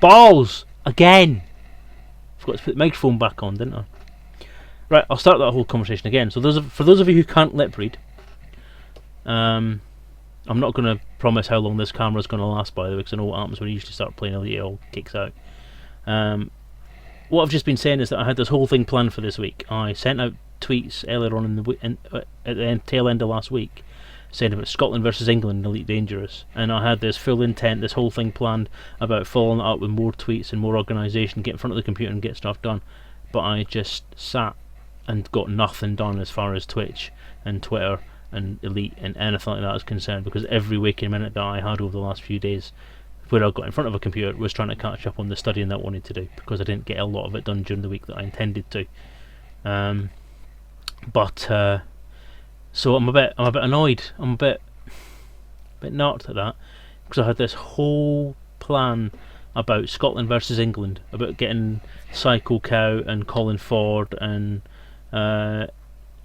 Balls! Again! Forgot to put the microphone back on, didn't I? Right, I'll start that whole conversation again. So for those of you who can't lip read, I'm not going to promise how long this camera's going to last, by the way, because I know what happens when you usually start playing Elite, it all kicks out. What I've just been saying is that I had this whole thing planned for this week. I sent out tweets earlier on at the tail end of last week, saying about Scotland versus England in Elite Dangerous, and I had this full intent, this whole thing planned about following it up with more tweets and more organisation, get in front of the computer and get stuff done. But I just sat and got nothing done as far as Twitch and Twitter and Elite and anything like that is concerned, because every waking minute that I had over the last few days where I got in front of a computer was trying to catch up on the studying that I wanted to do, because I didn't get a lot of it done during the week that I intended to. So I'm a bit annoyed. I'm a bit narked at that, because I had this whole plan about Scotland versus England, about getting Psycho Cow and Colin Ford and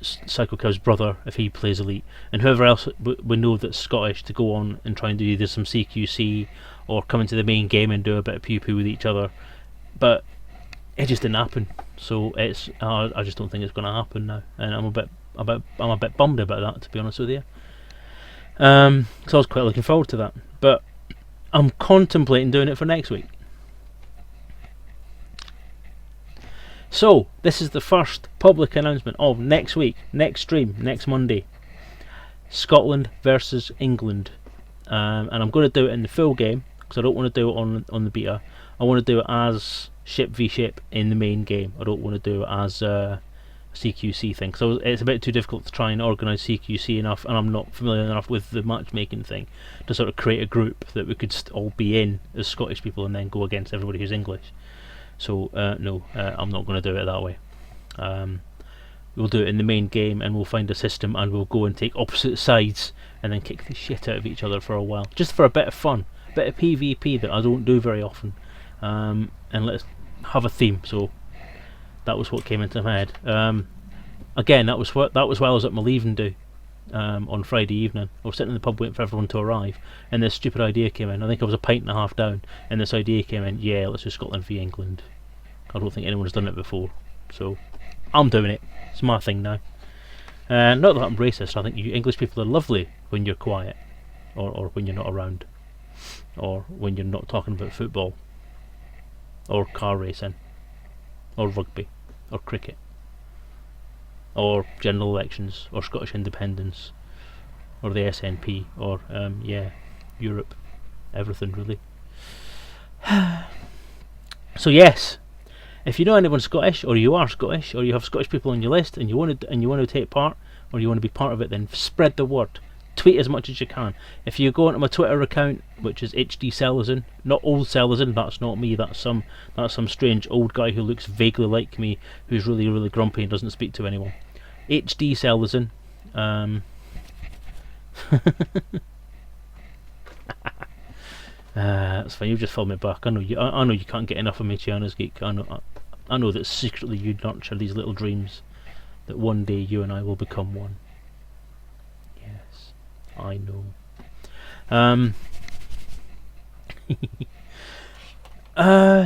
Psycho Cow's brother, if he plays Elite, and whoever else we know that's Scottish, to go on and try and do either some CQC or come into the main game and do a bit of pew-pew with each other. But it just didn't happen. So it's I just don't think it's going to happen now, and I'm a bit bummed about that, to be honest with you. So I was quite looking forward to that, but I'm contemplating doing it for next week. So this is the first public announcement of next week, next stream, next Monday. Scotland versus England, and I'm going to do it in the full game, because I don't want to do it on the beta. I want to do it as ship v ship in the main game. I don't want to do it as a CQC thing, so it's a bit too difficult to try and organise CQC enough, and I'm not familiar enough with the matchmaking thing to sort of create a group that we could all be in as Scottish people and then go against everybody who's English. So no, I'm not going to do it that way. We'll do it in the main game, and we'll find a system, and we'll go and take opposite sides and then kick the shit out of each other for a while, just for a bit of fun, a bit of PvP that I don't do very often, and let's have a theme. So that was what came into my head. Again, that was while I was at my leaving do on Friday evening. I was sitting in the pub waiting for everyone to arrive, and this stupid idea came in. I think I was a pint and a half down, and this idea came in. Yeah, let's do Scotland v England. I don't think anyone's done it before, so I'm doing it. It's my thing now. Not that I'm racist. I think you English people are lovely when you're quiet, or when you're not around, or when you're not talking about football, or car racing, or rugby, or cricket, or general elections, or Scottish independence, or the SNP, or Europe, everything really. So yes, if you know anyone Scottish, or you are Scottish, or you have Scottish people on your list, and you want to take part, or you want to be part of it, then spread the word. Tweet as much as you can. If you go onto my Twitter account, which is HD Selezen, not old Selezen, that's not me, that's some strange old guy who looks vaguely like me, who's really, really grumpy and doesn't speak to anyone. HD Selezen. That's fine. You've just followed me back. I know you can't get enough of me, Chiana's Geek. I know that secretly you nurture these little dreams that one day you and I will become one. Yes, I know.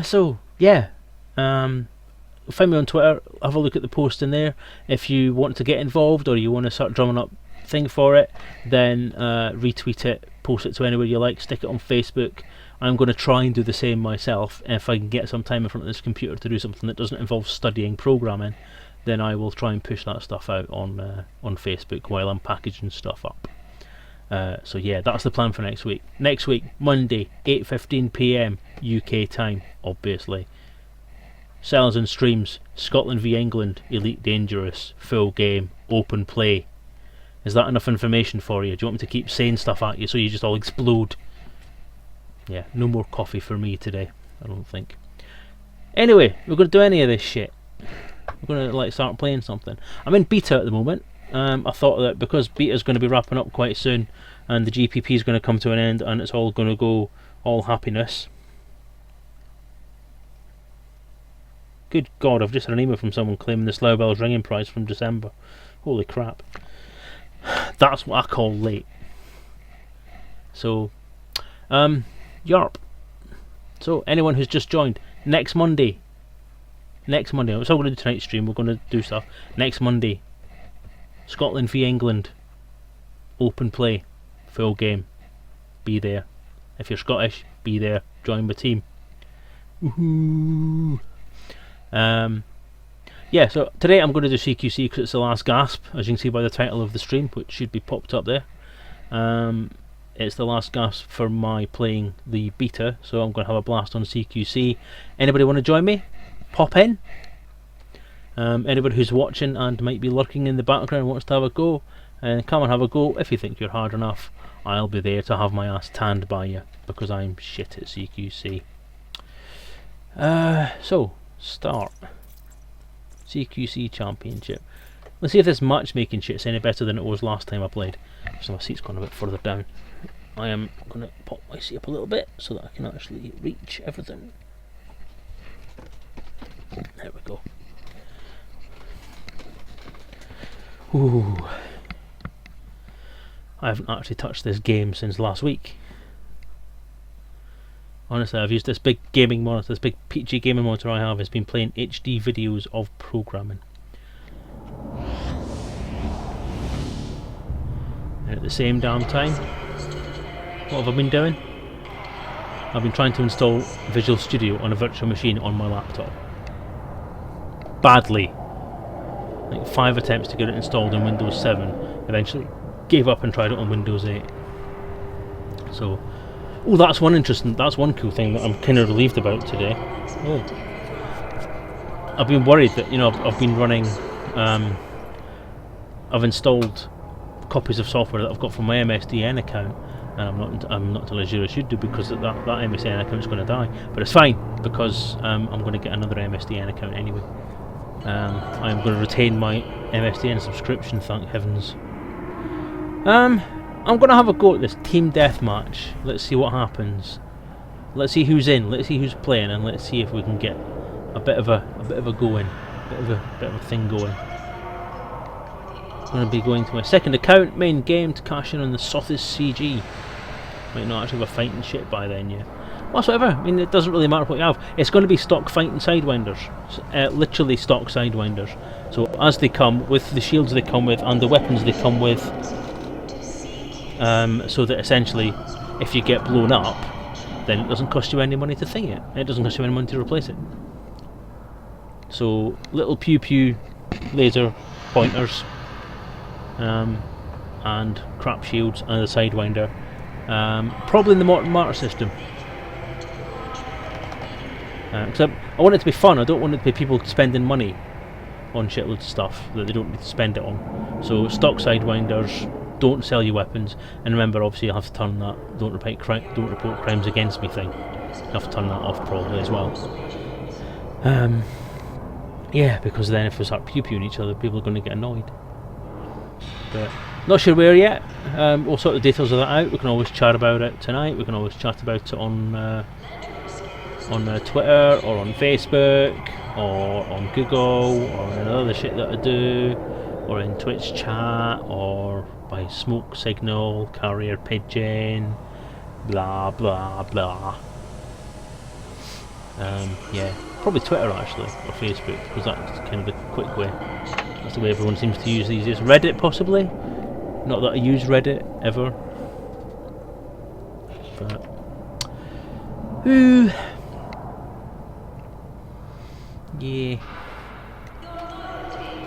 So yeah. Find me on Twitter. Have a look at the post in there. If you want to get involved, or you want to start drumming up thing for it, then retweet it, post it to anywhere you like, stick it on Facebook. I'm going to try and do the same myself. If I can get some time in front of this computer to do something that doesn't involve studying programming, then I will try and push that stuff out on Facebook while I'm packaging stuff up. So yeah, that's the plan for next week. Next week, Monday, 8:15 PM UK time, obviously. Selezen streams Scotland v England, Elite Dangerous, full game, open play. Is that enough information for you? Do you want me to keep saying stuff at you so you just all explode? Yeah, no more coffee for me today, I don't think. Anyway, we're going to do any of this shit. We're going to start playing something. I'm in beta at the moment. I thought that because beta's going to be wrapping up quite soon, and the GPP is going to come to an end, and it's all going to go all happiness. Good God, I've just had an email from someone claiming the Slough Bells ringing prize from December. Holy crap. That's what I call late. So, yarp. So anyone who's just joined, next Monday, that's all we're going to do tonight's stream. We're going to do stuff next Monday. Scotland v England, open play, full game. Be there. If you're Scottish, be there. Join the team. Woohoo! Yeah, so today I'm going to do CQC because it's the last Gasp, as you can see by the title of the stream, which should be popped up there. It's the last Gasp for my playing the beta, so I'm going to have a blast on CQC. Anybody want to join me? Pop in. Anybody who's watching and might be lurking in the background and wants to have a go, come and have a go. If you think you're hard enough, I'll be there to have my ass tanned by you, because I'm shit at CQC. So, start. CQC Championship. Let's see if this matchmaking shit's any better than it was last time I played. So my seat's gone a bit further down. I am going to pop my seat up a little bit so that I can actually reach everything. There we go. Ooh. I haven't actually touched this game since last week. Honestly, I've used this big gaming monitor, this big PG gaming monitor I have has been playing HD videos of programming. And at the same damn time, what have I been doing? I've been trying to install Visual Studio on a virtual machine on my laptop. Badly. Like 5 attempts to get it installed in Windows 7. Eventually gave up and tried it on Windows 8. So, oh, that's one cool thing that I'm kind of relieved about today. Oh, I've been worried that, you know, I've been running, I've installed copies of software that I've got from my MSDN account, and I'm not telling you I should do, because that MSDN account is going to die. But it's fine, because I'm going to get another MSDN account anyway. I'm going to retain my MSDN subscription, thank heavens. I'm going to have a go at this team deathmatch. Let's see what happens. Let's see who's in. Let's see who's playing, and let's see if we can get a bit of a going, bit of a thing going. I'm going to be going to my second account, main game, to cash in on the Sothis CG. Might not actually have a fighting shit by then yet. Whatever. I mean, it doesn't really matter what you have. It's going to be stock fighting sidewinders, literally stock sidewinders. So as they come, with the shields they come with and the weapons they come with. So that essentially, if you get blown up, then it doesn't cost you any money to thing it. It doesn't cost you any money to replace it. So little pew pew laser pointers, and crap shields and a sidewinder. Probably in the mortar system. Because I want it to be fun. I don't want it to be people spending money on shitloads of stuff that they don't need to spend it on. So stock sidewinders. Don't sell your weapons, and remember, obviously, you'll have to turn that don't report crimes against me thing. You'll have to turn that off probably as well. Yeah, because then if we start pew-pewing each other, people are going to get annoyed. But not sure where yet. We'll sort the details of that out. We can always chat about it tonight. We can always chat about it on Twitter or on Facebook or on Google or in other shit that I do, or in Twitch chat, or by smoke signal, carrier pigeon, blah blah blah. Yeah, probably Twitter actually, or Facebook, because that's kind of the quick way. That's the way everyone seems to use these days. Reddit possibly. Not that I use Reddit ever. But yeah.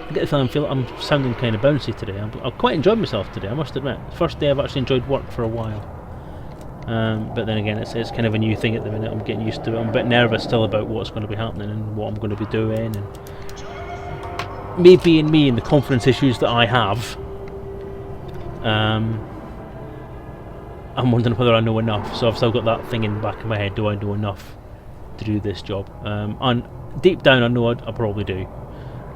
I get the feeling I'm sounding kind of bouncy today. I've quite enjoyed myself today, I must admit. First day I've actually enjoyed work for a while. But then again, it's kind of a new thing at the minute. I'm getting used to it. I'm a bit nervous still about what's going to be happening and what I'm going to be doing. And me being me and the confidence issues that I have, I'm wondering whether I know enough. So I've still got that thing in the back of my head. Do I know enough to do this job? And deep down I know I probably do.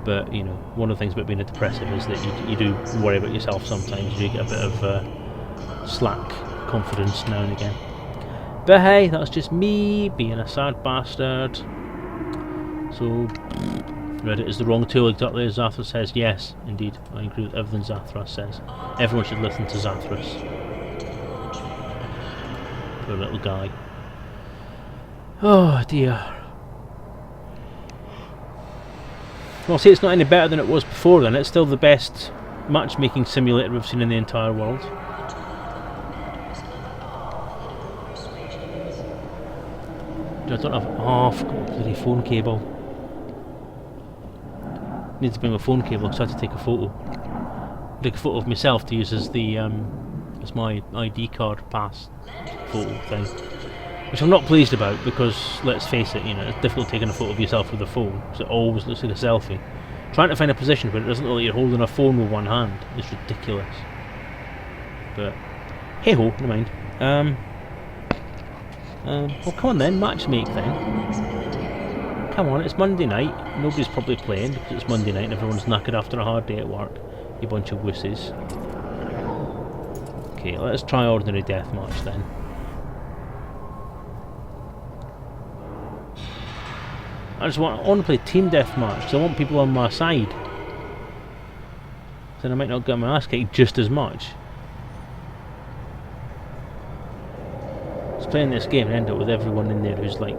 But, you know, one of the things about being a depressive is that you do worry about yourself sometimes. You get a bit of slack confidence now and again. But hey, that's just me being a sad bastard. So, Reddit is the wrong tool, exactly as Zathras says. Yes, indeed, I agree with everything Zathras says. Everyone should listen to Zathras. Poor little guy. Oh dear. Well, see, it's not any better than it was before then. It's still the best matchmaking simulator we've seen in the entire world. I don't have... Oh, I forgot the bloody phone cable. Need to bring my phone cable because I had to take a photo. Take a photo of myself to use as the as my ID card pass photo thing, which I'm not pleased about because let's face it, you know, it's difficult taking a photo of yourself with a phone because it always looks like a selfie. Trying to find a position where it doesn't look like you're holding a phone with one hand is ridiculous. But hey ho, never mind. Well, come on then, matchmake then. Come on, it's Monday night. Nobody's probably playing because it's Monday night and everyone's knackered after a hard day at work. You bunch of wussies. Okay, let's try ordinary deathmatch then. I want to play team deathmatch because I want people on my side. Then I might not get my ass kicked just as much. Just playing this game and end up with everyone in there who's like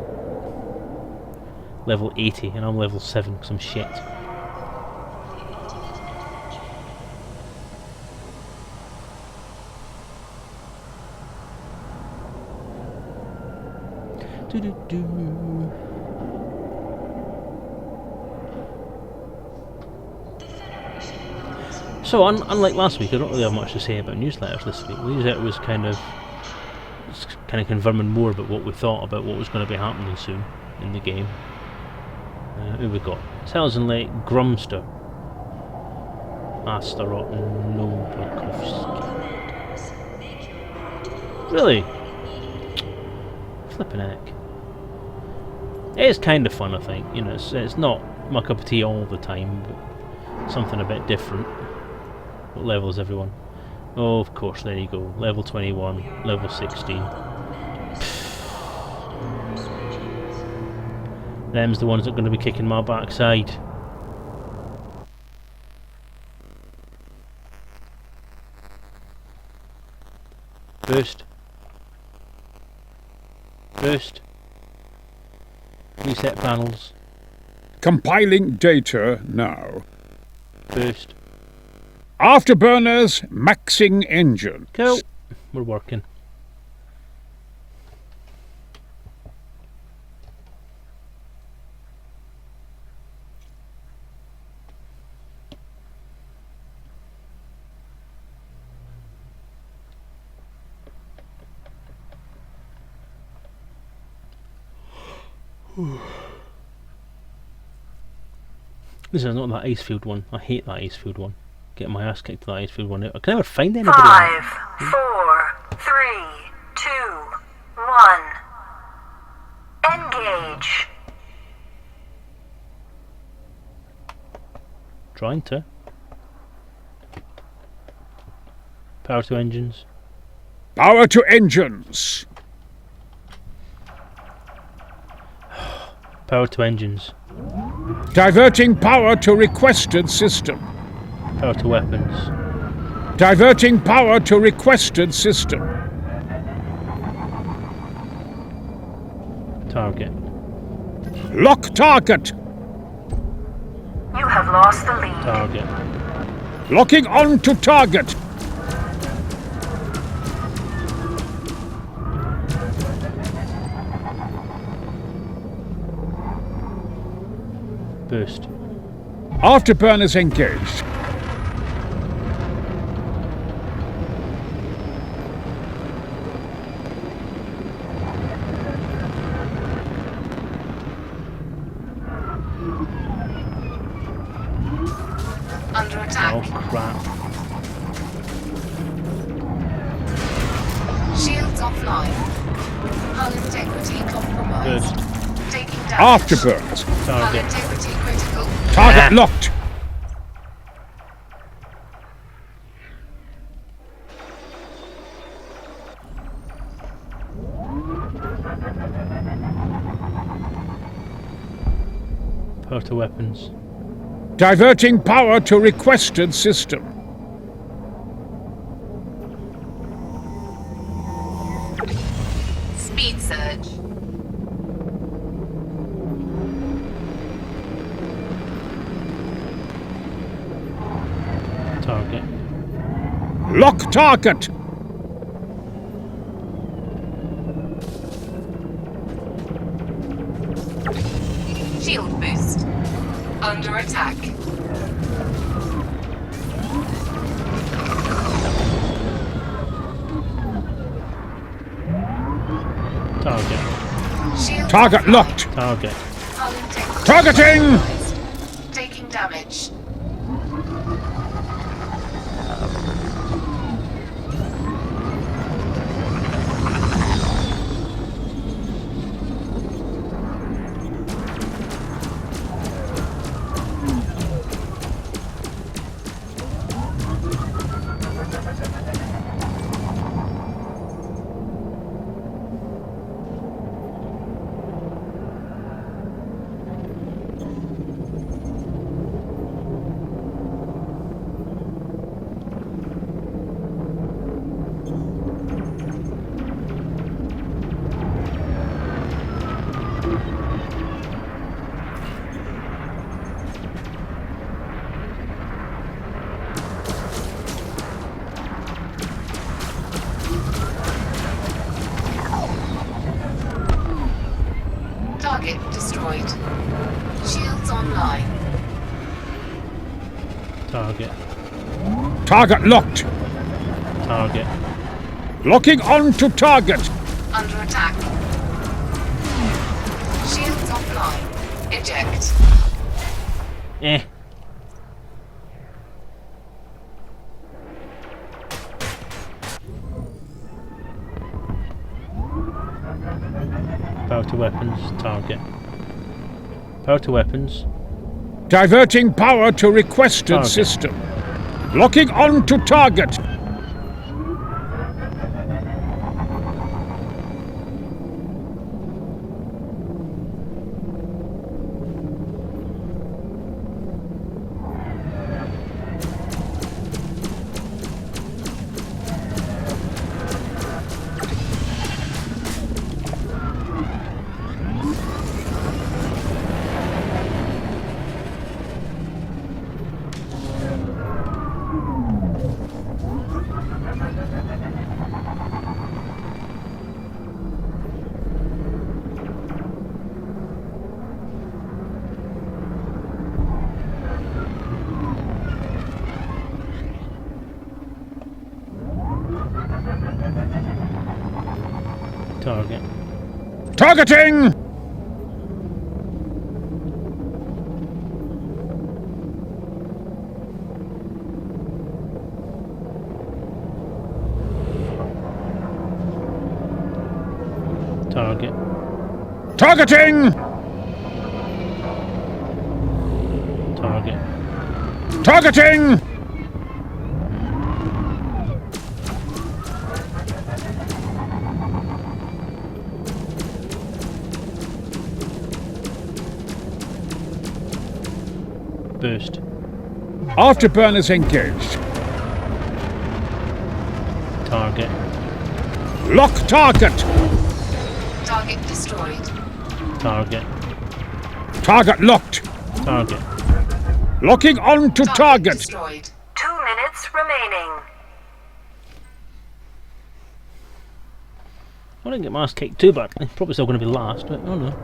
level 80 and I'm level 7 because I'm shit. So, unlike last week, I don't really have much to say about newsletters this week. The newsletter was kind of confirming more about what we thought about what was going to be happening soon in the game. Who we got? Selezen Lake, Grumster, Astaroth, and Novakovsky. Really? Flippin' heck. It is kind of fun, I think. You know, it's not my cup of tea all the time, but something a bit different. What level is everyone? Oh, of course, there you go. Level 21, level 16. Them's the ones that are going to be kicking my backside. Burst. Burst. Reset panels. Compiling data now. Burst. Afterburners maxing engines. Cool. We're working. This is not that Icefield one. I hate that Icefield one. Getting my ass kicked to that Icefield one. I can never find anybody. 5, 4, 3, 2, 1. Engage. Trying to. Power to engines. Power to engines. Power to engines. Diverting power to requested system. Power to weapons. Diverting power to requested system. Target. Lock target. You have lost the lead. Target. Locking on to target. Burst. Afterburners engaged. Under attack. Oh crap. Shields offline. Hull integrity compromised. Burst. Taking damage. Afterburners. Hull Target. integrity critical. Target locked. Power to weapons. Diverting power to requested system. Speed surge. Lock target. Shield boost. Under attack. Target. Shield Target offline. locked. Target. Hull integrity Targeting! compromised. Taking damage. Target destroyed. Shields online. Target. Target locked. Target. Locking on to target. Under attack. Shields offline. Eject. Eh. Power to weapons. Target. Power to weapons. Diverting power to requested Target. system. Locking on to target. Target. Targeting! Target. Targeting! Target. Targeting! Burst. Afterburners engaged. Target. Lock target. Target destroyed. Target. Target locked. Target. Locking on to target. Destroyed. 2 minutes remaining. I didn't get my ass kicked too bad. Probably still going to be last, but oh no.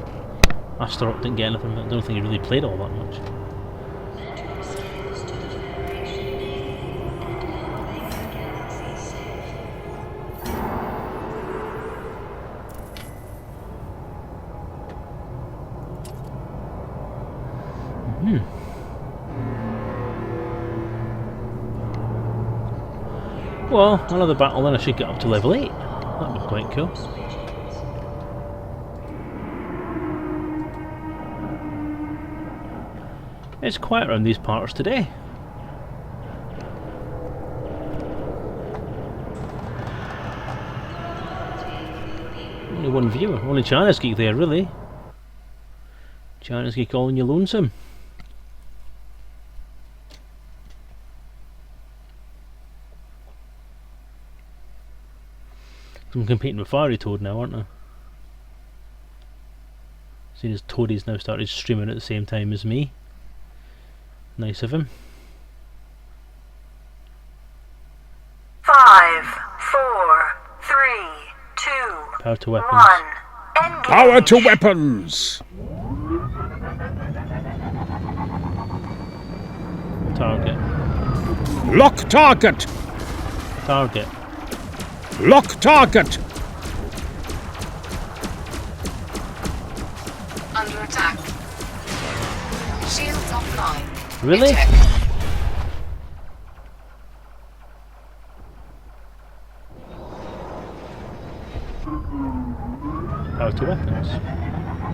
Astaroth didn't get anything, but I don't think he really played all that much. Well, another battle, then I should get up to level 8. That'd be quite cool. It's quiet around these parts today. Only one viewer, only China's Geek there really. China's Geek all in your lonesome. I'm competing with Fiery Toad now, aren't I? Seeing as Toadie's now started streaming at the same time as me. Nice of him. 5 4, 3, 2, Power to weapons. 1. Engage. Power to weapons. Target. Lock target. Target. Lock target. Under attack. Shields offline. Really? Eject. Power to weapons.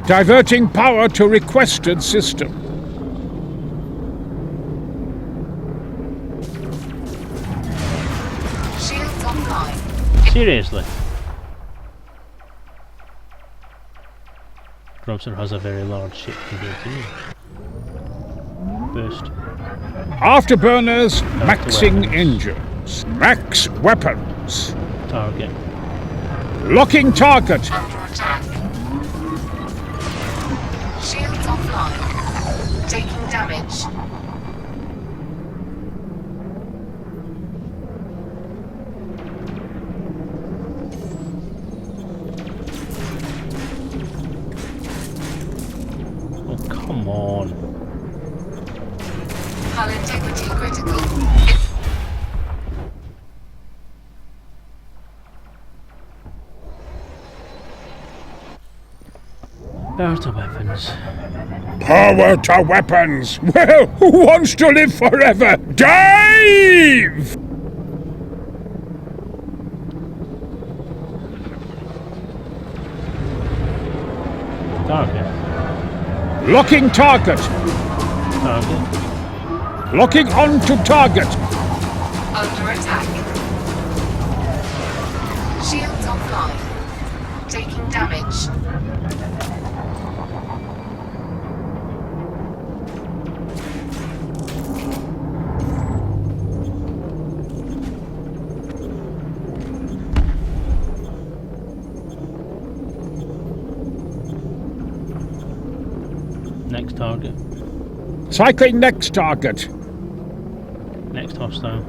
Diverting power to requested system. Shields offline. Seriously? Robson has a very large ship compared to me. Boost. Afterburners Power to maxing weapons. engines. Max weapons. Target. Locking target. Under attack. Shields offline. Taking damage. Oh, come on. Hull integrity critical. Power to weapons. Power to weapons. Well, who wants to live forever? Dive! Target. Locking target. Target. Locking onto target. Under attack. Shields offline. Taking damage. Next target. Cycling next target. Next hostile.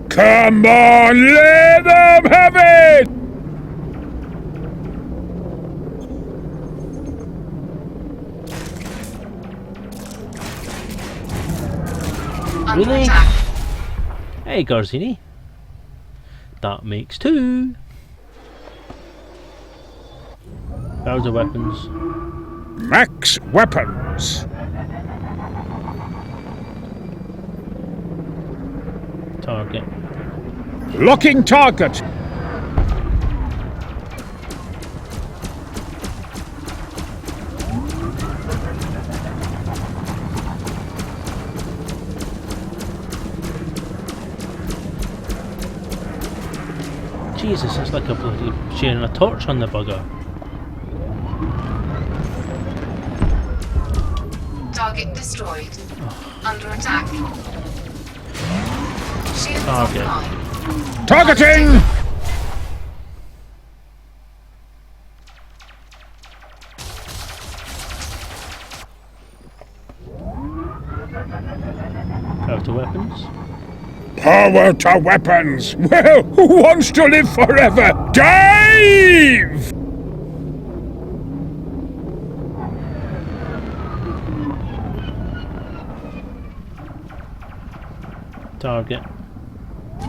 Come on, let them have it! Under Really? attack. Hey, Garzini. That makes 2. Power to weapons. Max weapons. Target. Locking target. Jesus, it's like a bloody sharing a torch on the bugger. Target destroyed. Under attack. Shields Target. offline. Targeting! Power to weapons. Power to weapons. Well, who wants to live forever? Dive! Target.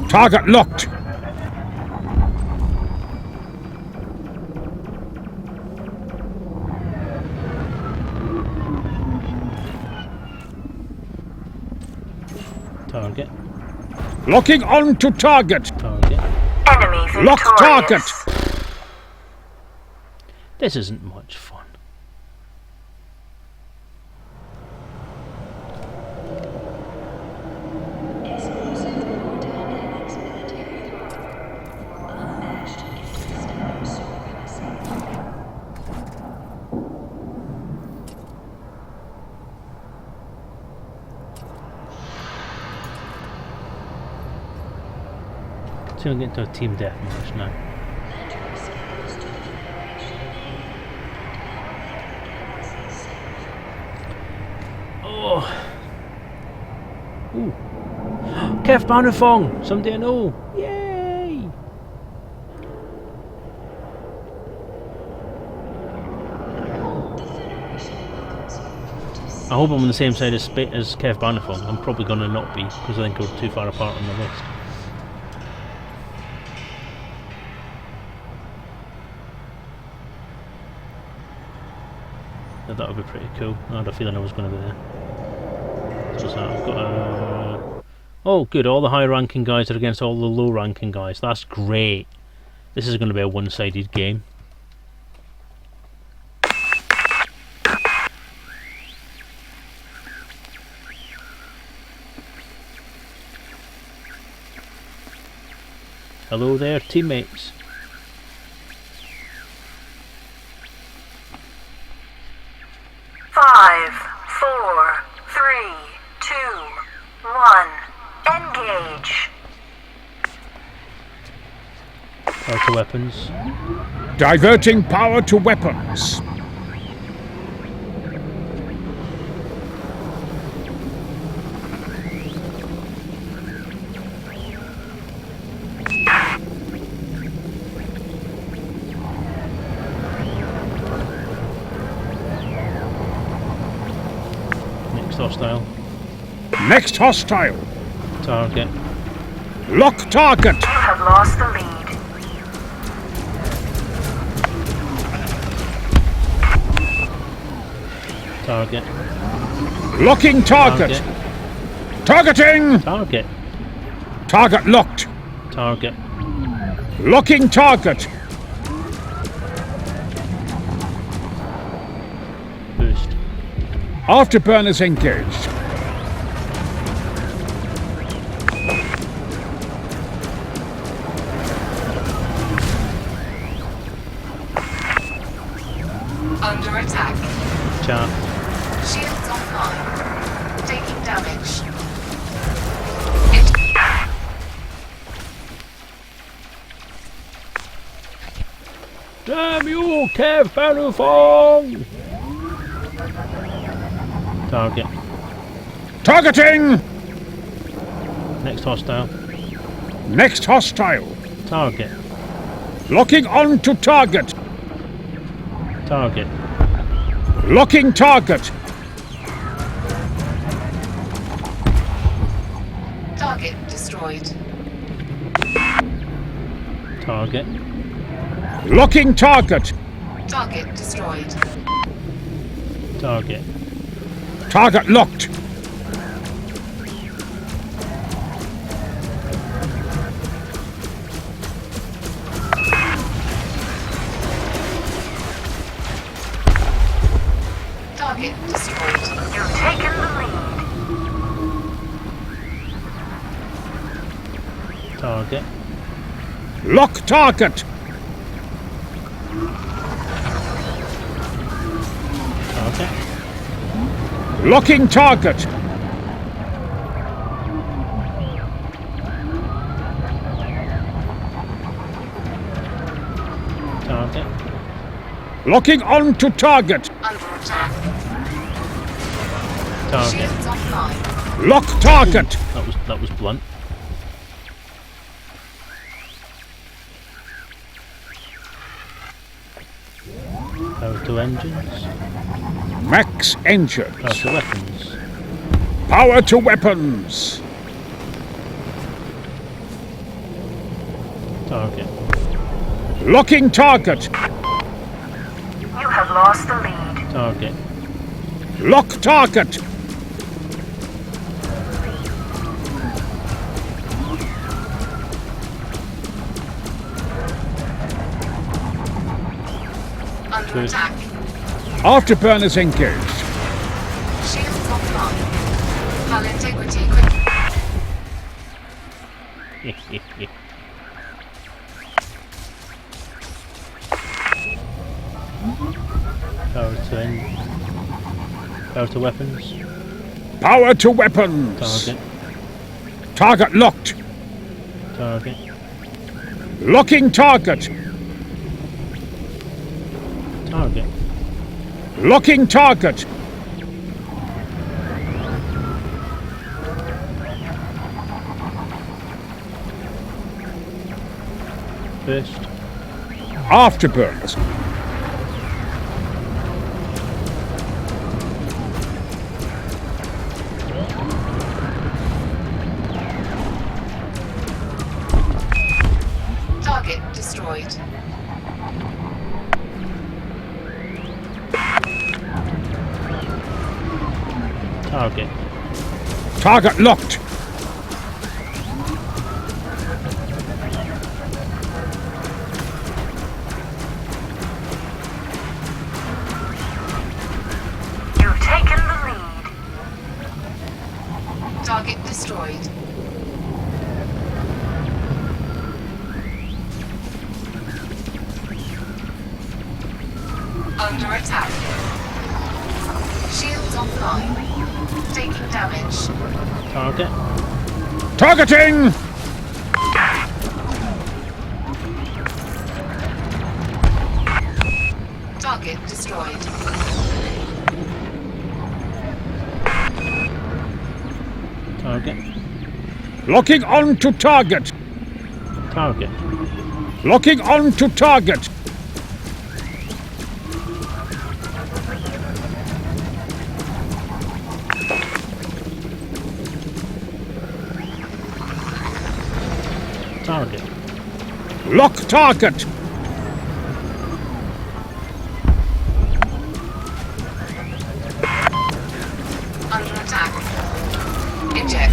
Target locked. Target. Locking on to target. Target. Enemy victorious. Lock target. This isn't much fun. So we'll get into a team deathmatch now. Oh. Ooh. Kev Banufong! Somebody I know! Yay! I hope I'm on the same side as Kev Banifong. I'm probably going to not be, because I think we're too far apart on the list. But that would be pretty cool. I had a feeling I was going to be there. So what's that? I've got a... Oh, good. All the high-ranking guys are against all the low-ranking guys. That's great. This is going to be a one-sided game. Hello there, teammates. Five, four, three, two, one. Engage. Power to weapons. Diverting power to weapons. Hostile. Next hostile. Target. Lock target. You have lost the lead. Target. Locking target. Targeting. Target. Target locked. Target. Locking target. Boost. Afterburners engaged. Under attack. Chat. Shields offline. Taking damage. Damn you, Kev Banifong! Target. Targeting. Next hostile. Next hostile. Target. Locking on to target. Target. Locking target. Target destroyed. Target. Locking target. Target destroyed. Target. Target locked. Target destroyed. You've taken the lead. Target. Lock target. Target. Locking target. Target. Locking on to target. Under attack. Target. Shields offline. Lock target. That was blunt. Power to engines. Max engines. Power to weapons. Power to weapons. Target. Locking target. You have lost the lead. Target. Lock target. Under Good. attack. Afterburners engaged. Shields offline. Hull integrity quick. Power to engine. Power to weapons. Power to weapons. Target. Target locked. Target. Locking target. Target. Locking target. First. Afterburners. Target destroyed. Target. Target locked. You've taken the lead. Target destroyed. Under attack. Shields offline. Taking damage. Target. Targeting! Target destroyed. Target. Locking on to target. Target. Locking on to target. Target. Lock target. Under attack. Eject.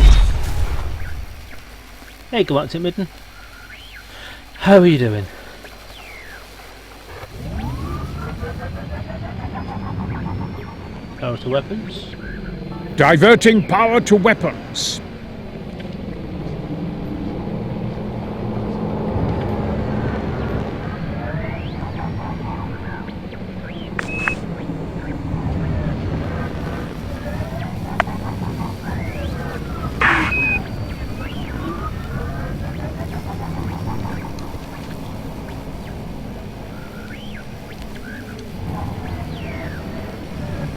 Hey Galactic Midden. How are you doing? Power to weapons. Diverting power to weapons.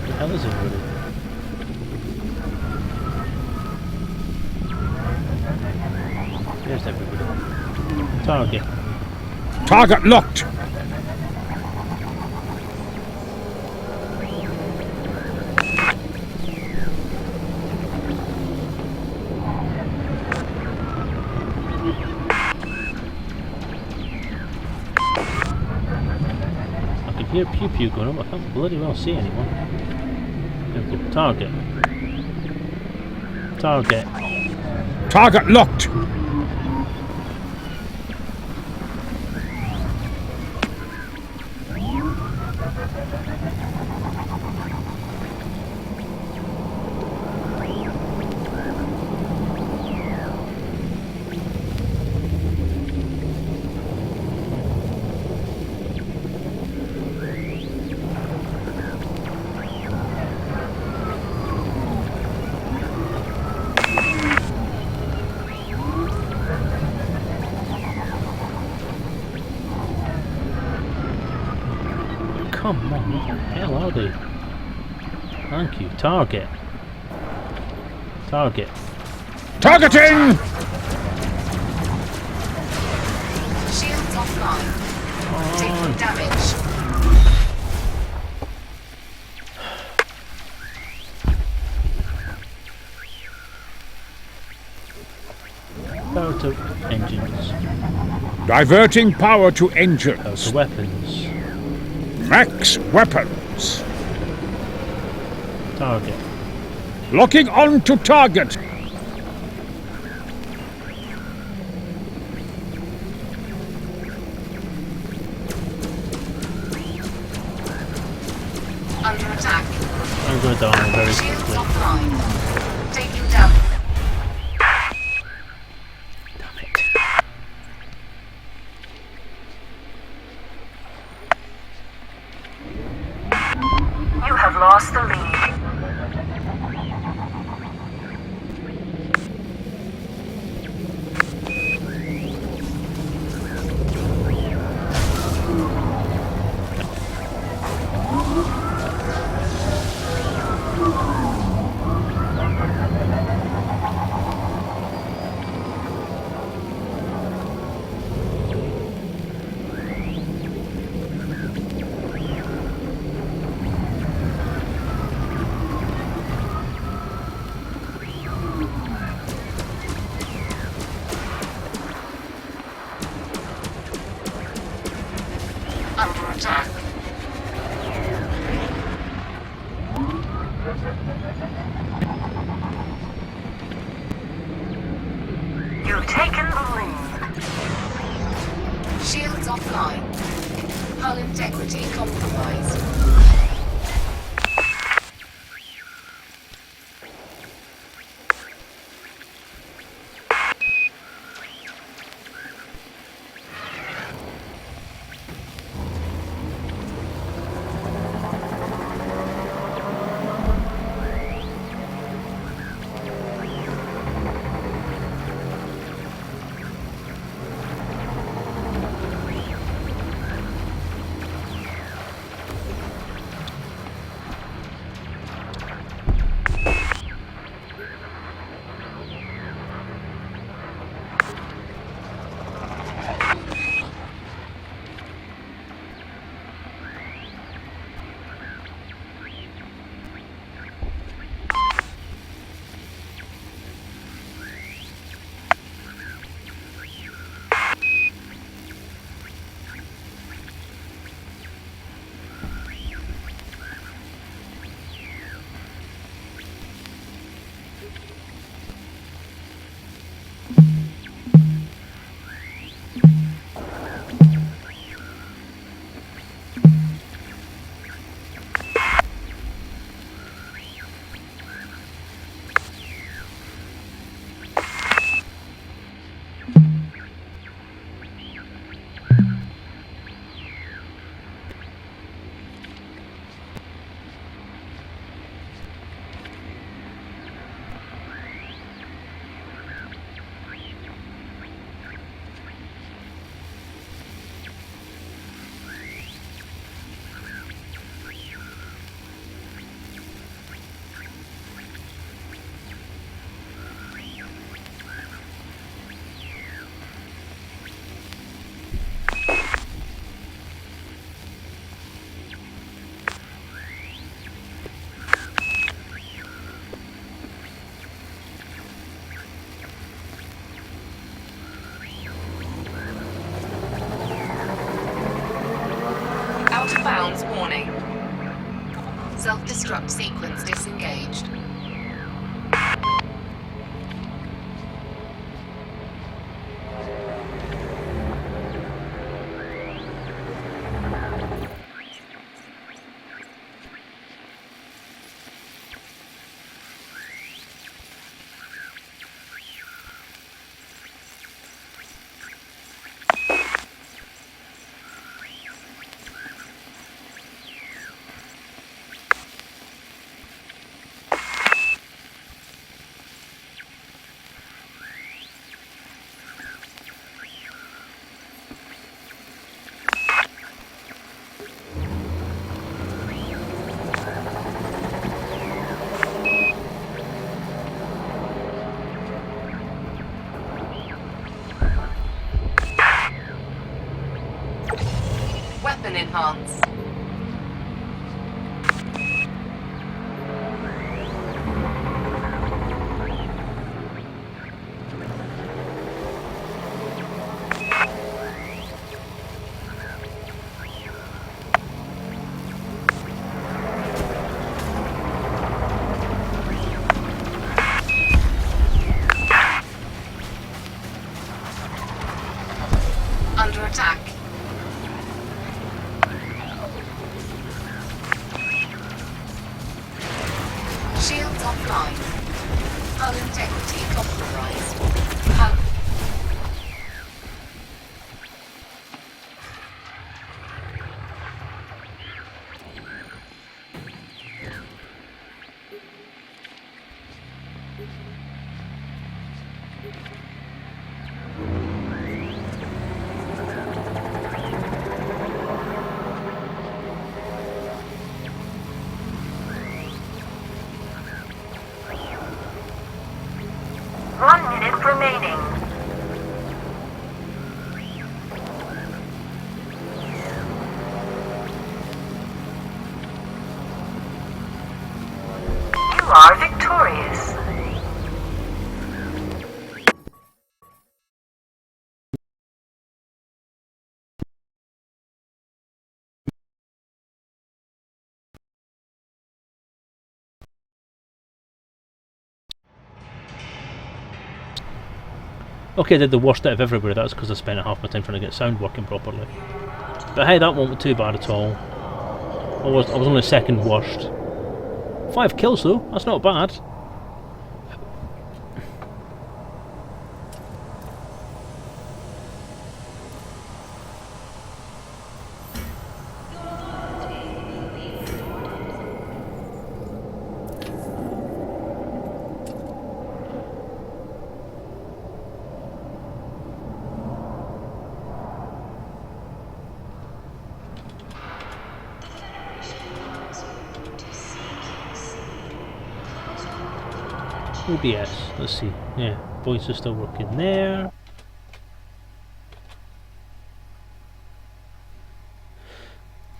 The hell is everybody? There's everybody. Target. Target locked. I can hear pew pew going up. I can't bloody well see anyone. Target. Target. Target locked. Come on, what the hell are they? Thank you. Target. Target. Targeting! Shields offline. On. Taking damage. Power to engines. Diverting power to Power engines. to weapons. Max weapons. Target. Locking on to target. Under attack. I'm going to die very Shields quickly. offline. Taking damage. Damn it. You have lost the lead. Under attack. You've taken the lead. Shields offline. Hull integrity compromised. Out of bounds warning. Self-destruct sequence disengaged. Weapon enhanced. Under attack. Shields offline. Hull integrity compromised. Hull. Run Okay, I did the worst out of everywhere. That's because I spent half my time trying to get sound working properly. But hey, that wasn't too bad at all. I was only second worst. 5 kills though. That's not bad. OBS, let's see. Yeah, voice is still working there.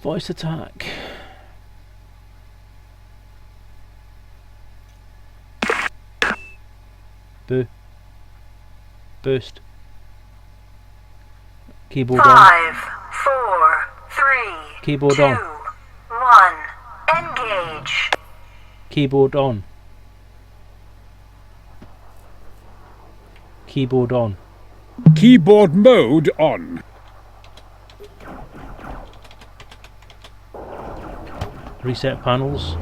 Voice attack. Boo. Boost. Keyboard on. 5, 4, 3, Keyboard 2, on. 1. Engage. Keyboard on. Keyboard on. Keyboard mode on. Reset panels.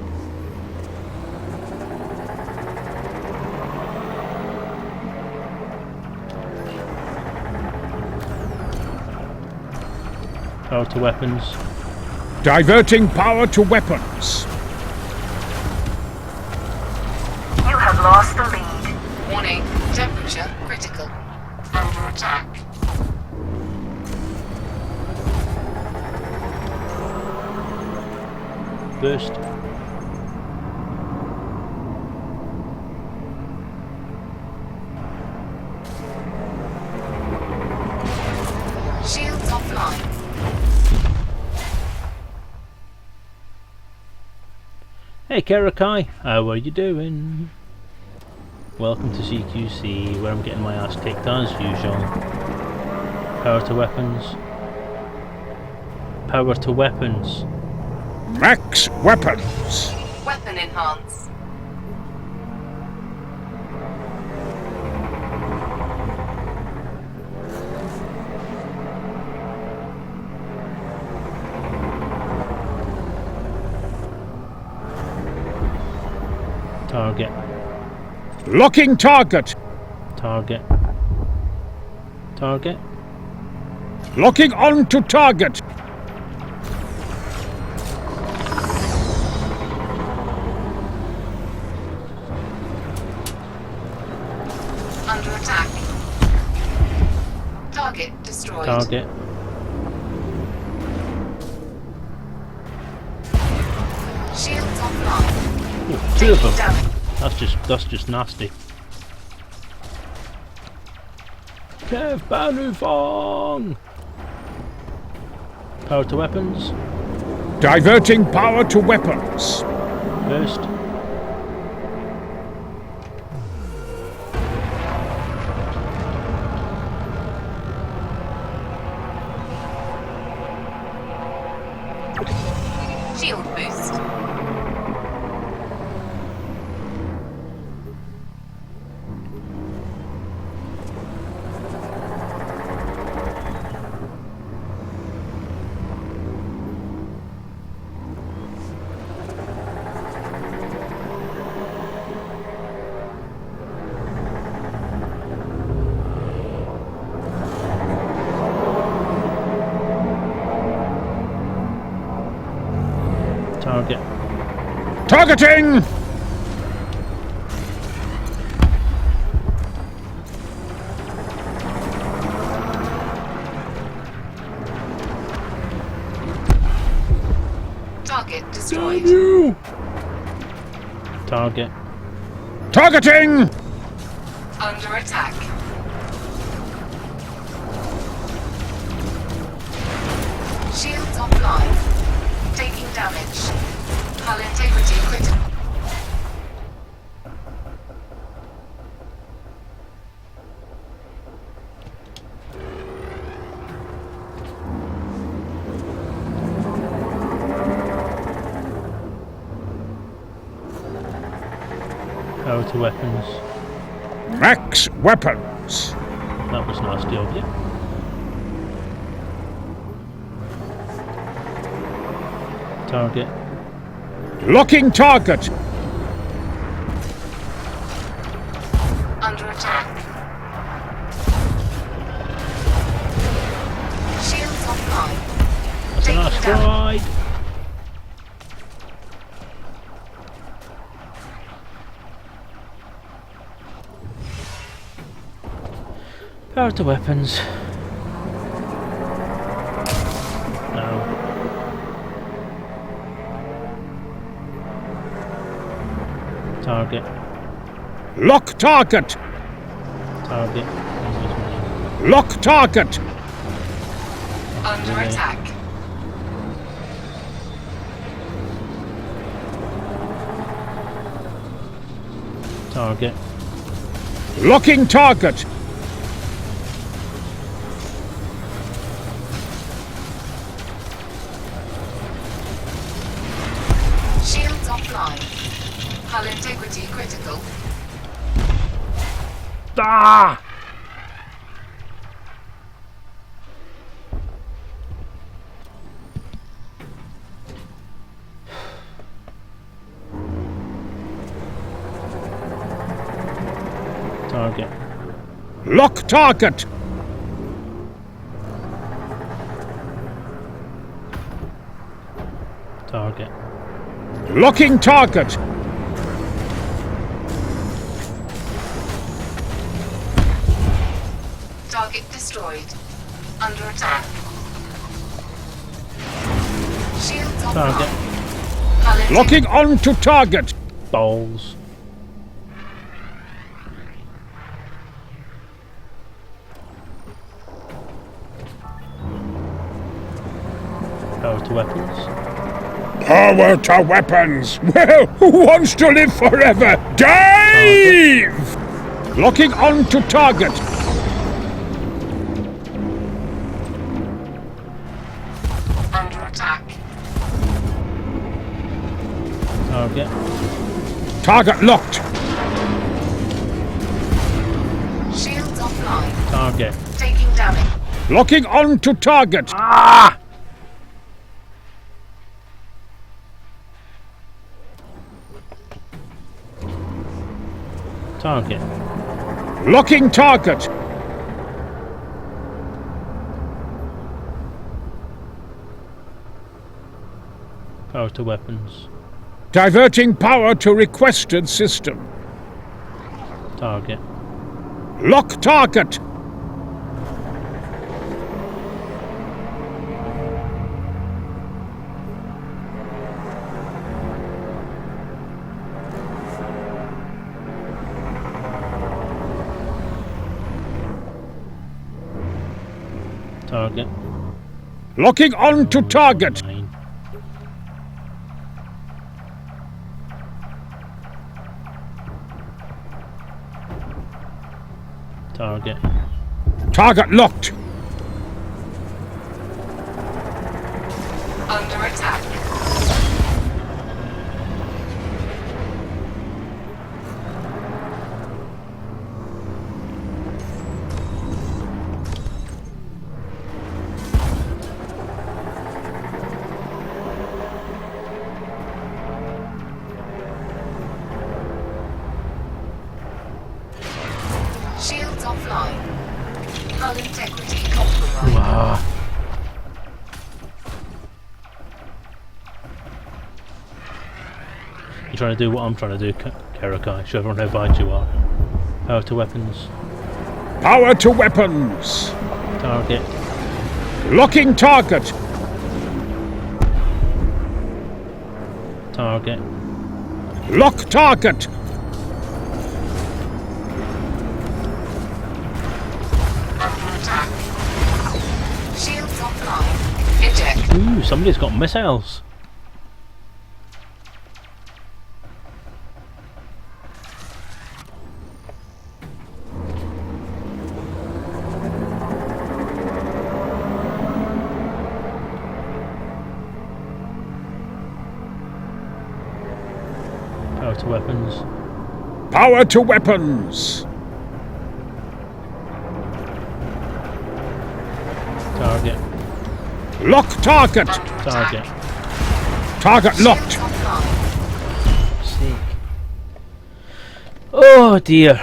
Power to weapons. Diverting power to weapons. You have lost the lead. Warning, temperature critical. Under attack. Boost. Shields offline. Hey Karakai, how are you doing? Welcome to CQC, where I'm getting my ass kicked as usual. Power to weapons. Power to weapons. Max weapons. Weapon enhance. Target. Locking target. Target. Target. Locking on to target. Under attack. Target destroyed. Target. Shields offline. Ooh, 2 of them. Damage. That's just nasty. Kev Banufong! Power to weapons. Diverting power to weapons. Burst. Shield boost. Target. Targeting. Target destroyed. You. Target. Targeting. Under attack. Shields offline. Taking damage. Hull integrity critical. Power to weapons. Max weapons. That was nasty of you. Target. Locking target. Under attack. Shields offline. That's a nice Taking damage. stride. Power to weapons. No. Target. Lock target. Target. Lock target. Under Really? attack. Target. Locking target. Shields offline. Hull integrity critical. Ah! Target. Lock target. Target. Locking target. Target destroyed. Under attack. Shields Target. offline. Hull integrity. Locking on to target. Balls. Power to weapons. Power to weapons. Well, who wants to live forever? Dive! Locking on to target. Under attack. Target. Target locked. Shields offline. Target. Taking damage. Locking on to target. Ah! Target. Locking target. Power to weapons. Diverting power to requested system. Target. Lock target. Target. Locking on to target. 9. Target. Target locked. Under attack. Shields offline. Hull integrity compromised. Ah. You're trying to do what I'm trying to do, Karakai. Show everyone how bad you are. Power to weapons. Power to weapons. Target. Locking target. Target. Lock target. Under attack. Shields offline. Eject. Ooh, somebody's got missiles. Power to weapons. Power to weapons. Target. Lock target. Under Target. attack. Target locked. Shields offline. Sake. Oh dear.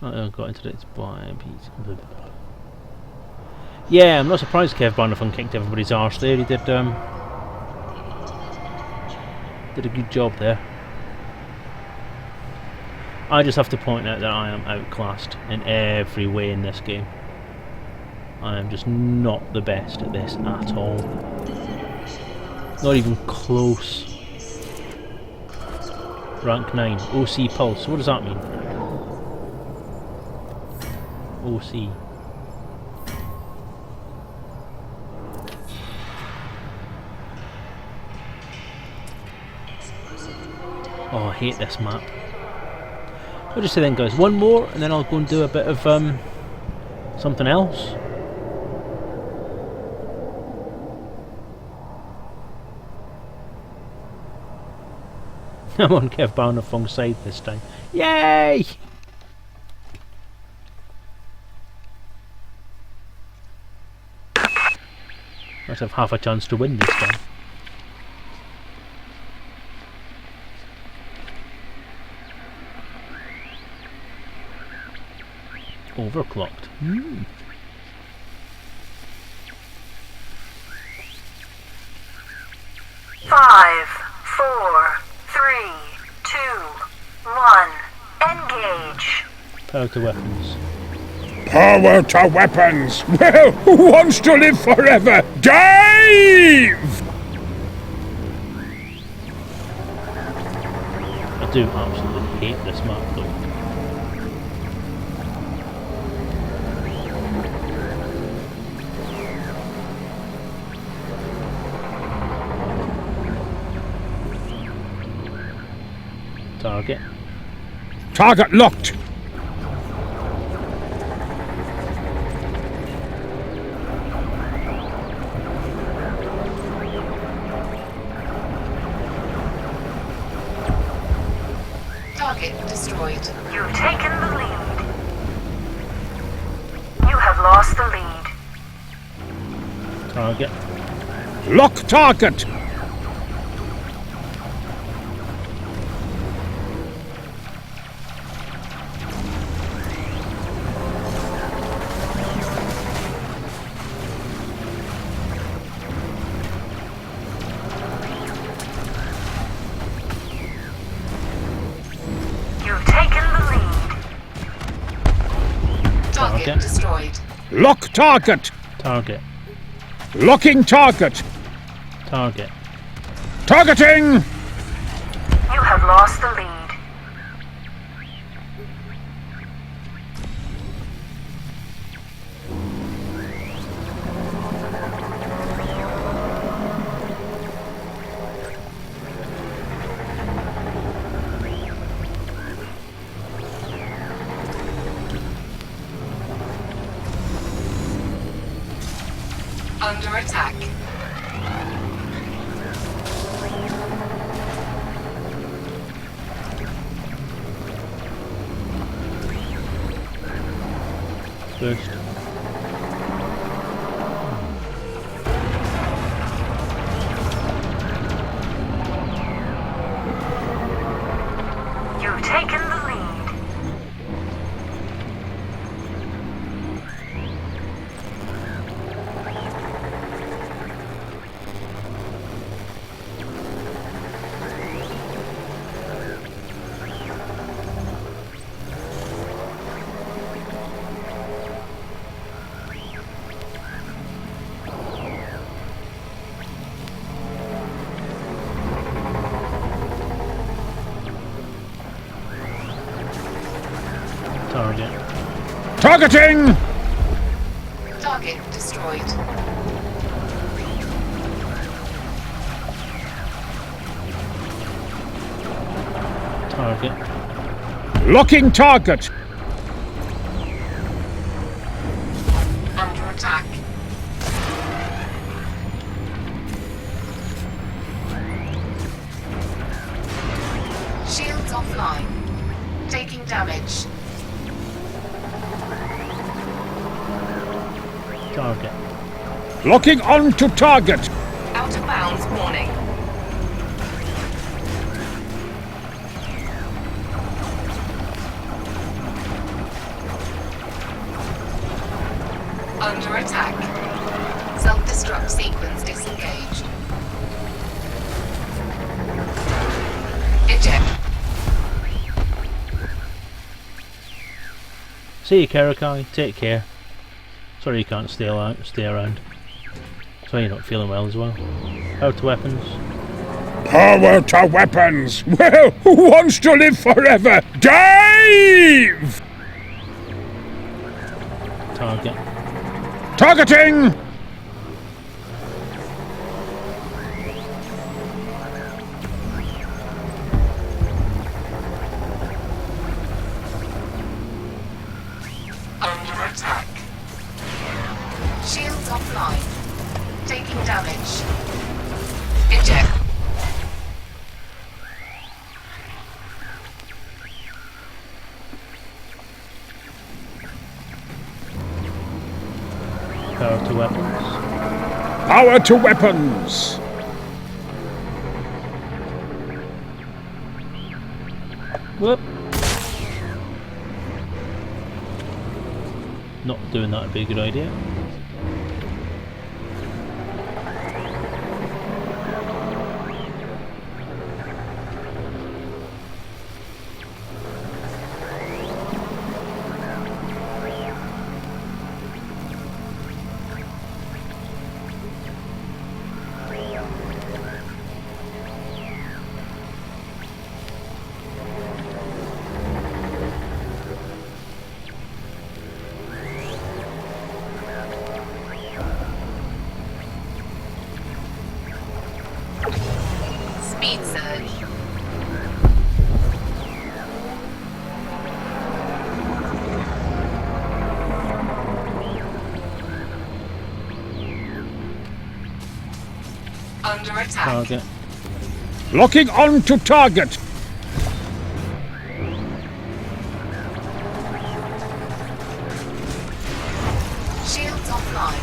I got into it by Yeah, I'm not surprised Kev Barnafon kicked everybody's arse there. He did a good job there. I just have to point out that I am outclassed in every way in this game. I am just not the best at this at all. Not even close. Rank 9. OC Pulse. What does that mean? OC. Oh, I hate this map. I'll just say then, guys, one more and then I'll go and do a bit of something else. I'm on Kev Barnafong's side this time. Yay! Let's have half a chance to win this time. Overclocked. 5, 4, 3, 2, 1. Engage. Power to weapons. Power to weapons. Well, who wants to live forever? Dive! I do absolutely hate this map though. Target. Target locked. Target destroyed. You've taken the lead. You have lost the lead. Target. Lock target. You've taken the lead. Target Target. destroyed. Lock target. Target. Locking target. Target. Targeting. You have lost the lead. Under attack. First. You've taken the lead. Target. Targeting. Target destroyed. Target. Locking target. Under attack. Shields offline. Taking damage. Target. Locking on to target. Out of bounds warning. Under attack. Self-destruct sequence disengaged. Eject. See you, Karakai. Take care. Sorry you can't stay around. Sorry you're not feeling well as well. Power to weapons. Power to weapons. Well, who wants to live forever? Dive! Target. Targeting! Under attack. Shields offline. Taking damage. Eject. Power to weapons. Power to weapons. Whoop. Not doing that would be a good idea. Speed surge. Under attack. Target. Locking on to target. Shields offline.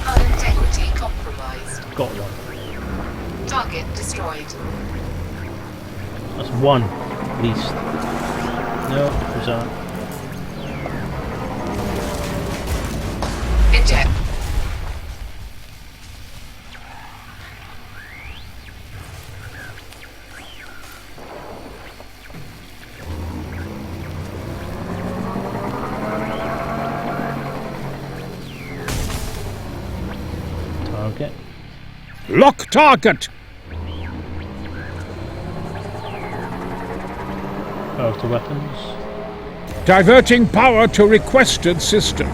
Hull integrity compromised. Got one. Target destroyed. That's one, at least. No, who's that? Eject. Target. Lock target. Power to weapons. Diverting power to requested system.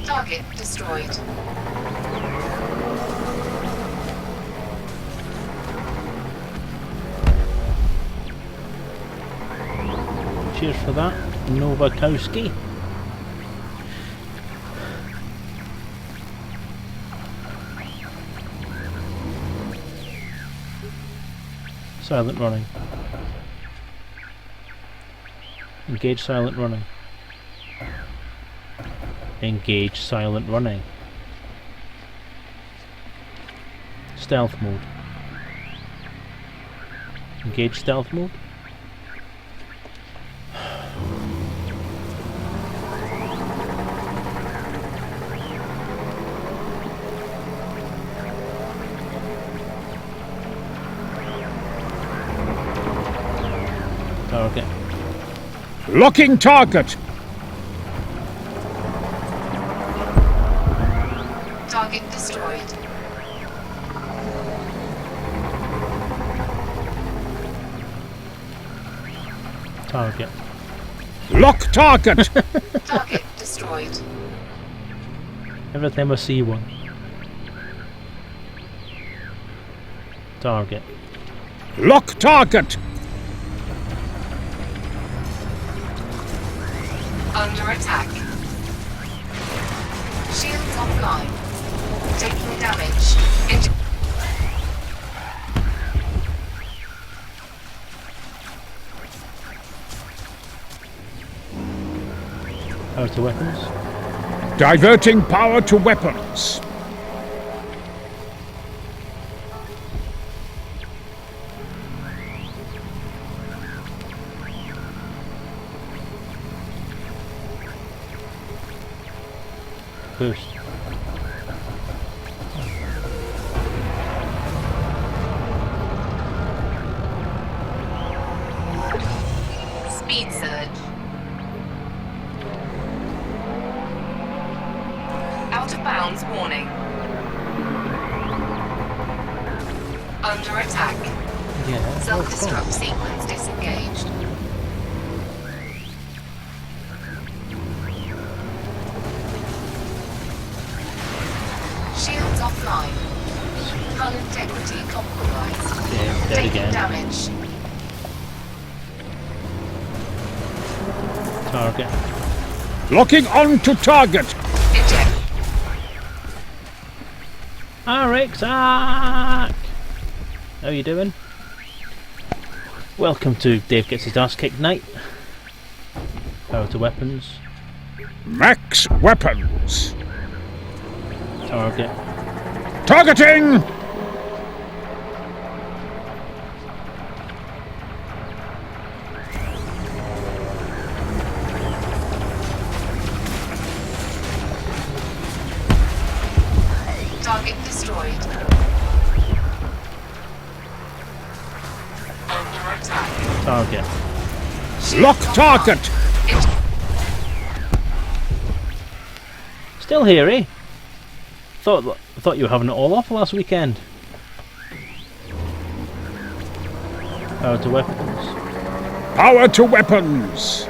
Target destroyed. Cheers for that, Novakowski. Silent running. Engage silent running. Engage silent running. Stealth mode. Engage stealth mode. Target. Locking target. Target destroyed. Target. Lock target. Target destroyed. Every time I see one. Target. Lock target. Under attack. Shields offline. Taking damage. Power to weapons. Diverting power to weapons. Boost. Speed surge. Out of bounds warning. Under attack. Yeah. Self-destruct sequence disengaged. Shields offline. Hull integrity compromised. Yeah, dead Taking again. damage. Target. Locking on to target. Eject. Arixac! How you doing? Welcome to Dave Gets His Ass Kicked Night. Power to weapons. Max weapons. Target. Targeting! Target destroyed. Under attack. Target. Shields Lock offline. target! Still here, eh? Thought you were having it all off last weekend. Power to weapons. Power to weapons.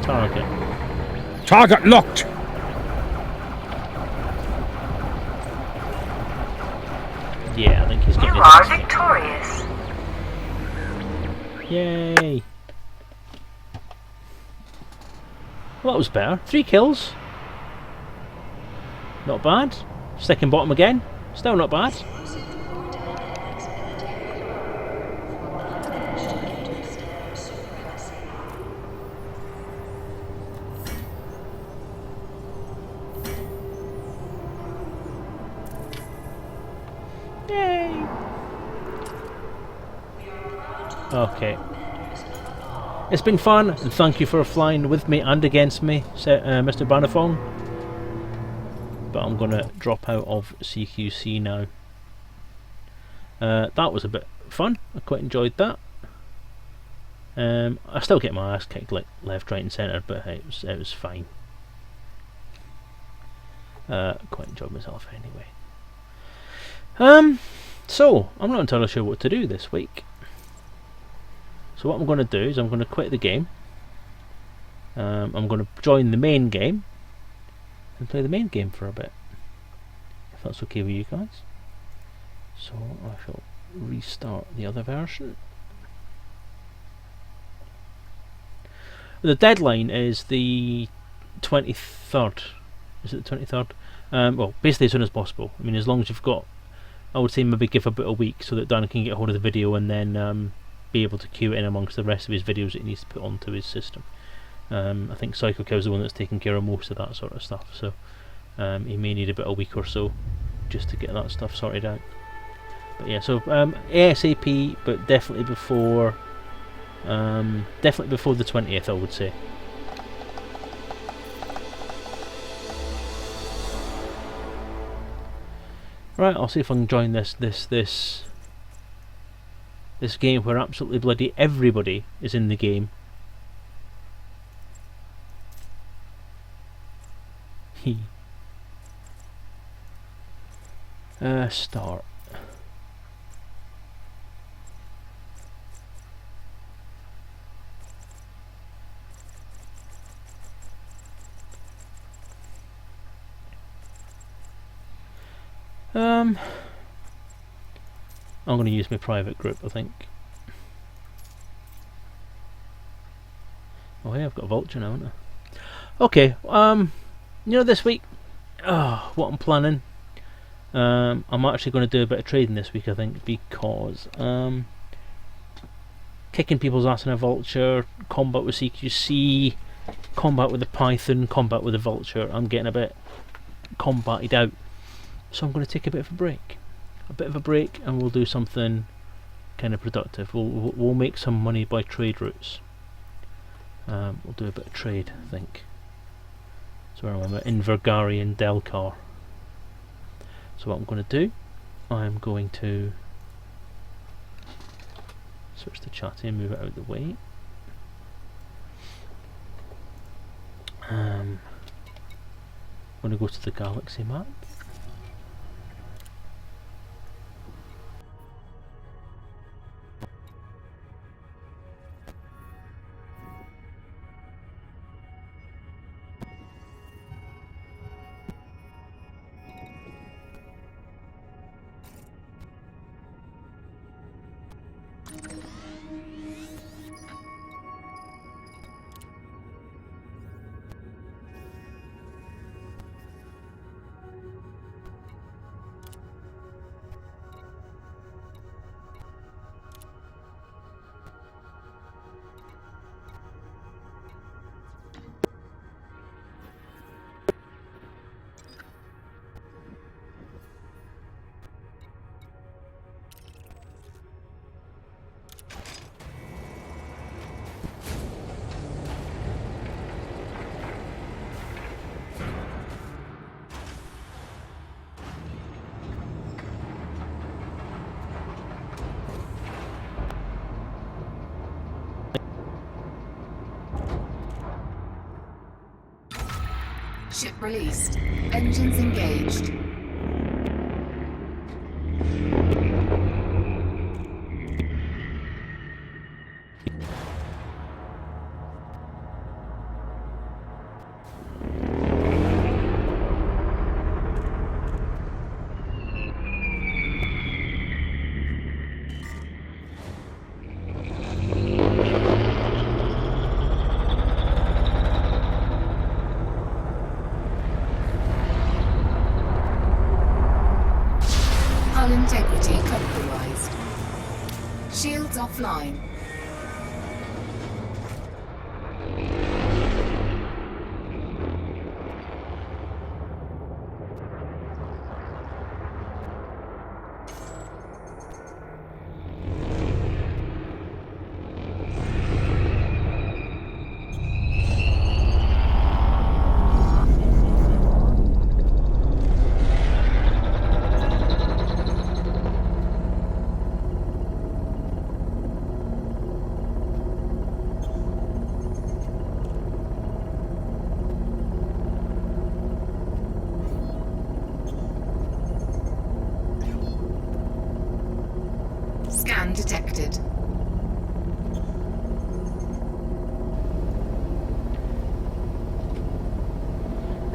Target. Target locked. Yeah, I think he's You getting are it. victorious. Yay! Well, that was better. 3 kills. Not bad. Second bottom again. Still not bad. Yay! Okay. It's been fun, and thank you for flying with me and against me, Mr. Banafong. But I'm gonna drop out of CQC now. That was a bit fun. I quite enjoyed that. I still get my ass kicked like left, right, and centre, but it was fine. Quite enjoyed myself anyway. So I'm not entirely sure what to do this week. So what I'm going to do is I'm going to quit the game. I'm going to join the main game and play the main game for a bit, if that's okay with you guys. So I shall restart the other version. The deadline is the 23rd. Is it the 23rd? Well, basically as soon as possible. I mean, as long as you've got, I would say maybe give a bit a week so that Dan can get hold of the video and then be able to queue it in amongst the rest of his videos that he needs to put onto his system. I think Psycho Cow's the one that's taking care of most of that sort of stuff, so he may need a bit a week or so just to get that stuff sorted out. But yeah, so ASAP, but definitely before the 20th, I would say. Right, I'll see if I can join this game where absolutely bloody everybody is in the game. Start. I'm going to use my private group, I think. Oh, hey, I've got a vulture now, haven't I? Okay, you know, this week, what I'm planning, I'm actually going to do a bit of trading this week, I think, because kicking people's ass in a vulture, combat with CQC, combat with the python, combat with the vulture, I'm getting a bit combated out. So I'm going to take a bit of a break. And we'll do something kind of productive. We'll make some money by trade routes. We'll do a bit of trade, I think. So I remember in Vergari and Delcar. So what I'm going to do, I'm going to switch to chatty and move it out of the way. I'm going to go to the galaxy map. Ship released. Engines engaged. Hull integrity compromised. Shields offline. Scan detected.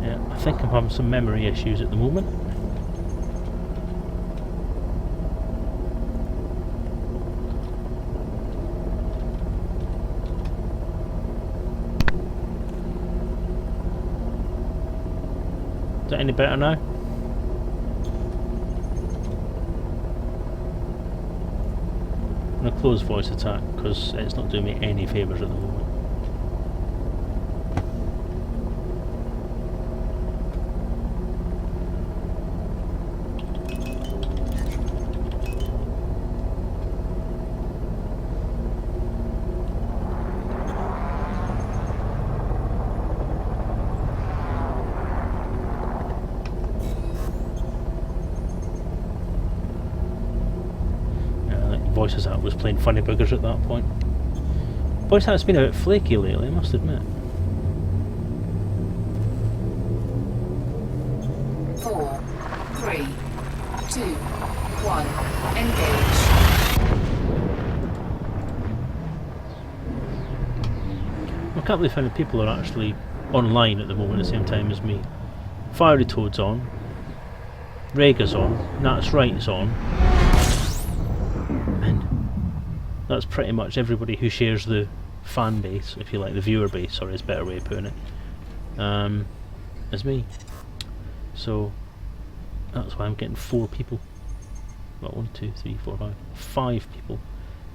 Yeah, I think I'm having some memory issues at the moment. Is that any better now? I'm going to close voice attack because it's not doing me any favours at the moment. Voice Hat was playing funny buggers at that point. Voice Hat's been a bit flaky lately, I must admit. 4, 3, 2, 1. Engage. I can't believe how many people are actually online at the moment at the same time as me. Fiery Toad's on. Rhaegar's on. Nat's Right's on. That's pretty much everybody who shares the fan base, if you like, the viewer base, sorry, is a better way of putting it, as me. So that's why I'm getting 4 people. Well, 1, 2, 3, 4, 5. 5 people,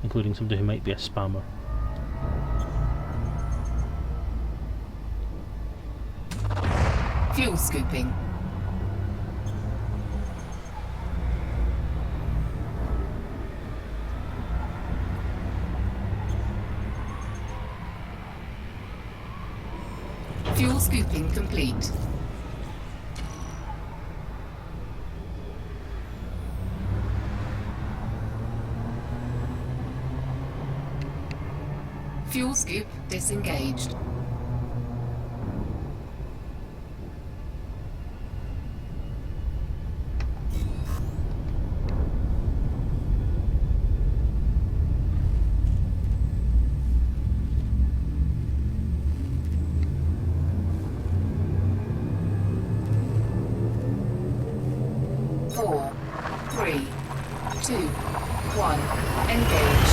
including somebody who might be a spammer. Fuel scooping. Fuel scooping complete. Fuel scoop disengaged. Four, 3, 2, 1, engage.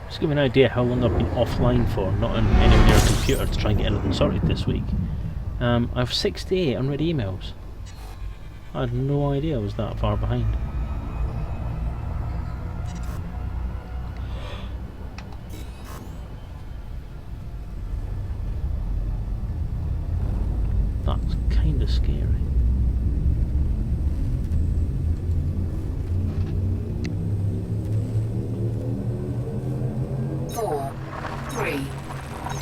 Just to give you an idea how long I've been offline for, not on anywhere near a computer to try and get anything sorted this week. I have 68 unread emails. I had no idea I was that far behind. That's kind of scary. Four, 3,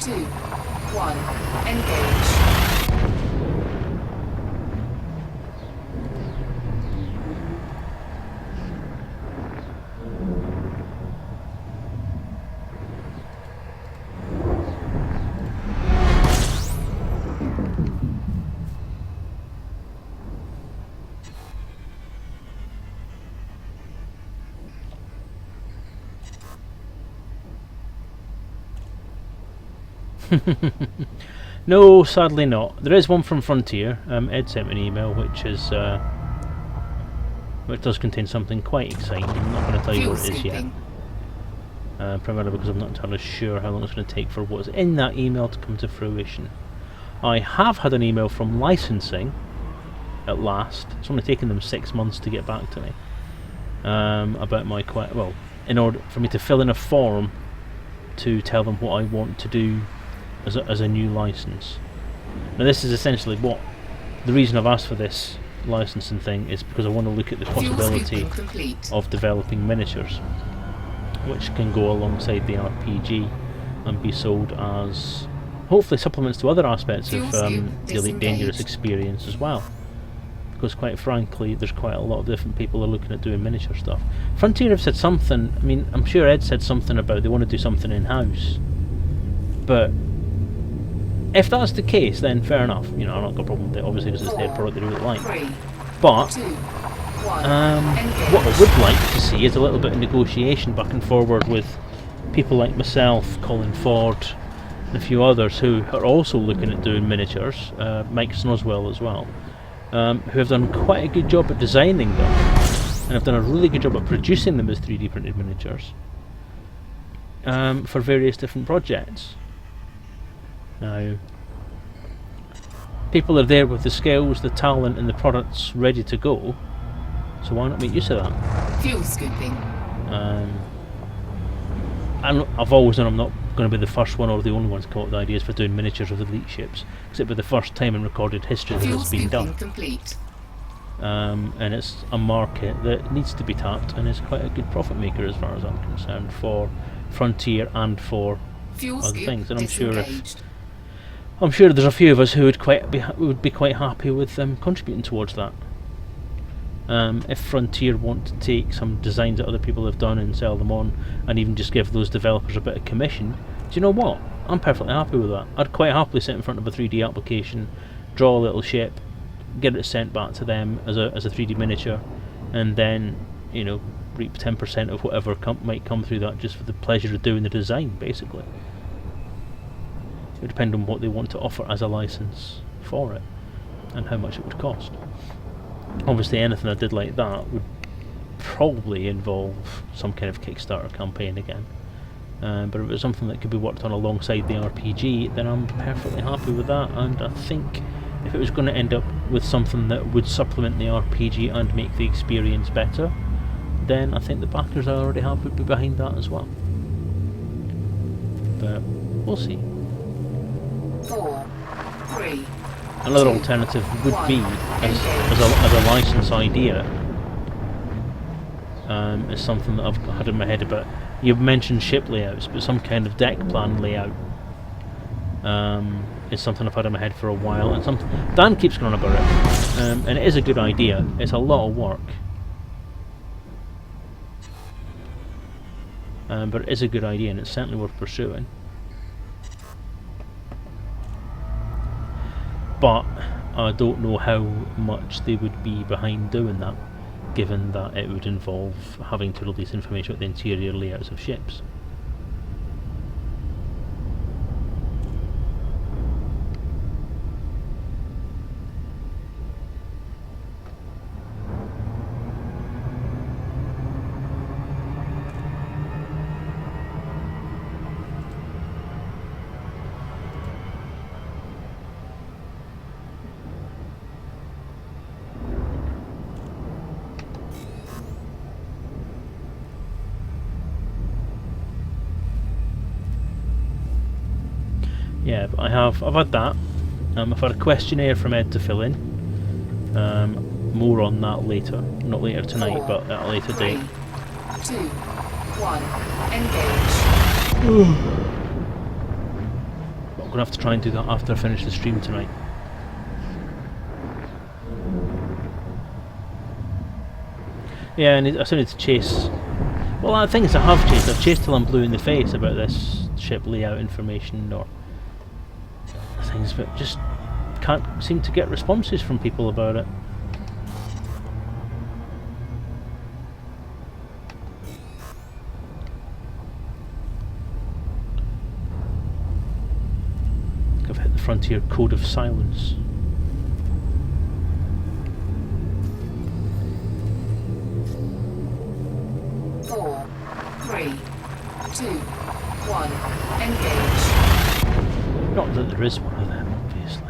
2, 1, engage. No, sadly not. There is one from Frontier. Ed sent me an email which is which does contain something quite exciting. I'm not going to tell you what it is yet. Primarily because I'm not entirely sure how long it's going to take for what's in that email to come to fruition. I have had an email from licensing at last. It's only taken them 6 months to get back to me about my in order for me to fill in a form to tell them what I want to do as a new license. Now this is essentially what the reason I've asked for this licensing thing is because I want to look at the possibility of developing miniatures which can go alongside the RPG and be sold as hopefully supplements to other aspects of the Elite Dangerous experience as well, because quite frankly there's quite a lot of different people who are looking at doing miniature stuff. Frontier have said something, I mean I'm sure Ed said something about they want to do something in-house, but if that's the case then fair enough, you know, I've not got a problem with it, obviously because it's their product they really like. But what I would like to see is a little bit of negotiation back and forward with people like myself, Colin Ford and a few others who are also looking at doing miniatures, Mike Snowswell as well, who have done quite a good job at designing them and have done a really good job at producing them as 3D printed miniatures for various different projects. Now, people are there with the skills, the talent and the products ready to go, so why not make use of that? Fuel scooping. I've always known I'm not going to be the first one or the only one to come up with ideas for doing miniatures of elite ships, because it'll be the first time in recorded history that it's been done. Complete. And it's a market that needs to be tapped and is quite a good profit maker as far as I'm concerned for Frontier and for other things, and I'm sure there's a few of us who would be quite happy with contributing towards that. If Frontier want to take some designs that other people have done and sell them on, and even just give those developers a bit of commission, do you know what? I'm perfectly happy with that. I'd quite happily sit in front of a 3D application, draw a little ship, get it sent back to them as a 3D miniature, and then, you know, reap 10% of whatever might come through that just for the pleasure of doing the design, basically. would depend on what they want to offer as a license for it and how much it would cost. Obviously anything I did like that would probably involve some kind of Kickstarter campaign again. But if it was something that could be worked on alongside the RPG, then I'm perfectly happy with that, and I think if it was going to end up with something that would supplement the RPG and make the experience better, then I think the backers I already have would be behind that as well. But we'll see. 4, 3. Another alternative would be, as a license idea, is something that I've had in my head about. You've mentioned ship layouts, but some kind of deck plan layout is something I've had in my head for a while, and something Dan keeps going on about it, and it is a good idea. It's a lot of work, but it is a good idea, and it's certainly worth pursuing. But I don't know how much they would be behind doing that, given that it would involve having to release information about the interior layouts of ships. Yeah, but I've had that. I've had a questionnaire from Ed to fill in. More on that later. Not later tonight, 4, but at a later 3, date. 2, 1. Engage. I'm going to have to try and do that after I finish the stream tonight. Yeah, and I still need to chase. Well, the thing is, I have chased. I've chased till I'm blue in the face about this ship layout information or things, but just can't seem to get responses from people about it. I've hit the frontier code of silence. Four, 3, 2, 1. Engage. Not that there is one of them, obviously.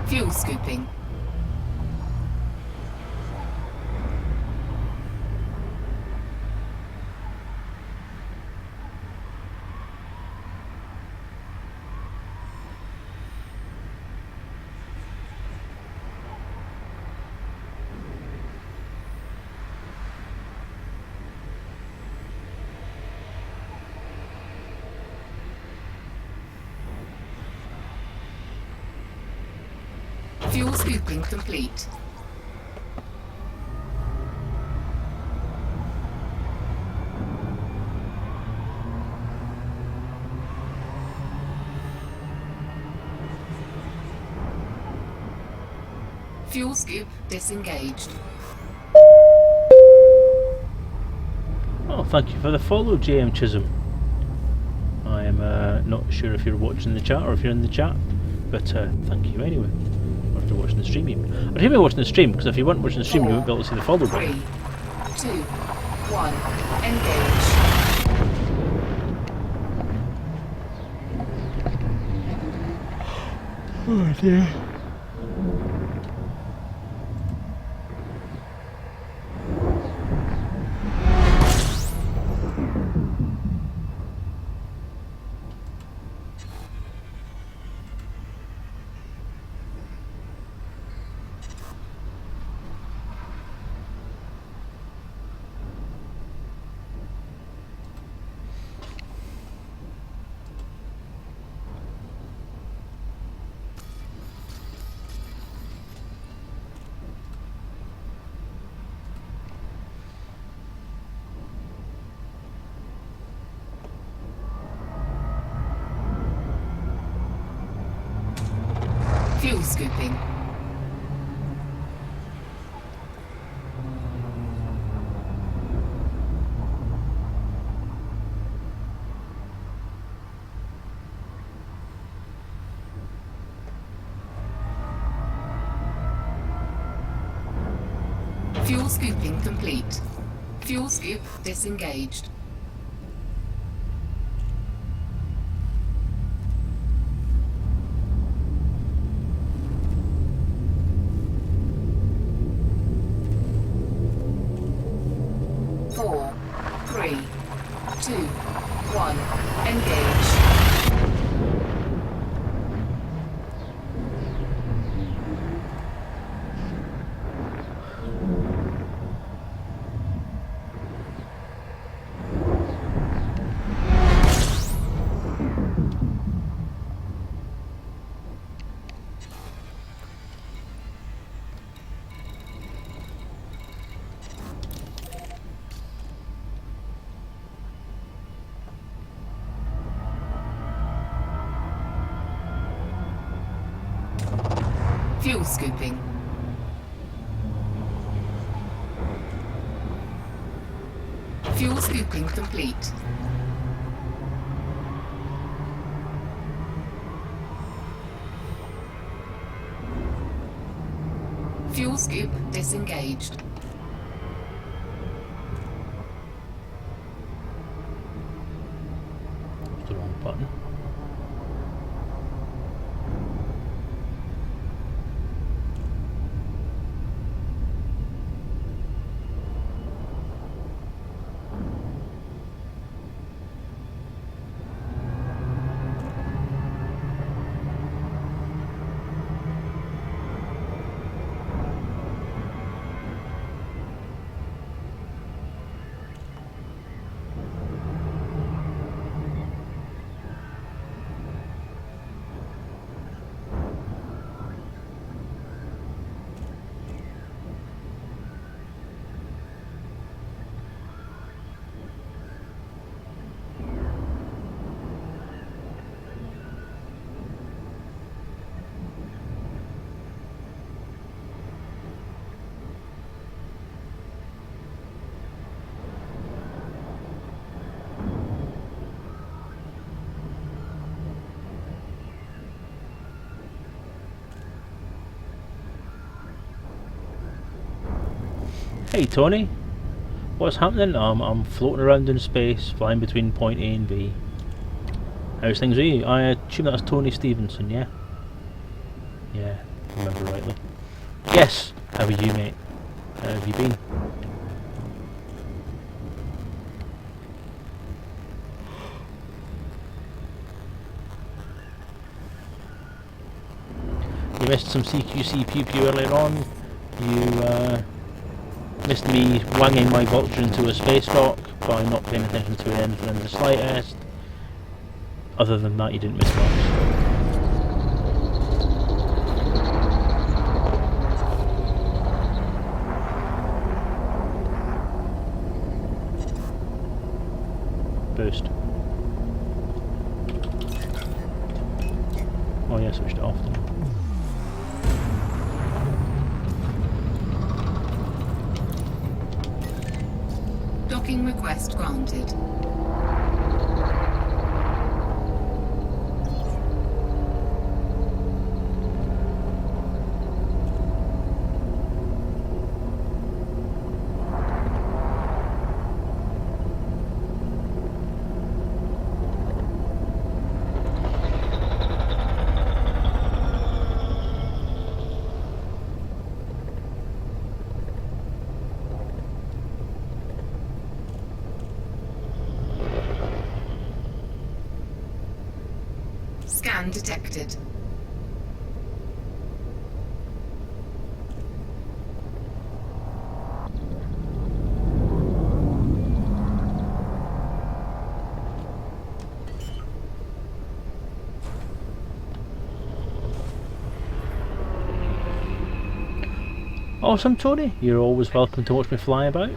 Fuel scooping. Fuel scooping complete. Fuel scoop disengaged. Oh, thank you for the follow, JM Chisholm. I am not sure if you're watching the chat or if you're in the chat, but thank you anyway. Or if you're watching the stream even. I'd hear me watching the stream, because if you weren't watching the stream you wouldn't be able to see the follow 3, button. 2, 1. Engage. Oh dear. Fuel scooping. Fuel scooping complete. Fuel scoop disengaged. Four, three, two, one, engage. Fuel scooping. Fuel scooping complete. Fuel scoop disengaged. It's the wrong button. Hey Tony, what's happening? I'm floating around in space, flying between point A and B. How's things with you? I assume that's Tony Stevenson, yeah? Yeah, if I remember rightly. Yes! How are you, mate? How have you been? You missed some CQC pew earlier on. You missed me wanging my vulture into a space dock by not paying attention to anything in the slightest. Other than that, you didn't miss much. Boost. Oh yeah, switched it off then. Docking request granted. Scan detected. Awesome, Tony. You're always welcome to watch me fly about.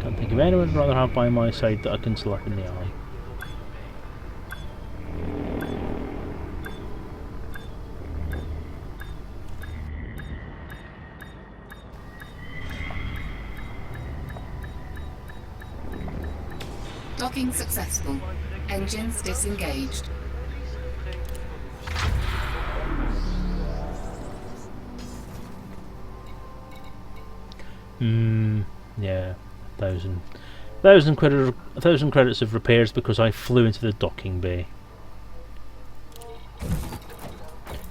Can't think of anyone I'd rather have by my side that I can slap in the eye. Docking successful. Engines disengaged. Yeah, thousand credits of repairs because I flew into the docking bay.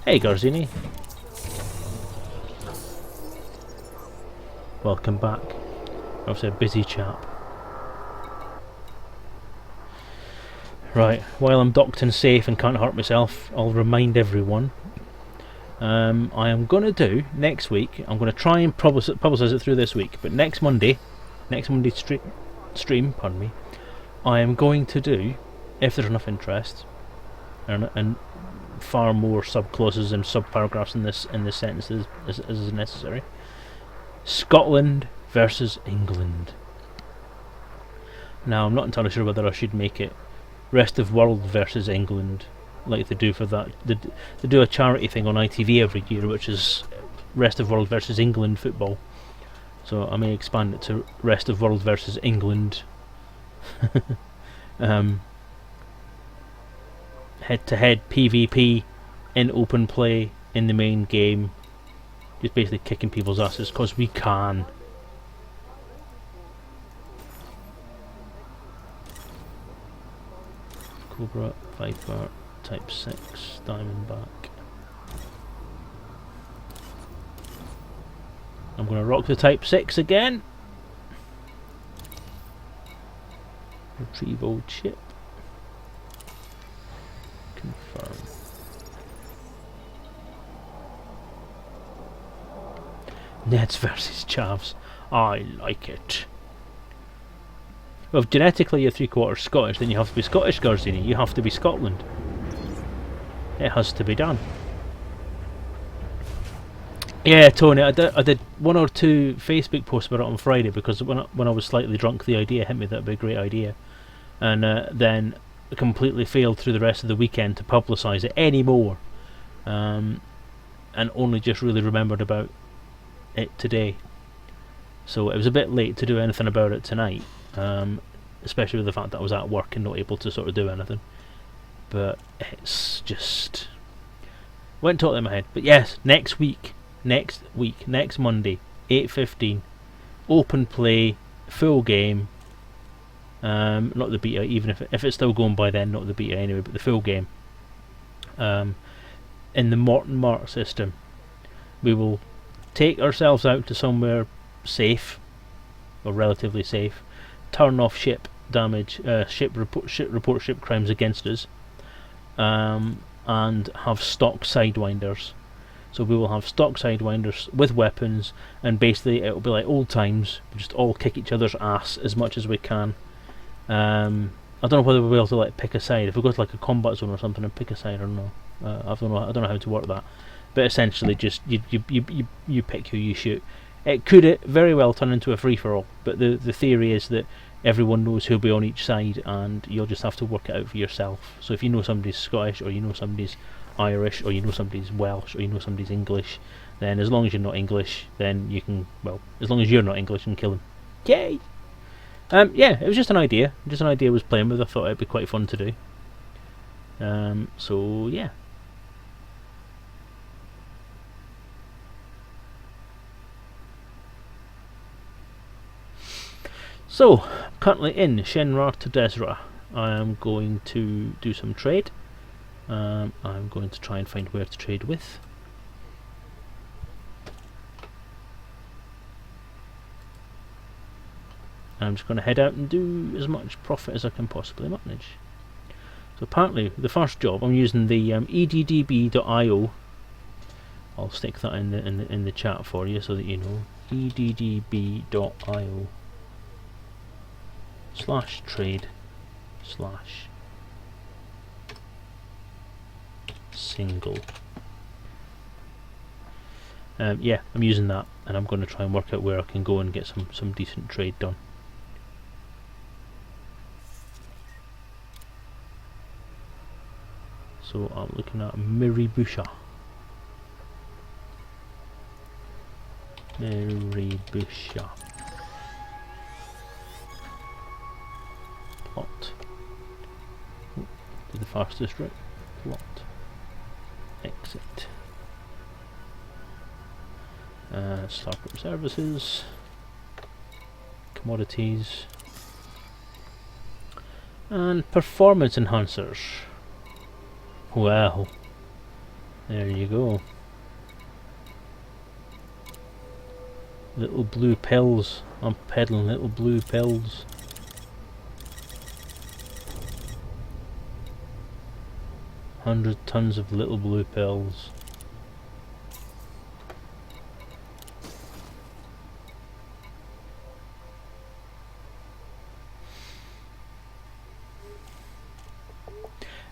Hey Garzini, welcome back. Obviously a busy chap. Right, while I'm docked and safe and can't hurt myself, I'll remind everyone. I am going to do next week. I'm going to try and publicise it through this week. But next Monday stream, pardon me, I am going to do, if there's enough interest, and far more subclauses and subparagraphs in this sentence as is necessary. Scotland versus England. Now I'm not entirely sure whether I should make it rest of world versus England, like they do for that. They do a charity thing on ITV every year, which is rest of world versus England football. So I may expand it to rest of world versus England. Head-to-head PvP in open play in the main game, just basically kicking people's asses because we can. Cobra, Viper, Type 6, Diamondback. I'm going to rock the Type 6 again. Retrieve old chip. Confirm. Neds versus Chavs. I like it. Well, if genetically you're 3/4 Scottish, then you have to be Scottish, Garzini. You have to be Scotland. It has to be done. Yeah, Tony, I did 1 or 2 Facebook posts about it on Friday because when I was slightly drunk, the idea hit me that would be a great idea, and then completely failed through the rest of the weekend to publicise it anymore, and only just really remembered about it today. So it was a bit late to do anything about it tonight, especially with the fact that I was at work and not able to sort of do anything. But it's just went totally in my head. But yes, next Monday, 8:15, open play, full game. Not the beta, even if it's still going by then, not the beta anyway, but the full game. In the Morton Mark system, we will take ourselves out to somewhere safe, or relatively safe, turn off ship damage, report ship crimes against us, and have stock sidewinders. So we will have stock sidewinders with weapons, and basically it will be like old times. We just all kick each other's ass as much as we can. I don't know whether we'll be able to like pick a side. If we go to like a combat zone or something and pick a side or no. I don't know how to work that. But essentially, just you pick who you shoot. It could very well turn into a free for all. But the theory is that everyone knows who'll be on each side, and you'll just have to work it out for yourself. So if you know somebody's Scottish, or you know somebody's Irish, or you know somebody's Welsh, or you know somebody's English, then as long as you're not English, then you can, well, as long as you're not English, you can kill them. Yay! Yeah, it was just an idea. Just an idea I was playing with. I thought it'd be quite fun to do. So yeah. So, currently in Shenrar to Desra. I am going to do some trade. I'm going to try and find where to trade with. I'm just going to head out and do as much profit as I can possibly manage. So apparently, the first job, I'm using the eddb.io. I'll stick that in the chat for you so that you know. eddb.io /trade/single. Yeah, I'm using that, and I'm going to try and work out where I can go and get some decent trade done. So I'm looking at Miribusha. Plot. fastest route. Locked. Exit. Startup services. Commodities. And performance enhancers. Well, there you go. Little blue pills. I'm peddling little blue pills. $100 tons of little blue pills.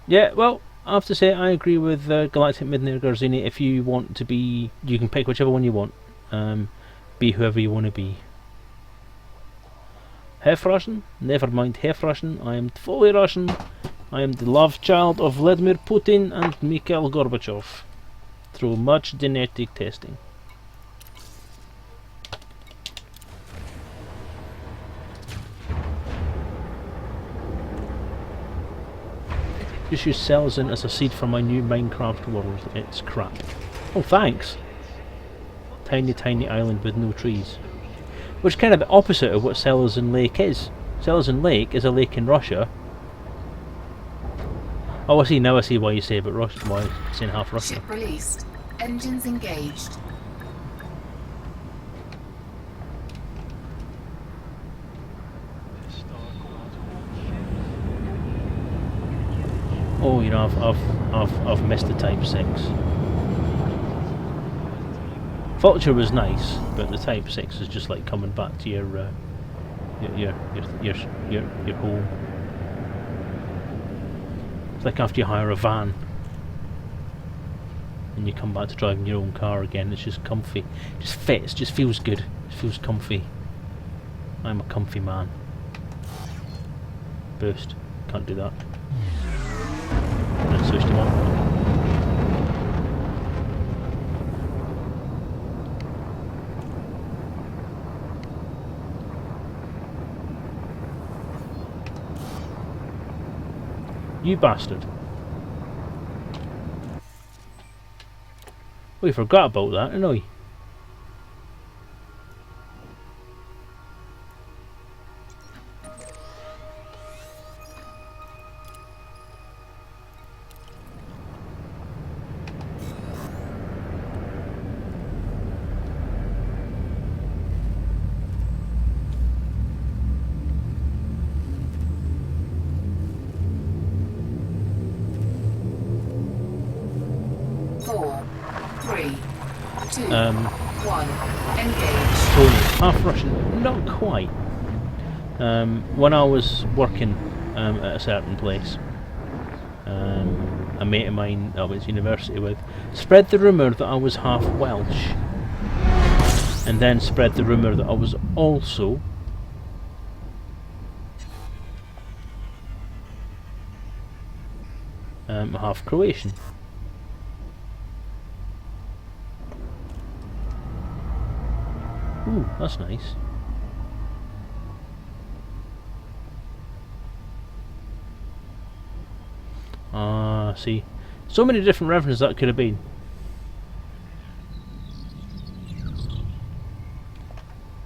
Yeah, well, I have to say I agree with Galactic Midnight Garzini. If you want to be, you can pick whichever one you want. Be whoever you want to be. Half Russian? Never mind half Russian. I am fully Russian. I am the love child of Vladimir Putin and Mikhail Gorbachev through much genetic testing. Just use Selezen as a seed for my new Minecraft world. It's crap. Oh, thanks! Tiny island with no trees. Which is kind of the opposite of what Selezen Lake is. Selezen Lake is a lake in Russia. Oh, I see, now I see why you say about Russia, why I'm saying half Russia. Ship released. Engines engaged. Oh, you know, I've missed the Type 6. Vulture was nice, but the Type 6 is just like coming back to your home. It's like after you hire a van and you come back to driving your own car again. It's just comfy, just fits, just feels good, it feels comfy. I'm a comfy man. Boost, can't do that. And switch them on. You bastard. We forgot about that, didn't we? Half Russian, not quite. When I was working at a certain place, a mate of mine I went to university with spread the rumour that I was half Welsh, and then spread the rumour that I was also half Croatian. Ooh, that's nice. Ah, see. So many different references that could have been.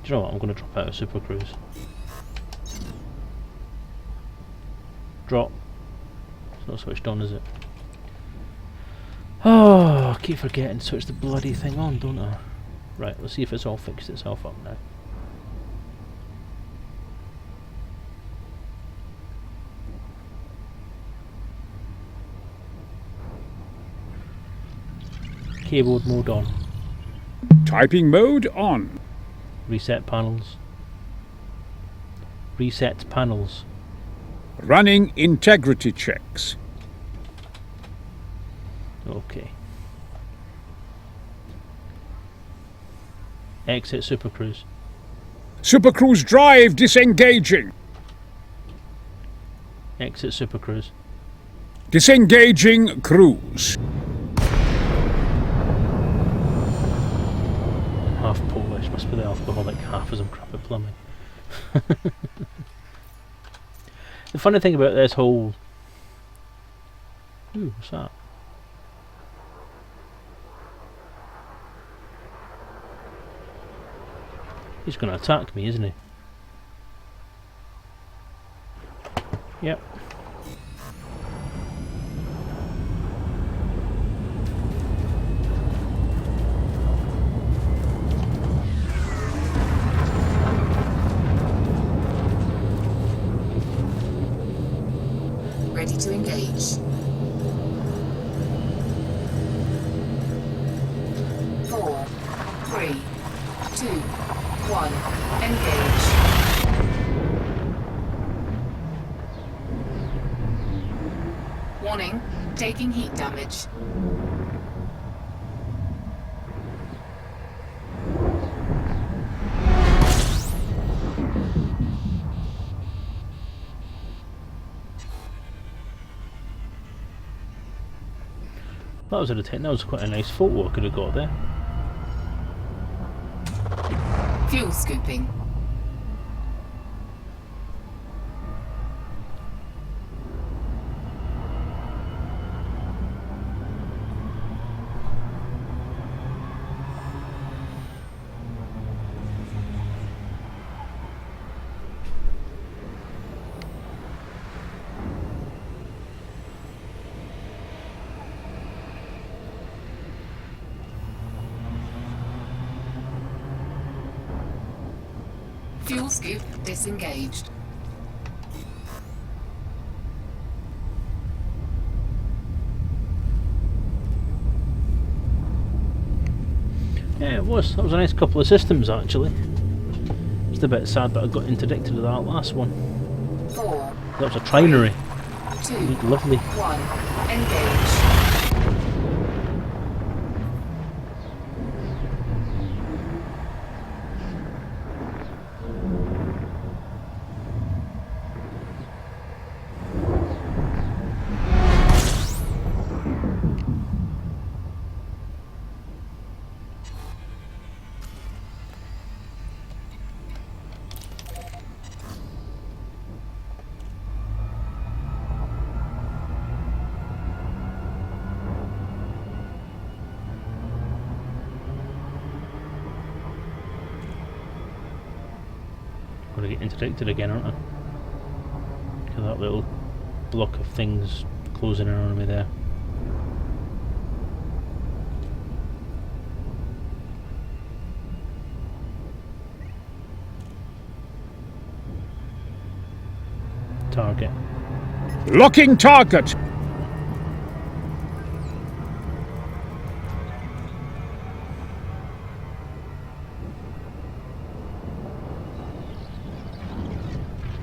Do you know what? I'm going to drop out of Super Cruise. Drop. It's not switched on, is it? Oh, I keep forgetting to switch the bloody thing on, don't I? Right, let's see if it's all fixed itself up now. Keyboard mode on. Typing mode on. Reset panels. Reset panels. Running integrity checks. Okay. Exit Super Cruise. Super Cruise drive disengaging. Exit Super Cruise. Disengaging cruise. I'm half Polish, must be the alcoholic half as I'm crap at plumbing. The funny thing about this whole Ooh, what's that? He's going to attack me, isn't he? Yep. Ready to engage. 4, 3, 2, 1. Engage. Warning, taking heat damage. That was that was quite a nice photo I could have got there. Fuel scooping. Fuel scoop disengaged. Yeah, it was. That was a nice couple of systems actually. It's a bit sad that I got interdicted to that last one. 4, That was a trinary. 2, Lovely. 1. Engage. Gonna get interdicted again, aren't I? Look at that little block of things closing in on me there. Target. Locking target.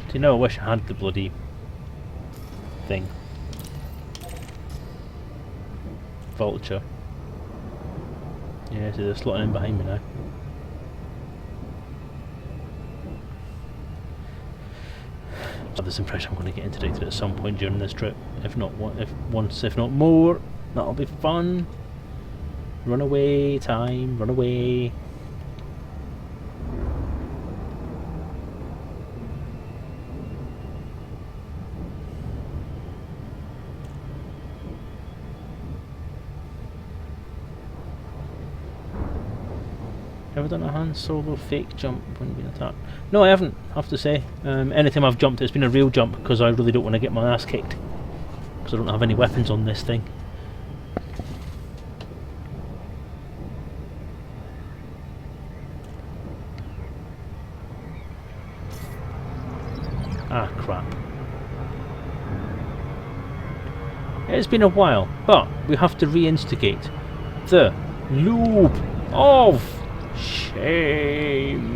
Do you know, I wish I had the bloody thing. Vulture. Yeah, so they're slotting in behind me now. I have this impression I'm going to get interdicted at some point during this trip. If not once, if not more. That'll be fun. Run away, time, run away. Ever done a Han Solo fake jump when being attacked? No, I haven't, I have to say. Anytime I've jumped, it's been a real jump because I really don't want to get my ass kicked. Because I don't have any weapons on this thing. Ah, crap. It's been a while, but we have to reinstigate the loop of shame.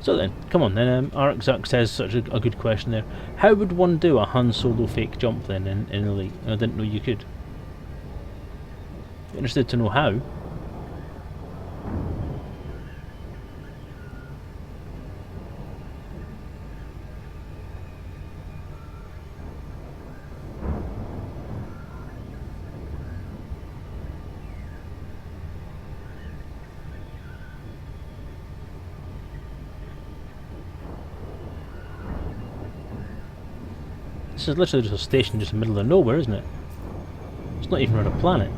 So then, come on then, Arkzak says such a good question there. How would one do a Han Solo fake jump then in Elite? I didn't know you could. Interested to know how. This is literally just a station just in the middle of nowhere, isn't it? It's not even on a planet.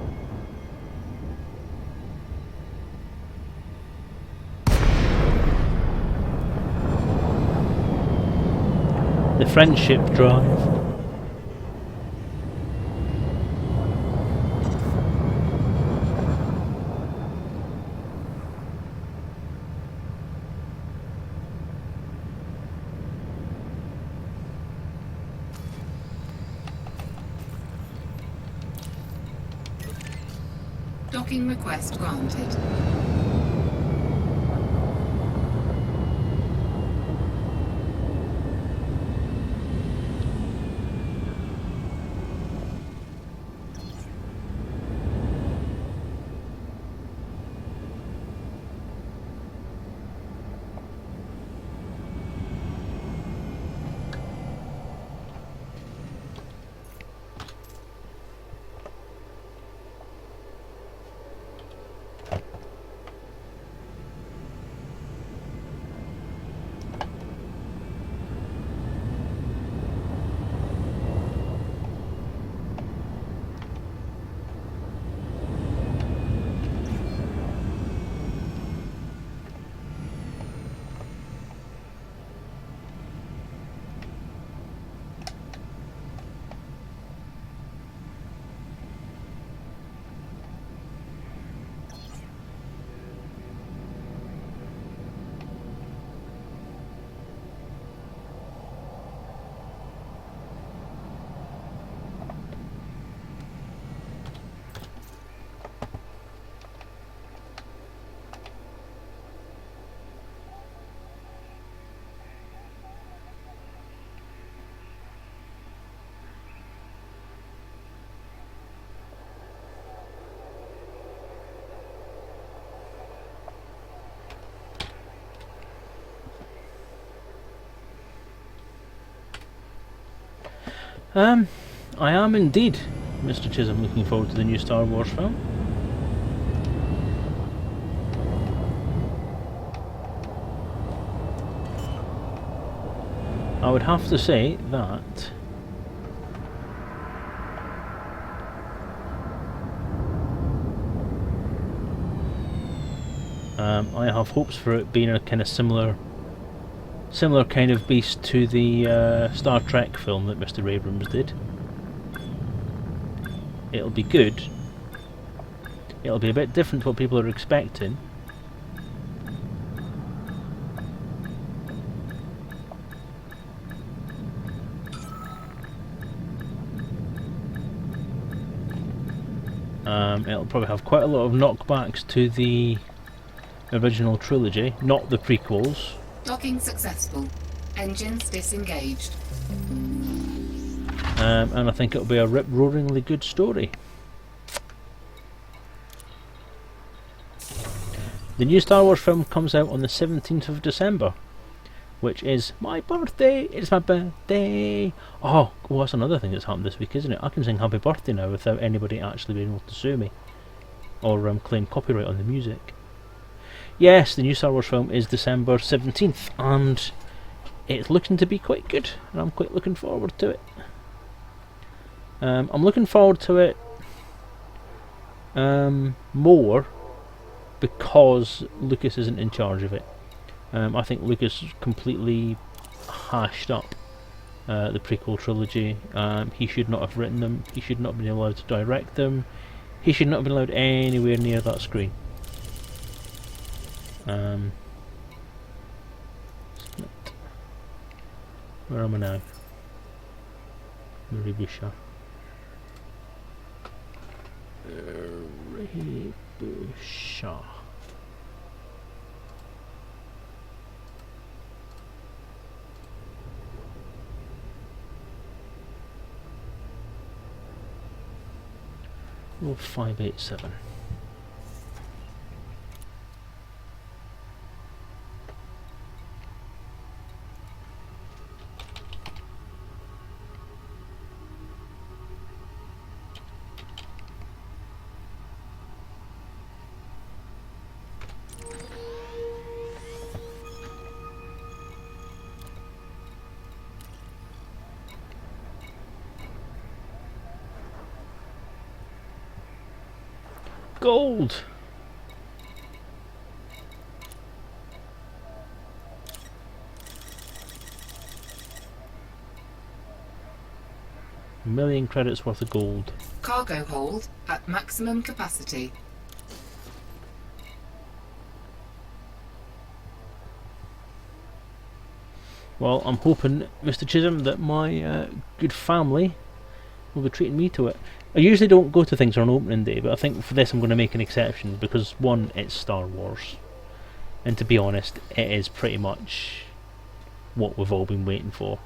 The Friendship Drive. Docking request granted. I am indeed, Mr. Chisholm, looking forward to the new Star Wars film. I would have to say that I have hopes for it being a kind of similar kind of beast to the Star Trek film that Mr. Abrams did. It'll be good. It'll be a bit different to what people are expecting. It'll probably have quite a lot of knockbacks to the original trilogy, not the prequels. Docking successful. Engines disengaged. And I think it'll be a rip-roaringly good story. The new Star Wars film comes out on the 17th of December, which is my birthday. It's my birthday. Oh, well, that's another thing that's happened this week, isn't it? I can sing happy birthday now without anybody actually being able to sue me or claim copyright on the music. Yes, the new Star Wars film is December 17th, and it's looking to be quite good, and I'm quite looking forward to it. I'm looking forward to it more because Lucas isn't in charge of it. I think Lucas completely hashed up the prequel trilogy. He should not have written them. He should not have been allowed to direct them. He should not have been allowed anywhere near that screen. Where am I now? Maribusha. Maribusha. Oh, 587. Gold! A million credits worth of gold. Cargo hold at maximum capacity. Well, I'm hoping, Mr. Chisholm, that my good family will be treating me to it. I usually don't go to things on opening day, but I think for this I'm going to make an exception because, one, it's Star Wars. And to be honest, it is pretty much what we've all been waiting for.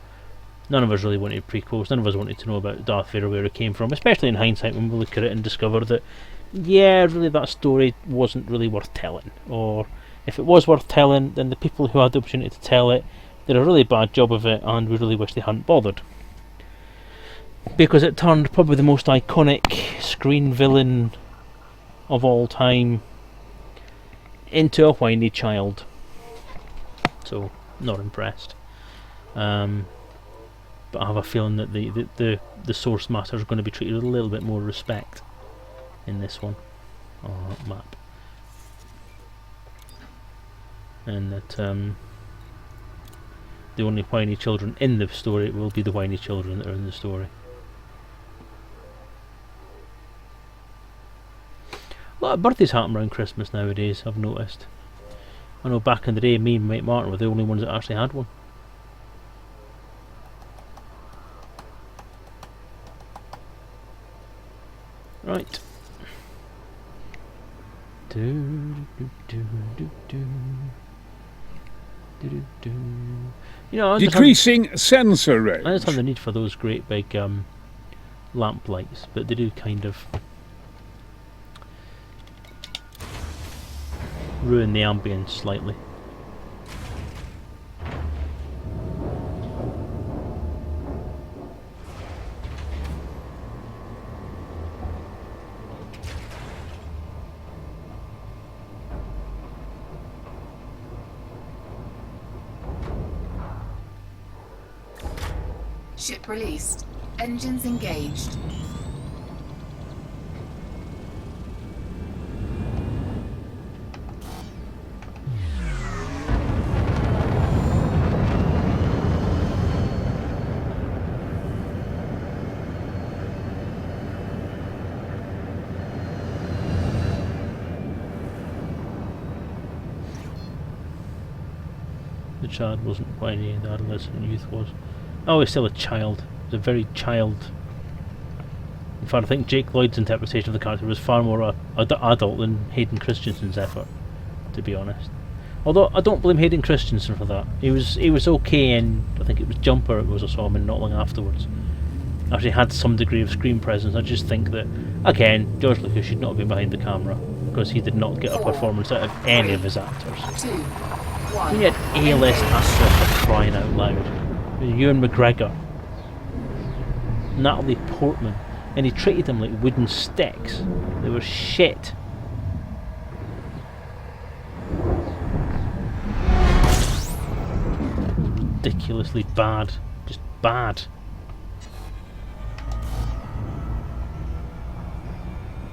None of us really wanted prequels, none of us wanted to know about Darth Vader, where it came from, especially in hindsight when we look at it and discover that, yeah, really that story wasn't really worth telling. Or, if it was worth telling, then the people who had the opportunity to tell it did a really bad job of it, and we really wish they hadn't bothered. Because it turned probably the most iconic screen villain of all time into a whiny child. So, not impressed. But I have a feeling that the source matter is going to be treated with a little bit more respect in this one. On that map. And that the only whiny children in the story will be the whiny children that are in the story. A lot of birthdays happen around Christmas nowadays, I've noticed. I know back in the day, me and mate Martin were the only ones that actually had one. Right. You know, Decreasing sensor range. I understand the need for those great big lamp lights, but they do kind of ruin the ambience slightly. Ship released. Engines engaged. The child wasn't whiny, the adolescent youth was. Oh, he's still a child. He's a very child. In fact, I think Jake Lloyd's interpretation of the character was far more adult than Hayden Christensen's effort, to be honest. Although I don't blame Hayden Christensen for that. He was okay in, I think it was Jumper, it was I saw him in not long afterwards. Actually had some degree of screen presence. I just think that, again, George Lucas should not have been behind the camera, because he did not get a performance out of any of his actors. 2, 1. We had A-list actors for crying out loud. Ewan McGregor, Natalie Portman, and he treated them like wooden sticks. They were shit. Ridiculously bad. Just bad.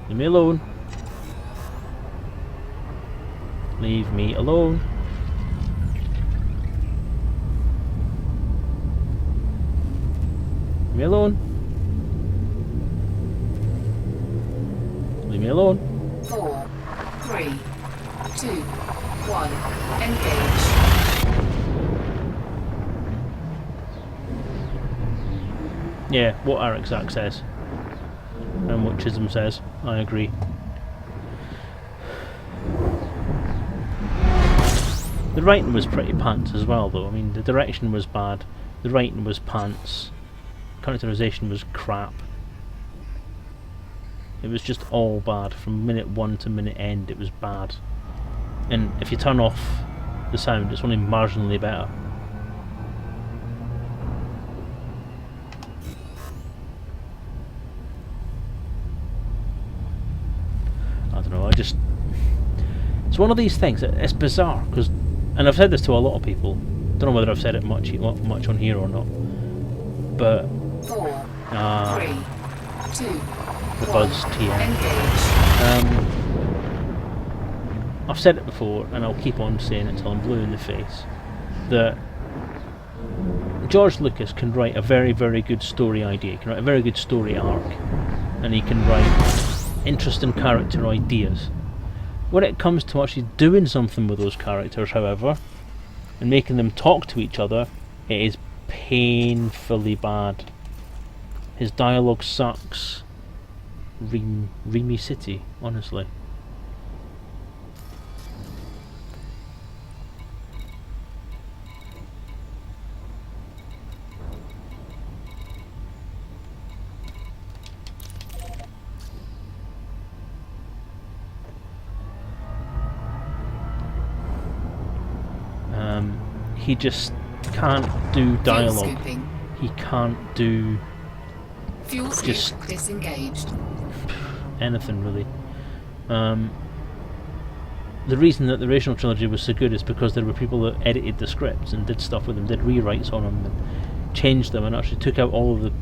Leave me alone. Leave me alone. Leave me alone. Leave me alone. 4, 3, 2, 1. Engage. Yeah, what Eric Zack says. And what Chisholm says. I agree. The writing was pretty pants as well, though. I mean, the direction was bad. The writing was pants. Characterization was crap. It was just all bad. From minute 1 to minute end, it was bad. And if you turn off the sound, it's only marginally better. I don't know, it's one of these things, it's bizarre, because, and I've said this to a lot of people, don't know whether I've said it much on here or not, but 4, 3, 2, the Buzz TM. engage. I've said it before, and I'll keep on saying it till I'm blue in the face, that George Lucas can write a very, very good story idea, he can write a very good story arc, and he can write interesting character ideas. When it comes to actually doing something with those characters, however, and making them talk to each other, it is painfully bad. His dialogue sucks. Remy City, honestly. He just can't do dialogue. Fuel scooping. He can't do Fuel scoop just disengaged. anything really. The reason that the original trilogy was so good is because there were people that edited the scripts and did stuff with them, did rewrites on them, and changed them, and actually took out all of the.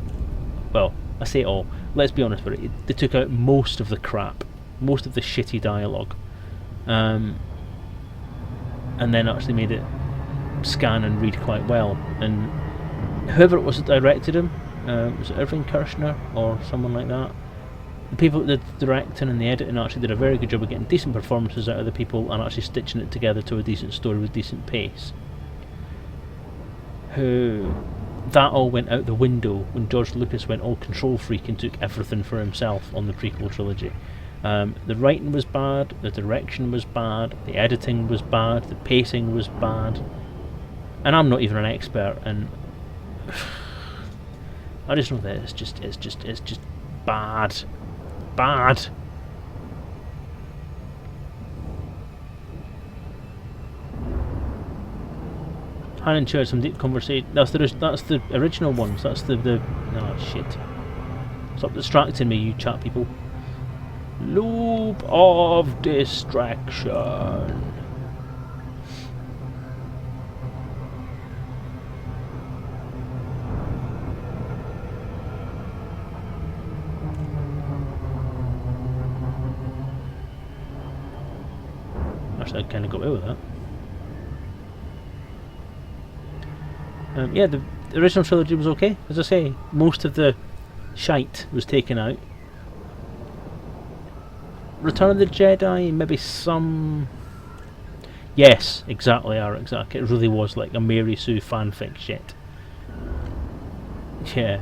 Well, I say all. Let's be honest with it. They took out most of the crap, most of the shitty dialogue, and then actually made it scan and read quite well. And whoever it was that directed him, was it Irving Kershner or someone like that? The people that did the directing and the editing actually did a very good job of getting decent performances out of the people and actually stitching it together to a decent story with decent pace. That all went out the window when George Lucas went all control freak and took everything for himself on the prequel trilogy. The writing was bad, the direction was bad, the editing was bad, the pacing was bad, and I'm not even an expert, and I just know that it's just bad. Bad. Han and Chewie had some deep conversation. That's the original ones. That's the oh shit. Stop distracting me, you chat people. Loop of distraction. Actually, I kind of got away with that. Yeah, the original trilogy was okay. As I say, most of the shite was taken out. Return of the Jedi, maybe some. Yes, exactly, exactly. It really was like a Mary Sue fanfic shit. Yeah.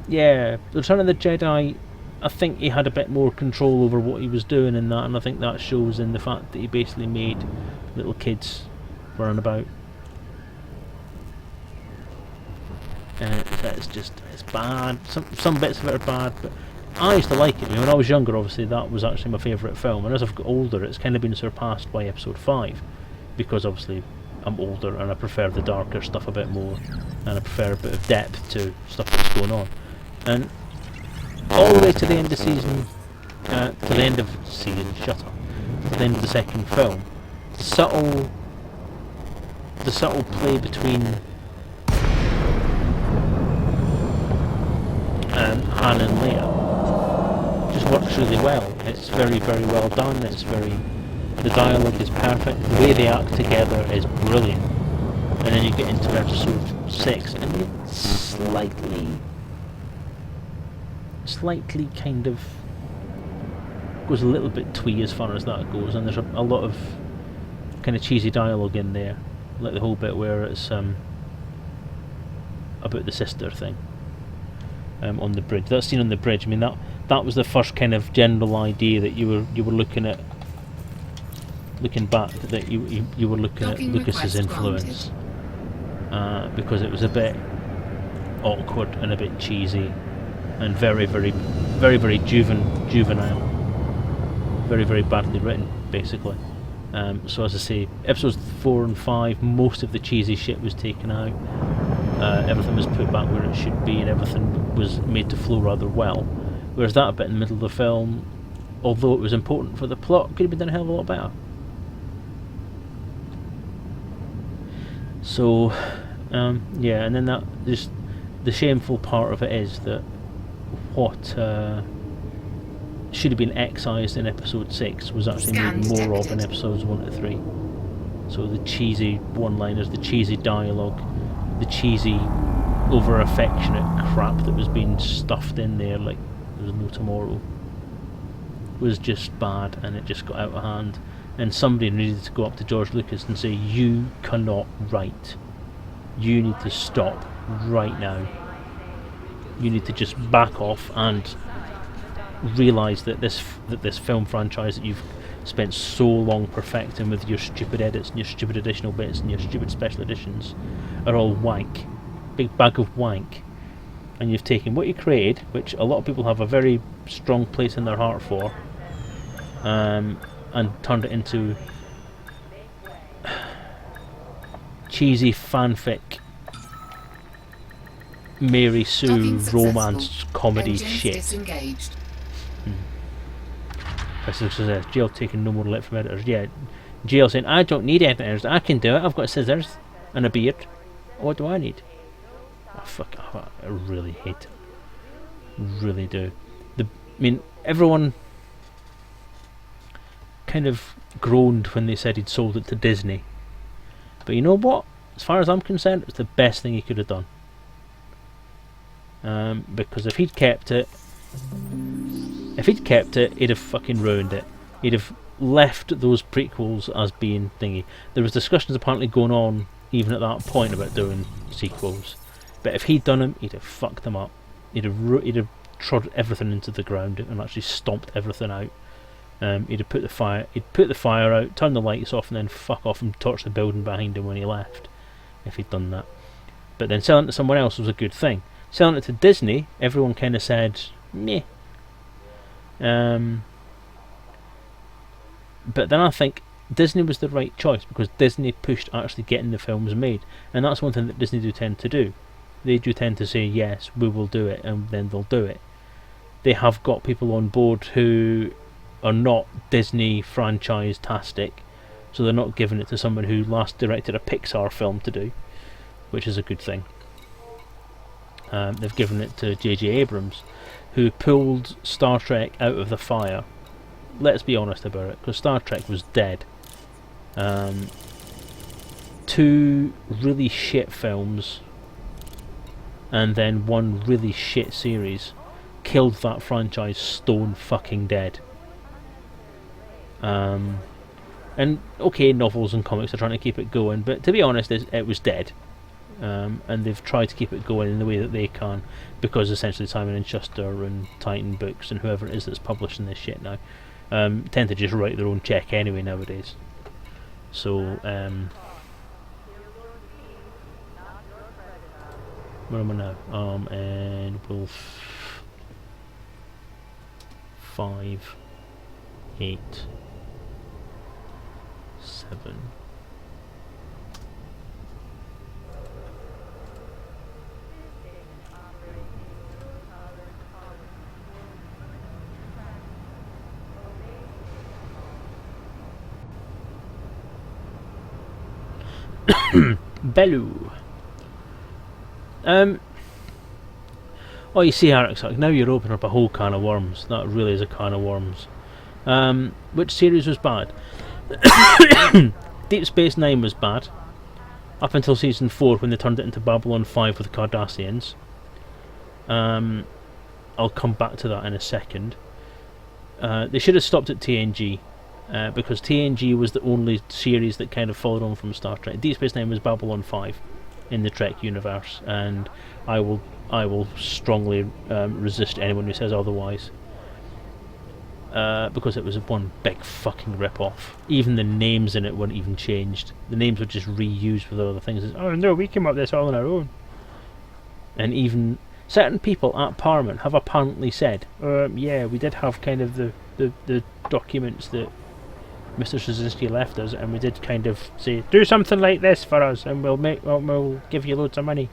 Yeah, Return of the Jedi, I think he had a bit more control over what he was doing in that, and I think that shows in the fact that he basically made little kids running about. And it's bad. Some bits of it are bad, but I used to like it. When I was younger, obviously, that was actually my favourite film, and as I've got older, it's kind of been surpassed by Episode 5, because obviously I'm older and I prefer the darker stuff a bit more, and I prefer a bit of depth to stuff that's going on. And all the way to the end of season, to the end of season, shut up, to the end of the second film, the subtle play between Han and Leia just works really well. It's very, very well done. The dialogue is perfect. The way they act together is brilliant. And then you get into episode 6, and it's slightly kind of goes a little bit twee as far as that goes, and there's a lot of kind of cheesy dialogue in there, like the whole bit where it's about the sister thing on the bridge. That scene on the bridge, I mean, that was the first kind of general idea that you were looking back, that you were looking at Lucas's influence, because it was a bit awkward and a bit cheesy and very, very, very, very juvenile, very, very badly written, basically. So as I say, episodes 4 and 5, most of the cheesy shit was taken out. Everything was put back where it should be, and everything was made to flow rather well. Whereas that bit in the middle of the film, although it was important for the plot, could have been done a hell of a lot better. So, yeah, and then that just the shameful part of it is that what should have been excised in episode 6 was actually Scan made more of in detected. episodes 1 to 3. So the cheesy one-liners, the cheesy dialogue, the cheesy over-affectionate crap that was being stuffed in there like there was no tomorrow was just bad, and it just got out of hand. And somebody needed to go up to George Lucas and say, you cannot write. You need to stop right now. You need to just back off and realise that this film franchise that you've spent so long perfecting with your stupid edits and your stupid additional bits and your stupid special editions are all wank. Big bag of wank. And you've taken what you created, which a lot of people have a very strong place in their heart for, and turned it into cheesy fanfic Mary Sue Docking successful. romance comedy Engines shit. disengaged. President says, jail taking no more lip from editors. Yeah, jail saying, I don't need editors, I can do it, I've got scissors and a beard. What do I need? Oh, fuck, I really hate it. Really do. I mean, everyone kind of groaned when they said he'd sold it to Disney. But you know what? As far as I'm concerned, it's the best thing he could have done. Because if he'd kept it, he'd have fucking ruined it. He'd have left those prequels as being thingy. There was discussions apparently going on even at that point about doing sequels. But if he'd done them, he'd have fucked them up. He'd have trod everything into the ground and actually stomped everything out. He'd have put the fire out, turned the lights off, and then fuck off and torch the building behind him when he left. If he'd done that. But then selling it to someone else was a good thing. Selling it to Disney, everyone kind of said, meh. But then I think Disney was the right choice, because Disney pushed actually getting the films made, and that's one thing that Disney do tend to do. They do tend to say, yes, we will do it, and then they'll do it. They have got people on board who are not Disney franchise-tastic, so they're not giving it to someone who last directed a Pixar film to do, which is a good thing. They've given it to J.J. Abrams, who pulled Star Trek out of the fire. Let's be honest about it, because Star Trek was dead. 2 really shit films and then 1 really shit series killed that franchise stone fucking dead. And okay, novels and comics are trying to keep it going, but to be honest, it was dead. And they've tried to keep it going in the way that they can, because essentially Simon & Schuster and Titan Books and whoever it is that's publishing this shit now tend to just write their own check anyway nowadays. So where am I now? And Wolf 5, 8, 7. Bellu. Oh, you see, Arixak, now you're opening up a whole can of worms. That really is a can of worms. Which series was bad? Deep Space Nine was bad. Up until season 4, when they turned it into Babylon 5 with the Cardassians. I'll come back to that in a second. They should have stopped at TNG. Because TNG was the only series that kind of followed on from Star Trek. Deep Space Nine was Babylon 5 in the Trek universe, and I will strongly resist anyone who says otherwise. Because it was one big fucking rip-off. Even the names in it weren't even changed. The names were just reused with other things. Oh no, we came up with this all on our own. And even certain people at Parliament have apparently said, yeah, we did have kind of the documents that Mr. Straczynski left us, and we did kind of say, do something like this for us, and we'll give you loads of money.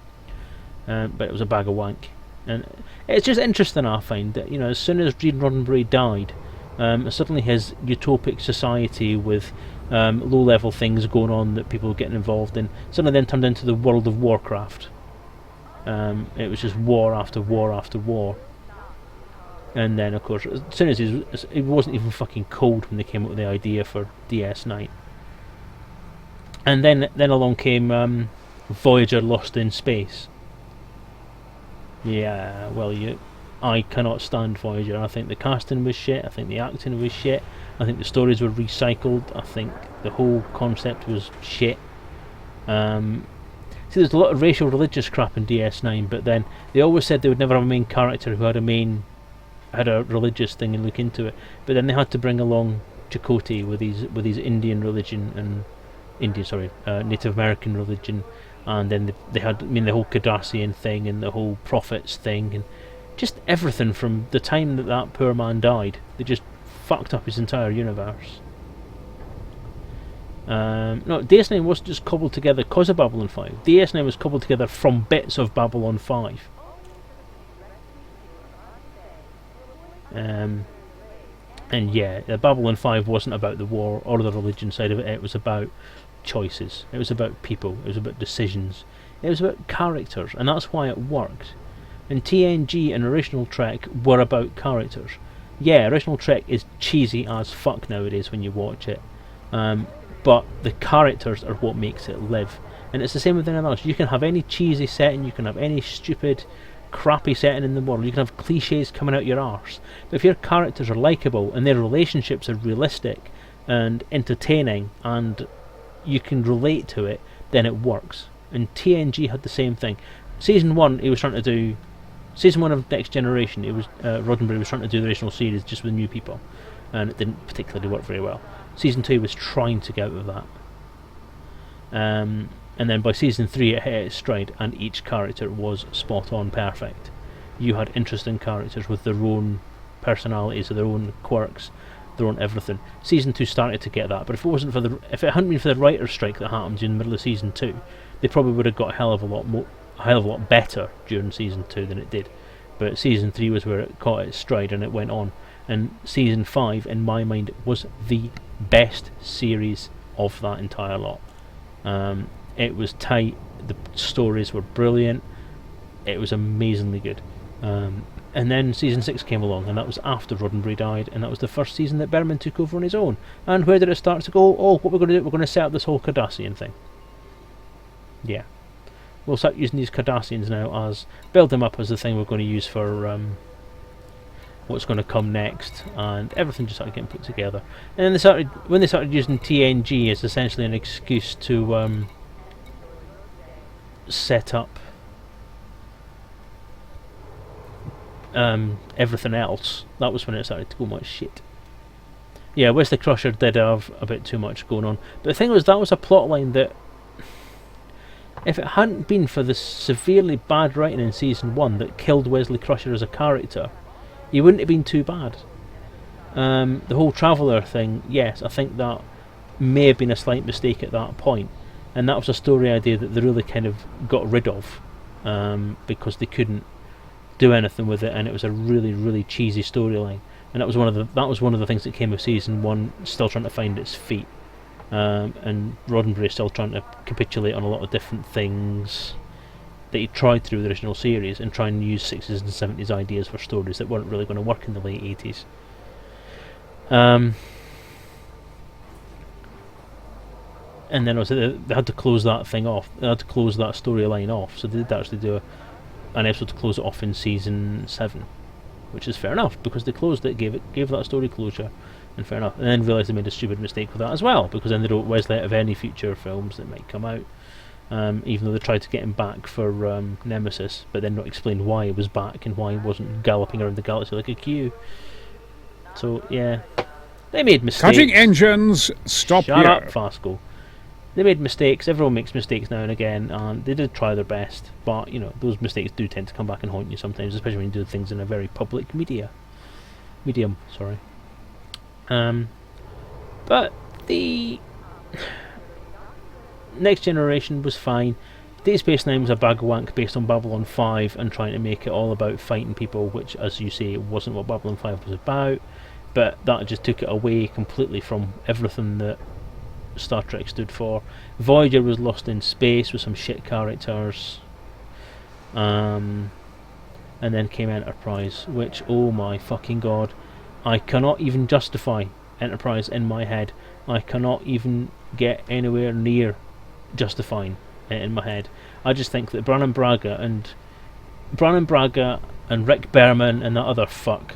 But it was a bag of wank. And it's just interesting, I find, that, you know, as soon as Gene Roddenberry died, suddenly his utopic society with low-level things going on that people were getting involved in suddenly then turned into the World of Warcraft. It was just war after war after war. And then, of course, as soon as it wasn't even fucking cold when they came up with the idea for DS9. And then along came Voyager Lost in Space. Yeah, well, I cannot stand Voyager. I think the casting was shit. I think the acting was shit. I think the stories were recycled. I think the whole concept was shit. See, there's a lot of racial religious crap in DS9, but then they always said they would never have a main character who had a religious thing and look into it. But then they had to bring along Chakotay with his Indian religion and Native American religion, and then they had the whole Cardassian thing and the whole prophets thing and just everything from the time that poor man died. They just fucked up his entire universe. No, DS9 wasn't just cobbled together because of Babylon 5. DS9 was cobbled together from bits of Babylon 5. And yeah, Babylon 5 wasn't about the war or the religion side of it. It was about choices. It was about people. It was about decisions. It was about characters, and that's why it worked. And TNG and Original Trek were about characters. Yeah, Original Trek is cheesy as fuck nowadays when you watch it. But the characters are what makes it live. And it's the same with anything else. You can have any cheesy setting, you can have any stupid, crappy setting in the world, you can have cliches coming out your arse. But if your characters are likeable and their relationships are realistic and entertaining and you can relate to it, then it works. And TNG had the same thing. Season 1, he was trying to do... Season 1 of Next Generation, it was Roddenberry was trying to do the original series just with new people. And it didn't particularly work very well. Season 2 was trying to get out of that. And then by Season 3 it hit its stride and each character was spot on perfect. You had interesting characters with their own personalities, their own quirks, their own everything. Season 2 started to get that, but if it hadn't been for the writer's strike that happened in the middle of Season 2, they probably would have got a hell of a lot better during Season 2 than it did. But Season 3 was where it caught its stride and it went on. And Season 5, in my mind, was the best series of that entire lot. It was tight, the stories were brilliant, it was amazingly good. And then Season 6 came along, and that was after Roddenberry died, and that was the first season that Berman took over on his own. And where did it start to go? Oh, what we're going to do, we're going to set up this whole Cardassian thing. Yeah. We'll start using these Cardassians now build them up as the thing we're going to use for what's going to come next, and everything just started getting put together. And then when they started using TNG as essentially an excuse to set up everything else, that was when it started to go much shit. Yeah, Wesley Crusher did have a bit too much going on, but the thing was, that was a plot line that, if it hadn't been for the severely bad writing in Season 1 that killed Wesley Crusher as a character, he wouldn't have been too bad. The whole Traveller thing, yes, I think that may have been a slight mistake at that point, and that was a story idea that they really kind of got rid of because they couldn't do anything with it, and it was a really, really cheesy storyline. And that was one of the things that came of Season 1 still trying to find its feet. And Roddenberry is still trying to capitulate on a lot of different things that he tried through the original series and try and use 60s and 70s ideas for stories that weren't really going to work in the late 80s. And then also they had to close that thing off. They had to close that storyline off, so they did actually do an episode to close it off in Season 7, which is fair enough, because they closed it, gave that story closure, and fair enough. And then realised they made a stupid mistake with that as well, because then they wrote Wesley out of any future films that might come out, even though they tried to get him back for Nemesis, but then not explain why he was back and why he wasn't galloping around the galaxy like a Q. So yeah, they made mistakes. Cutting engines, stop Shut here. up, Fasco. They made mistakes. Everyone makes mistakes now and again, and they did try their best. But you know, those mistakes do tend to come back and haunt you sometimes, especially when you do things in a very public medium. Sorry. But the Next Generation was fine. Deep Space Nine was a bag of wank based on Babylon 5 and trying to make it all about fighting people, which, as you say, wasn't what Babylon 5 was about. But that just took it away completely from everything that Star Trek stood for. Voyager was lost in space with some shit characters. and then came Enterprise, which, oh my fucking god, I cannot even justify Enterprise in my head. I cannot even get anywhere near justifying it in my head. I just think that Brannon Braga and Rick Berman and that other fuck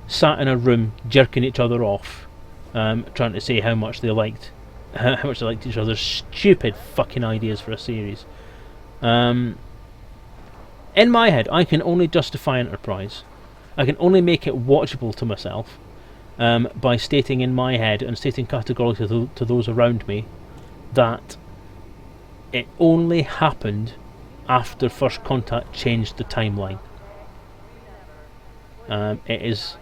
sat in a room jerking each other off, trying to say how much they liked each other's stupid fucking ideas for a series. In my head, I can only justify Enterprise. I can only make it watchable to myself by stating in my head and stating categorically to those around me that it only happened after First Contact changed the timeline. It is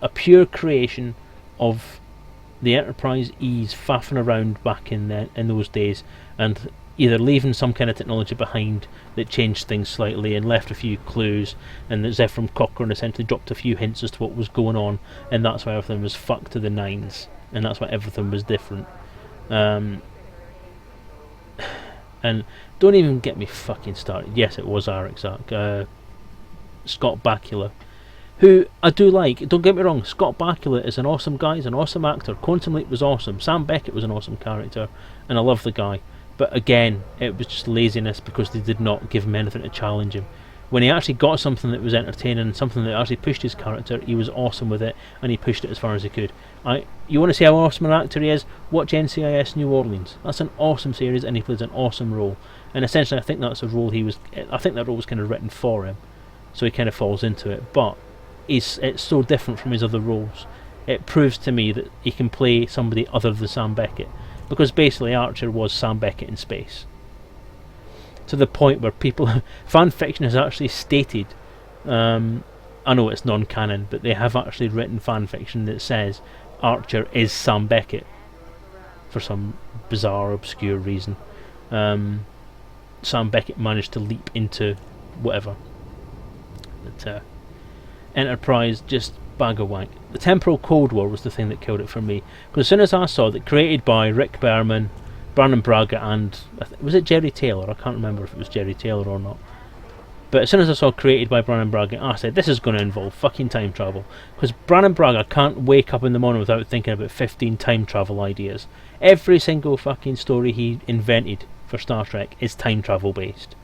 a pure creation of the Enterprise E's faffing around back in those days, and either leaving some kind of technology behind that changed things slightly and left a few clues, and that Zephram Cochrane essentially dropped a few hints as to what was going on, and that's why everything was fucked to the nines, and that's why everything was different. And don't even get me fucking started. Yes, it was Scott Bakula, who I do like. Don't get me wrong, Scott Bakula is an awesome guy, he's an awesome actor. Quantum Leap was awesome. Sam Beckett was an awesome character, and I love the guy. But again, it was just laziness because they did not give him anything to challenge him. When he actually got something that was entertaining, something that actually pushed his character, he was awesome with it, and he pushed it as far as he could. You want to see how awesome an actor he is? Watch NCIS New Orleans. That's an awesome series, and he plays an awesome role. And essentially, I think that's a role I think that role was kind of written for him, so he kind of falls into it. But it's so different from his other roles. It proves to me that he can play somebody other than Sam Beckett, because basically Archer was Sam Beckett in space. To the point where fan fiction has actually stated, I know it's non-canon, but they have actually written fan fiction that says Archer is Sam Beckett for some bizarre, obscure reason. Sam Beckett managed to leap into whatever. But Enterprise, just bag of wank. The Temporal Cold War was the thing that killed it for me, because as soon as I saw that created by Rick Berman, Brannon Braga, and was it Jerry Taylor? I can't remember if it was Jerry Taylor or not. But as soon as I saw created by Brannon Braga, I said this is going to involve fucking time travel, because Brannon Braga can't wake up in the morning without thinking about 15 time travel ideas. Every single fucking story he invented for Star Trek is time travel based,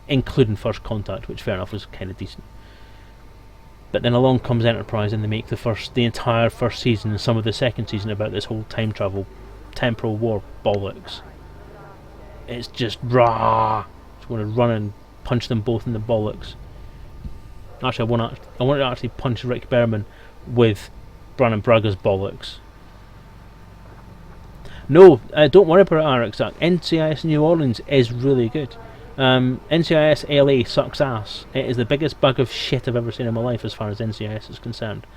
including First Contact, which fair enough was kind of decent. But then along comes Enterprise, and they make the entire first season and some of the second season about this whole time travel, temporal war bollocks. It's just rah. Just want to run and punch them both in the bollocks. Actually, I want to actually punch Rick Berman with Brannon Braga's bollocks. No, don't worry about Alex. NCIS New Orleans is really good. NCIS LA sucks ass. It is the biggest bag of shit I've ever seen in my life as far as NCIS is concerned.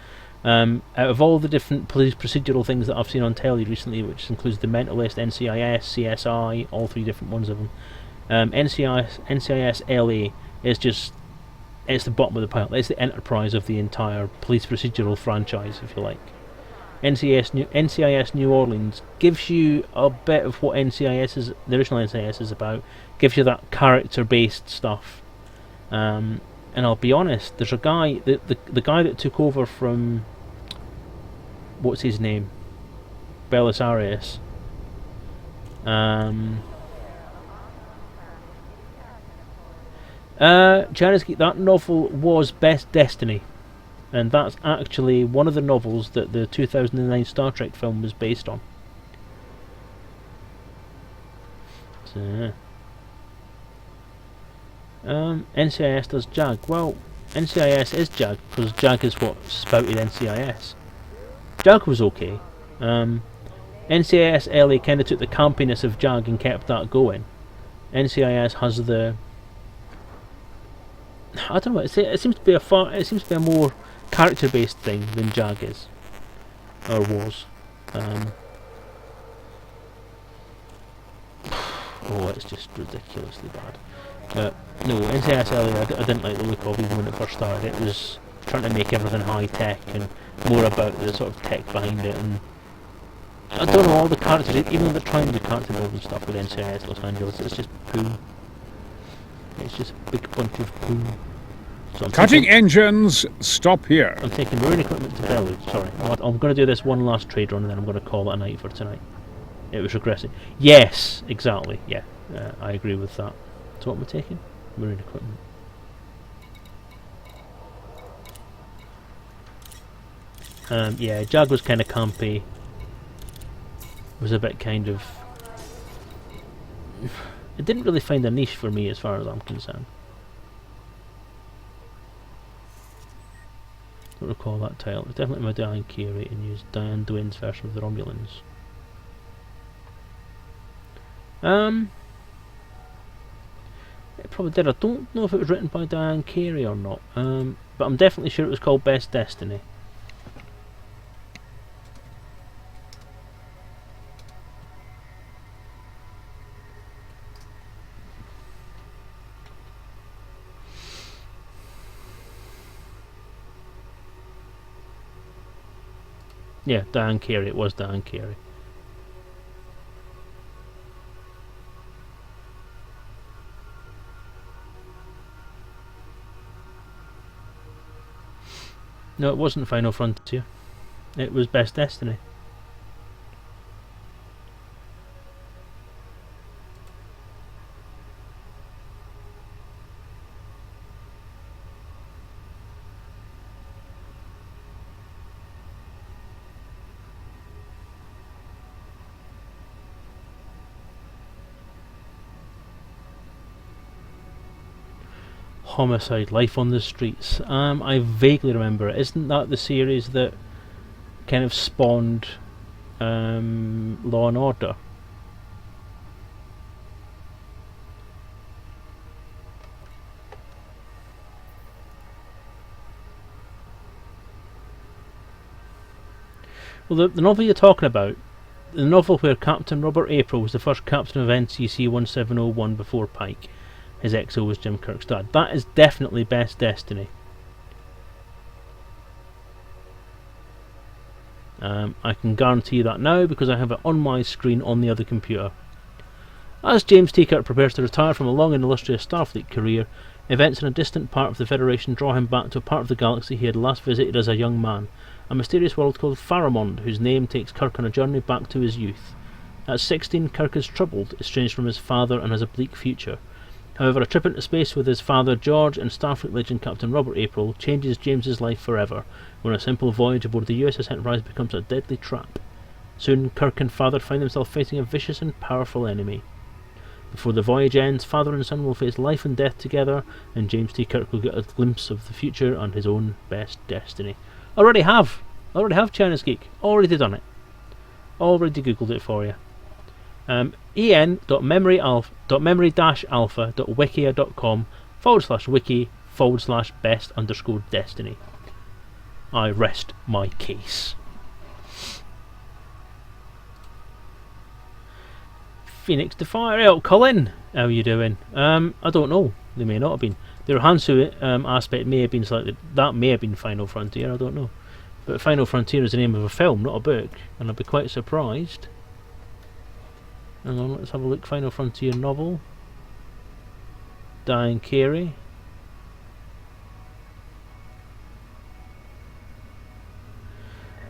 Out of all the different police procedural things that I've seen on telly recently, which includes The Mentalist, NCIS, CSI, all three different ones of them, NCIS LA is just, it's the bottom of the pile. It's the Enterprise of the entire police procedural franchise, if you like. NCIS New Orleans gives you a bit of what the original NCIS is about, gives you that character-based stuff. And I'll be honest, there's a guy, the guy that took over from, what's his name? Belisarius. That novel was Best Destiny. And that's actually one of the novels that the 2009 Star Trek film was based on. So, NCIS does JAG. Well, NCIS is JAG because JAG is what spouted NCIS. JAG was okay. NCIS LA kind of took the campiness of JAG and kept that going. NCIS has the, I don't know. It seems to be a more character-based thing than JAG is, or was. Oh, it's just ridiculously bad. No, NCIS LA, I didn't like the look of even when it first started. It was trying to make everything high-tech and more about the sort of tech behind it, and I don't know, all the characters, even though they're trying to do character building stuff with NCIS Los Angeles, it's just poo. It's just a big bunch of poo. So I'm Cutting taking, engines, stop here. I'm taking marine equipment to Belarus. Sorry, I'm going to do this one last trade run and then I'm going to call it a night for tonight. It was regressing. Yes, exactly. Yeah, I agree with that. So what am I taking? Marine equipment. Yeah, Jag was kind of campy. Was a bit kind of... It didn't really find a niche for me as far as I'm concerned. Don't recall that title. It's definitely my Diane Carey and used Diane Duane's version of the Romulans. It probably did. I don't know if it was written by Diane Carey or not. But I'm definitely sure it was called Best Destiny. Yeah, Diane Carey. It was Diane Carey. No, it wasn't Final Frontier. It was Best Destiny. Homicide, Life on the Streets. I vaguely remember it. Isn't that the series that kind of spawned Law and Order? Well, the novel you're talking about, the novel where Captain Robert April was the first captain of NCC 1701 before Pike. His XO was Jim Kirk's dad. That is definitely Best Destiny. I can guarantee that now because I have it on my screen on the other computer. As James T. Kirk prepares to retire from a long and illustrious Starfleet career, events in a distant part of the Federation draw him back to a part of the galaxy he had last visited as a young man, a mysterious world called Faramond, whose name takes Kirk on a journey back to his youth. At 16, Kirk is troubled, estranged from his father, and has a bleak future. However, a trip into space with his father George and Starfleet legend Captain Robert April changes James's life forever, when a simple voyage aboard the USS Enterprise becomes a deadly trap. Soon, Kirk and father find themselves facing a vicious and powerful enemy. Before the voyage ends, father and son will face life and death together, and James T. Kirk will get a glimpse of the future and his own best destiny. Already have China's Geek. Already done it. Already googled it for you. en.memory-alpha.wikia.com/wiki/best_destiny. I rest my case. Phoenix Defier, oh, Colin, how are you doing? I don't know. They may not have been. Their Hansu aspect may have been slightly. That may have been Final Frontier. I don't know. But Final Frontier is the name of a film, not a book, and I'd be quite surprised. Hang on, let's have a look. Final Frontier novel. Diane Carey.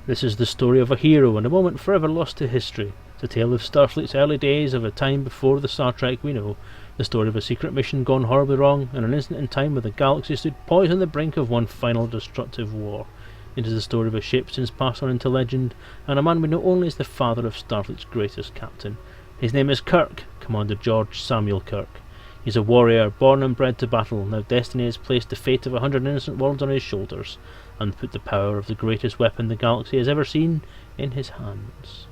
This is the story of a hero and a moment forever lost to history. It's a tale of Starfleet's early days, of a time before the Star Trek we know. The story of a secret mission gone horribly wrong, and an instant in time where the galaxy stood poised on the brink of one final destructive war. It is the story of a ship since passed on into legend, and a man we know only as the father of Starfleet's greatest captain. His name is Kirk, Commander George Samuel Kirk. He's a warrior, born and bred to battle. Now destiny has placed the fate of 100 innocent worlds on his shoulders, and put the power of the greatest weapon the galaxy has ever seen in his hands.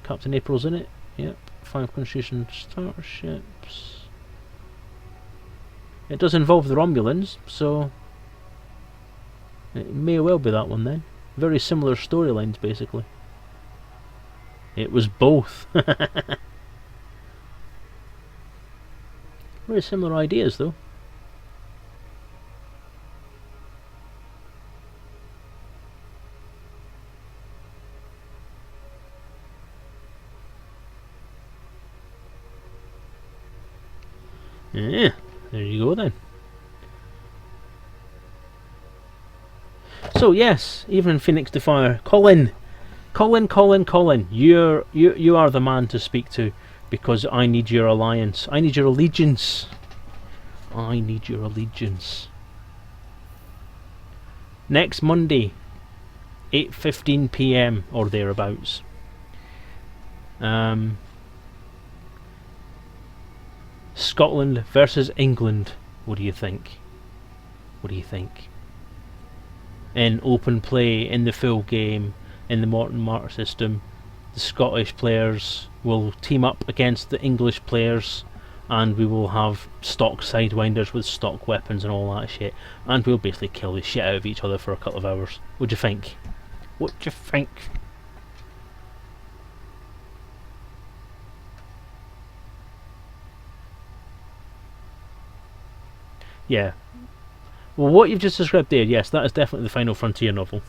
Captain April's in it. Yep. 5 Constitution starships. It does involve the Romulans, so it may well be that one then. Very similar storylines, basically. It was both. Very similar ideas, though. There you go then. So yes, even Phoenix Defier, Colin, you are the man to speak to, because I need your alliance. I need your allegiance. I need your allegiance. Next Monday, 8:15 PM or thereabouts. Scotland versus England. What do you think? What do you think? In open play, in the full game, in the Morton Mart system, the Scottish players will team up against the English players, and we will have stock sidewinders with stock weapons and all that shit, and we'll basically kill the shit out of each other for a couple of hours. What do you think? What do you think? Yeah. Well, what you've just described there, yes, that is definitely the Final Frontier novel.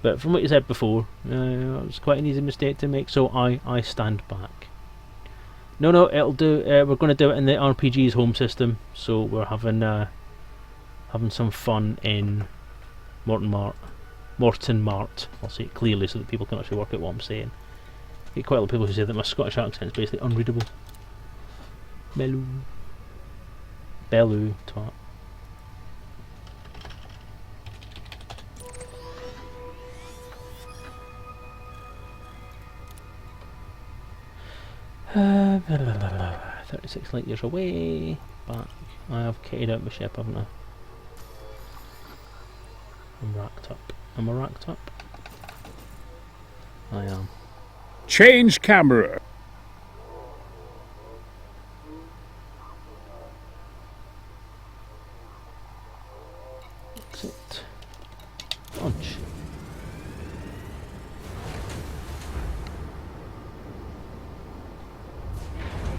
But from what you said before, it was quite an easy mistake to make, so I stand back. No, it'll do. We're going to do it in the RPG's home system, so we're having some fun in Morton Mart. I'll say it clearly so that people can actually work out what I'm saying. I get quite a lot of people who say that my Scottish accent is basically unreadable. Bellu, twat. Uh, 36 light years away. Back. I have kitted out my ship, haven't I? I'm racked up. Am I racked up? I am. Change camera. Exit. Launch.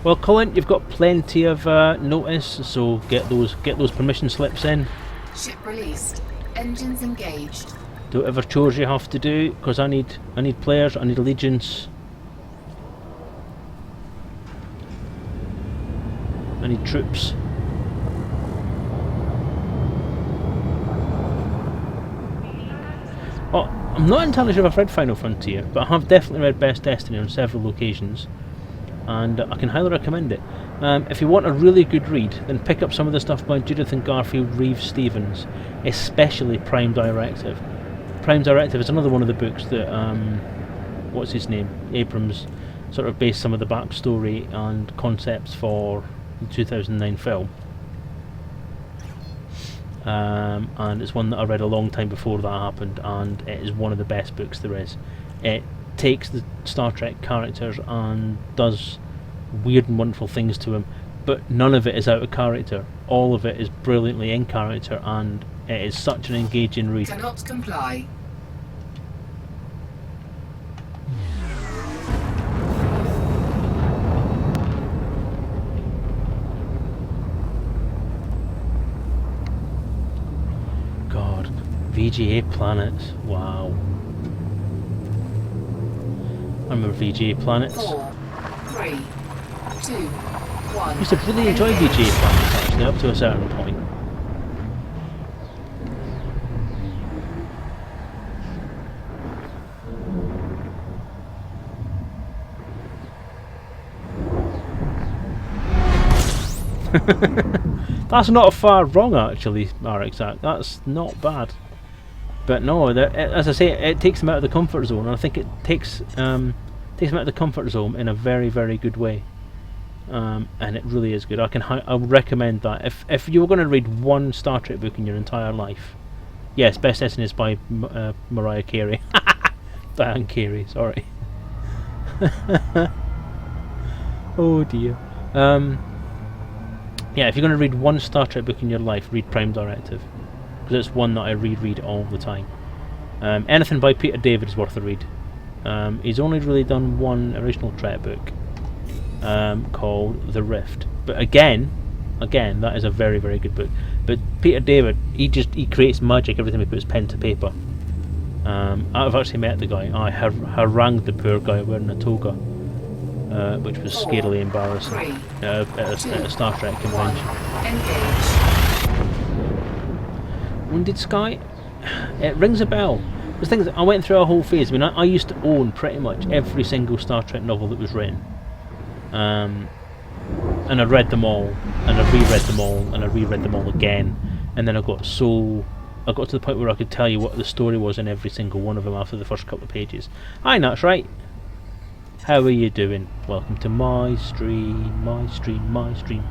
Well, Colin, you've got plenty of notice, so get those permission slips in. Ship released. Engines engaged. Do whatever chores you have to do, because I need players, I need allegiance. I need troops. Oh, I'm not entirely sure if I've read Final Frontier, but I have definitely read Best Destiny on several occasions, and I can highly recommend it. If you want a really good read, then pick up some of the stuff by Judith and Garfield Reeves-Stevens, especially Prime Directive. Prime Directive is another one of the books that, what's his name, Abrams, sort of based some of the backstory and concepts for the 2009 film. And it's one that I read a long time before that happened, and it is one of the best books there is. It takes the Star Trek characters and does weird and wonderful things to them, but none of it is out of character. All of it is brilliantly in character, and it is such an engaging read. Cannot comply. God, VGA planets. Wow. I remember VGA planets. 4, 3, 2, 1. I used to really enjoy VGA planets actually, up to a certain point. That's not far wrong actually, RXAC. That's not bad. But no, as I say, it takes them out of the comfort zone, and I think it takes them out of the comfort zone in a very, very good way. And it really is good. I would recommend that. If you were going to read one Star Trek book in your entire life, yes, Best Destiny is by Mariah Carey. Diane Carey, sorry. Oh dear. Yeah, if you're going to read one Star Trek book in your life, read Prime Directive, because it's one that I reread all the time. Anything by Peter David is worth a read. He's only really done one original Trek book called The Rift, but again, that is a very, very good book. But Peter David, he creates magic every time he puts pen to paper. I've actually met the guy. I harangued the poor guy wearing a toga. which was scarily embarrassing at a Star Trek convention. Engage. Wounded Sky? It rings a bell. The thing is, I went through a whole phase. I mean, I used to own pretty much every single Star Trek novel that was written. And I read them all, and I reread them all, and I reread them all again. And then I got to the point where I could tell you what the story was in every single one of them after the first couple of pages. Aye, that's right. How are you doing? Welcome to my stream, my stream, my stream.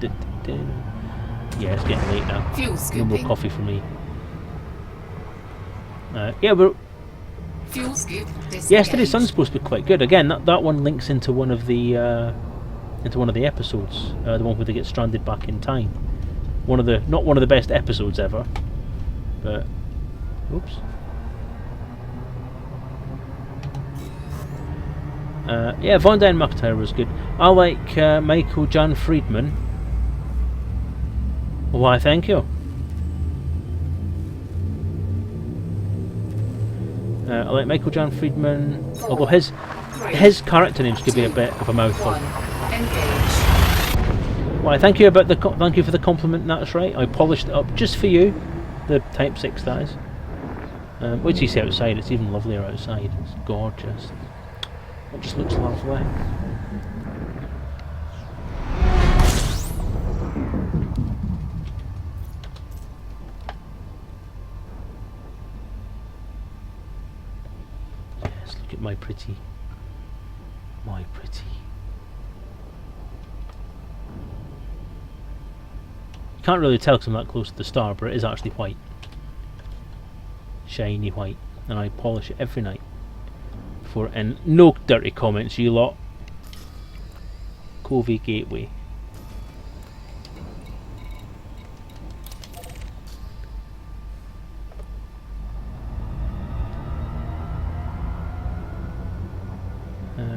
Yeah, it's getting late now. Fuel No scooping. more coffee for me. Yeah, but Fuel scoop. Yesterday's Sun's supposed to be quite good. Again, that one links into one of the episodes. The one where they get stranded back in time. Not one of the best episodes ever, but oops. Yeah, Von Dyne McIntyre was good. I like Michael Jan Friedman. Why, thank you. I like Michael Jan Friedman, although his character names could be a bit of a mouthful. Engage. Why, thank you for the compliment. That's right. I polished it up just for you. The Type 6 that is. Wait till you see outside. It's even lovelier outside. It's gorgeous. It just looks lovely. Yes, look at my pretty. My pretty. You can't really tell because I'm that close to the star, but it is actually white. Shiny white. And I polish it every night. And no dirty comments, you lot. Covey Gateway.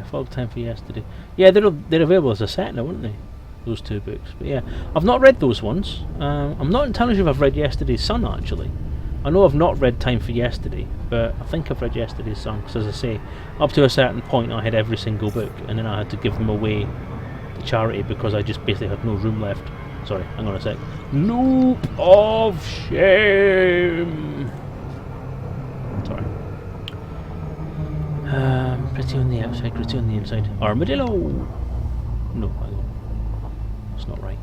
Fog Time for Yesterday. Yeah, they're available as a set now, aren't they? Those two books. But yeah, I've not read those ones. I'm not entirely sure if I've read Yesterday's Sun actually. I know I've not read Time for Yesterday, but I think I've read Yesterday's Sun, because as I say, up to a certain point I had every single book, and then I had to give them away to charity because I just basically had no room left. Sorry, hang on a sec. Loop of shame! Sorry. Pretty on the outside, gritty on the inside. Armadillo! No, I don't. It's not right.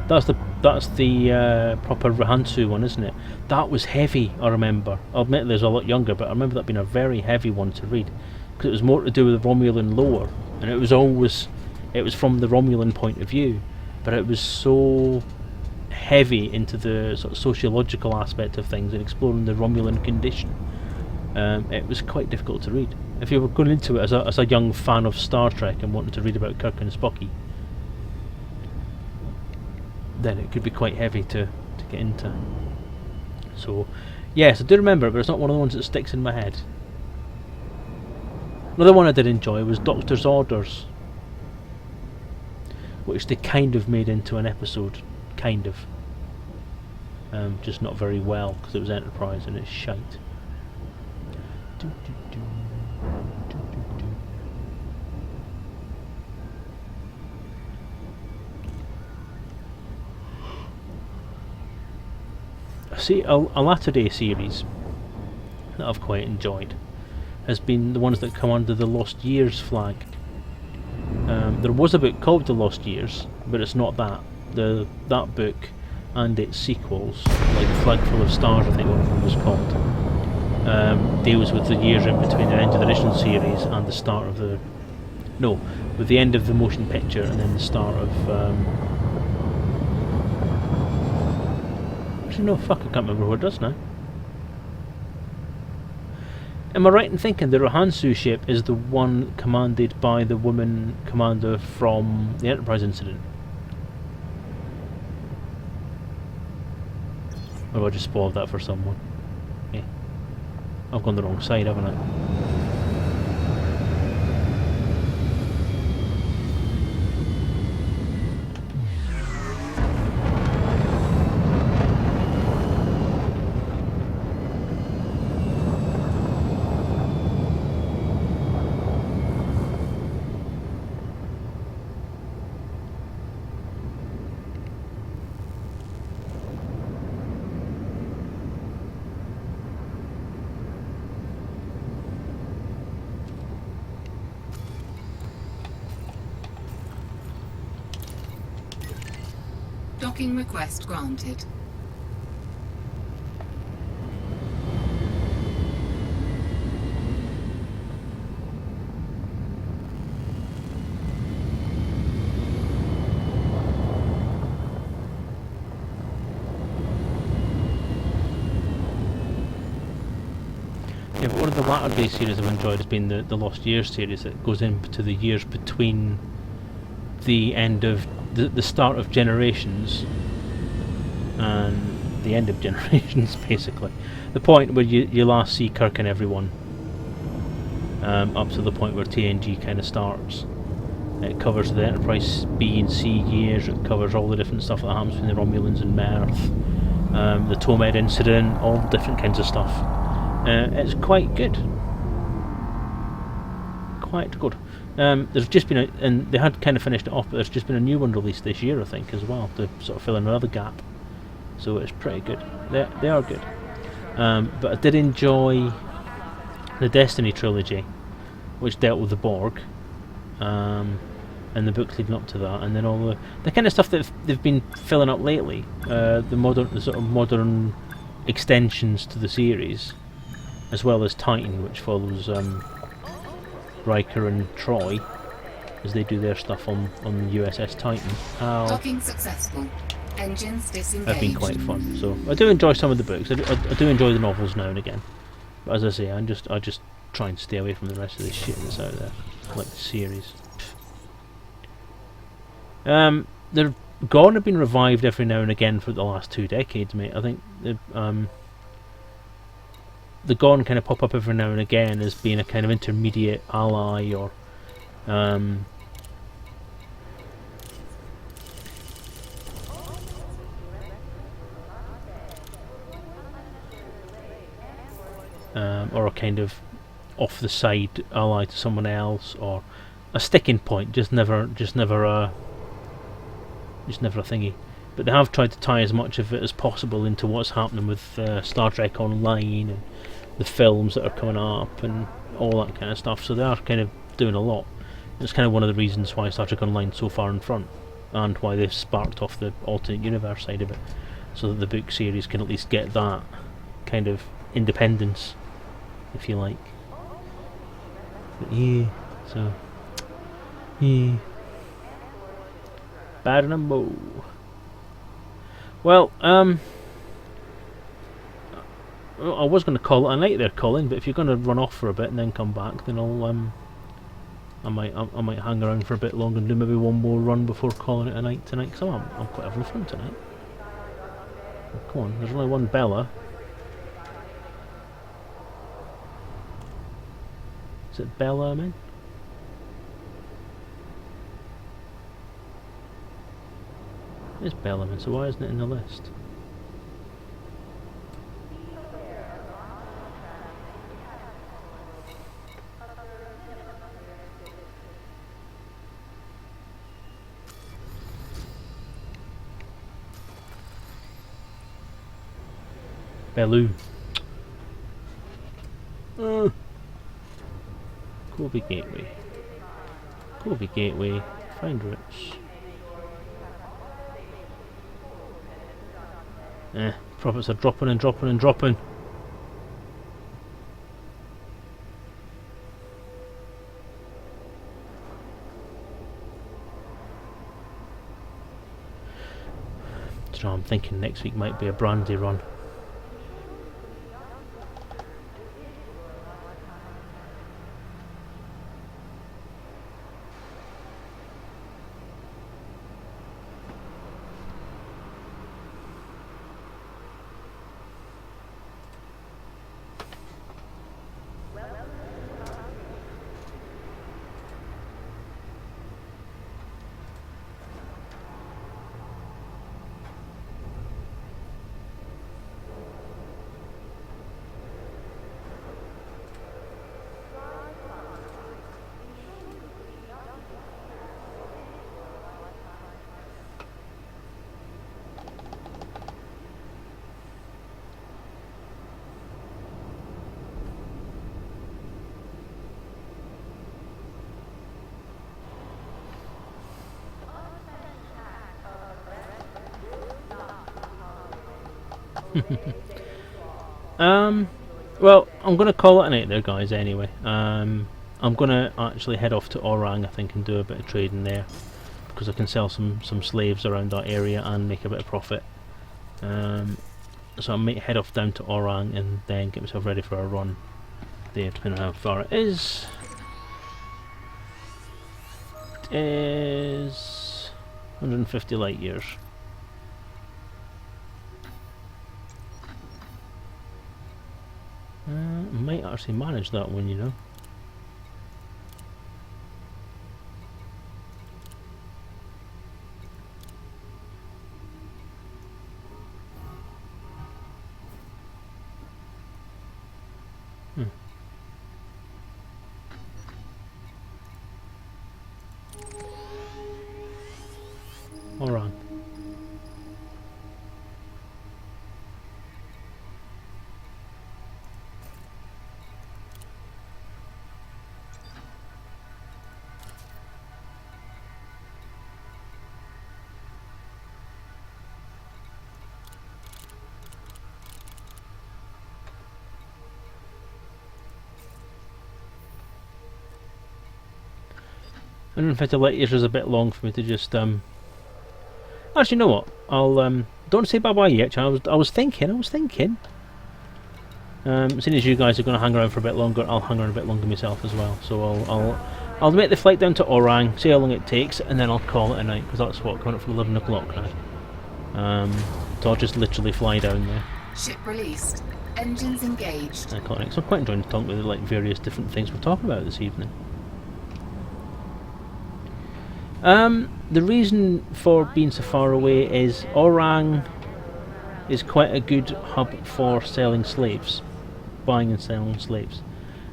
That's the proper Rahansu one, isn't it? That was heavy, I remember. I'll admit there's a lot younger, but I remember that being a very heavy one to read. Because it was more to do with the Romulan lore. And it was from the Romulan point of view. But it was so heavy into the sort of sociological aspect of things and exploring the Romulan condition. It was quite difficult to read. If you were going into it as a young fan of Star Trek and wanting to read about Kirk and Spocky, then it could be quite heavy to get into. So, yes, I do remember it, but it's not one of the ones that sticks in my head. Another one I did enjoy was Doctor's Orders, which they kind of made into an episode. Kind of. Just not very well, because it was Enterprise and it's shite. See, a latter day series that I've quite enjoyed has been the ones that come under the Lost Years flag. There was a book called The Lost Years, but it's not that. That book and its sequels, like Flag Full of Stars, I think one of them was called, deals with the years in between the end of the original series and the start of the... No, with the end of the motion picture and then the start of... No, fuck, I can't remember what it does now. Am I right in thinking the Rohansu ship is the one commanded by the woman commander from the Enterprise incident? Or have I just spoiled that for someone? Yeah. I've gone the wrong side, haven't I? Docking request granted. Yeah, but one of the latter day series I've enjoyed has been the Lost Years series that goes into the years between the end of the start of Generations and the end of Generations, basically. The point where you last see Kirk and everyone, up to the point where TNG kind of starts. It covers the Enterprise B and C years, it covers all the different stuff that happens between the Romulans and Mirth, the Tomed incident, all different kinds of stuff. It's quite good. Quite good. There's just been and they had kind of finished it off, but there's just been a new one released this year, I think, as well, to sort of fill in another gap. So it's pretty good. They are good. But I did enjoy the Destiny trilogy, which dealt with the Borg, and the books leading up to that, and then all the kind of stuff that they've been filling up lately. The sort of modern extensions to the series, as well as Titan, which follows Riker and Troy as they do their stuff on USS Titan. Docking successful. Engines disengaged. Have been quite fun. So I do enjoy some of the books. I do enjoy the novels now and again. But as I say, I just try and stay away from the rest of this shit that's out there, like the series. They're gone have been revived every now and again for the last 2 decades, mate. I think the Gorn kind of pop up every now and again as being a kind of intermediate ally, or or a kind of off the side ally to someone else, or a sticking point, just never a thingy. But they have tried to tie as much of it as possible into what's happening with Star Trek Online and the films that are coming up and all that kind of stuff. So they are kind of doing a lot. It's kind of one of the reasons why Star Trek Online is so far in front, and why they've sparked off the alternate universe side of it, so that the book series can at least get that kind of independence, if you like. But yeah, so yeah, bad in a mo. Well, I was going to call it a night there, Colin, but if you're going to run off for a bit and then come back, then I might hang around for a bit longer and do maybe one more run before calling it a night tonight, because I'm quite having fun tonight. Come on, there's only one Bella. Is it Bella, man? It's Bellaman, so why isn't it in the list? Bellu. Kobe Gateway. Kobe Gateway. Find routes. Profits are dropping and dropping and dropping. So I'm thinking next week might be a brandy run. Well, I'm going to call it a night there, guys, anyway. I'm going to actually head off to Orang, I think, and do a bit of trading there, because I can sell some slaves around that area and make a bit of profit. So I might head off down to Orang and then get myself ready for a run there, depending on how far it is. It is 150 light years. Might actually manage that one, you know. All right. I don't know if light years is a bit long for me to just actually, you know what? I'll don't say bye bye yet. I was thinking. Seeing as you guys are going to hang around for a bit longer, I'll hang around a bit longer myself as well. So I'll make the flight down to Orang, see how long it takes, and then I'll call it a night, because that's what, coming up for 11 o'clock now. So I'll just literally fly down there. Ship released. Engines engaged. So I'm quite enjoying talking with like various different things we're talking about this evening. The reason for being so far away is Orang is quite a good hub for selling slaves, buying and selling slaves.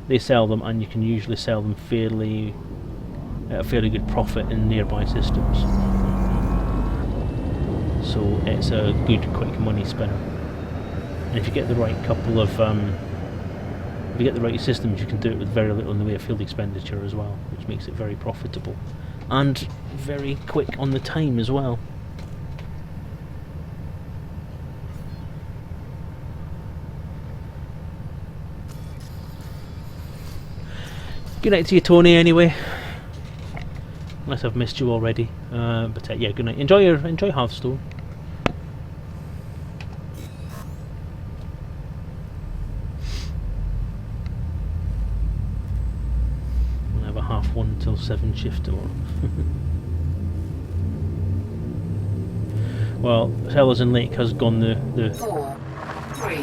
They sell them, and you can usually sell them at a fairly good profit in nearby systems. So it's a good, quick money spinner. And if you get the right couple of, if you get the right systems, you can do it with very little in the way of field expenditure as well, which makes it very profitable. And very quick on the time as well. Good night to you, Tony, anyway. Unless I've missed you already. But yeah, good night. Enjoy Hearthstone. I'll have a 1:30 till 7 shift tomorrow. Well, Selezen Lake has gone the 4, 3,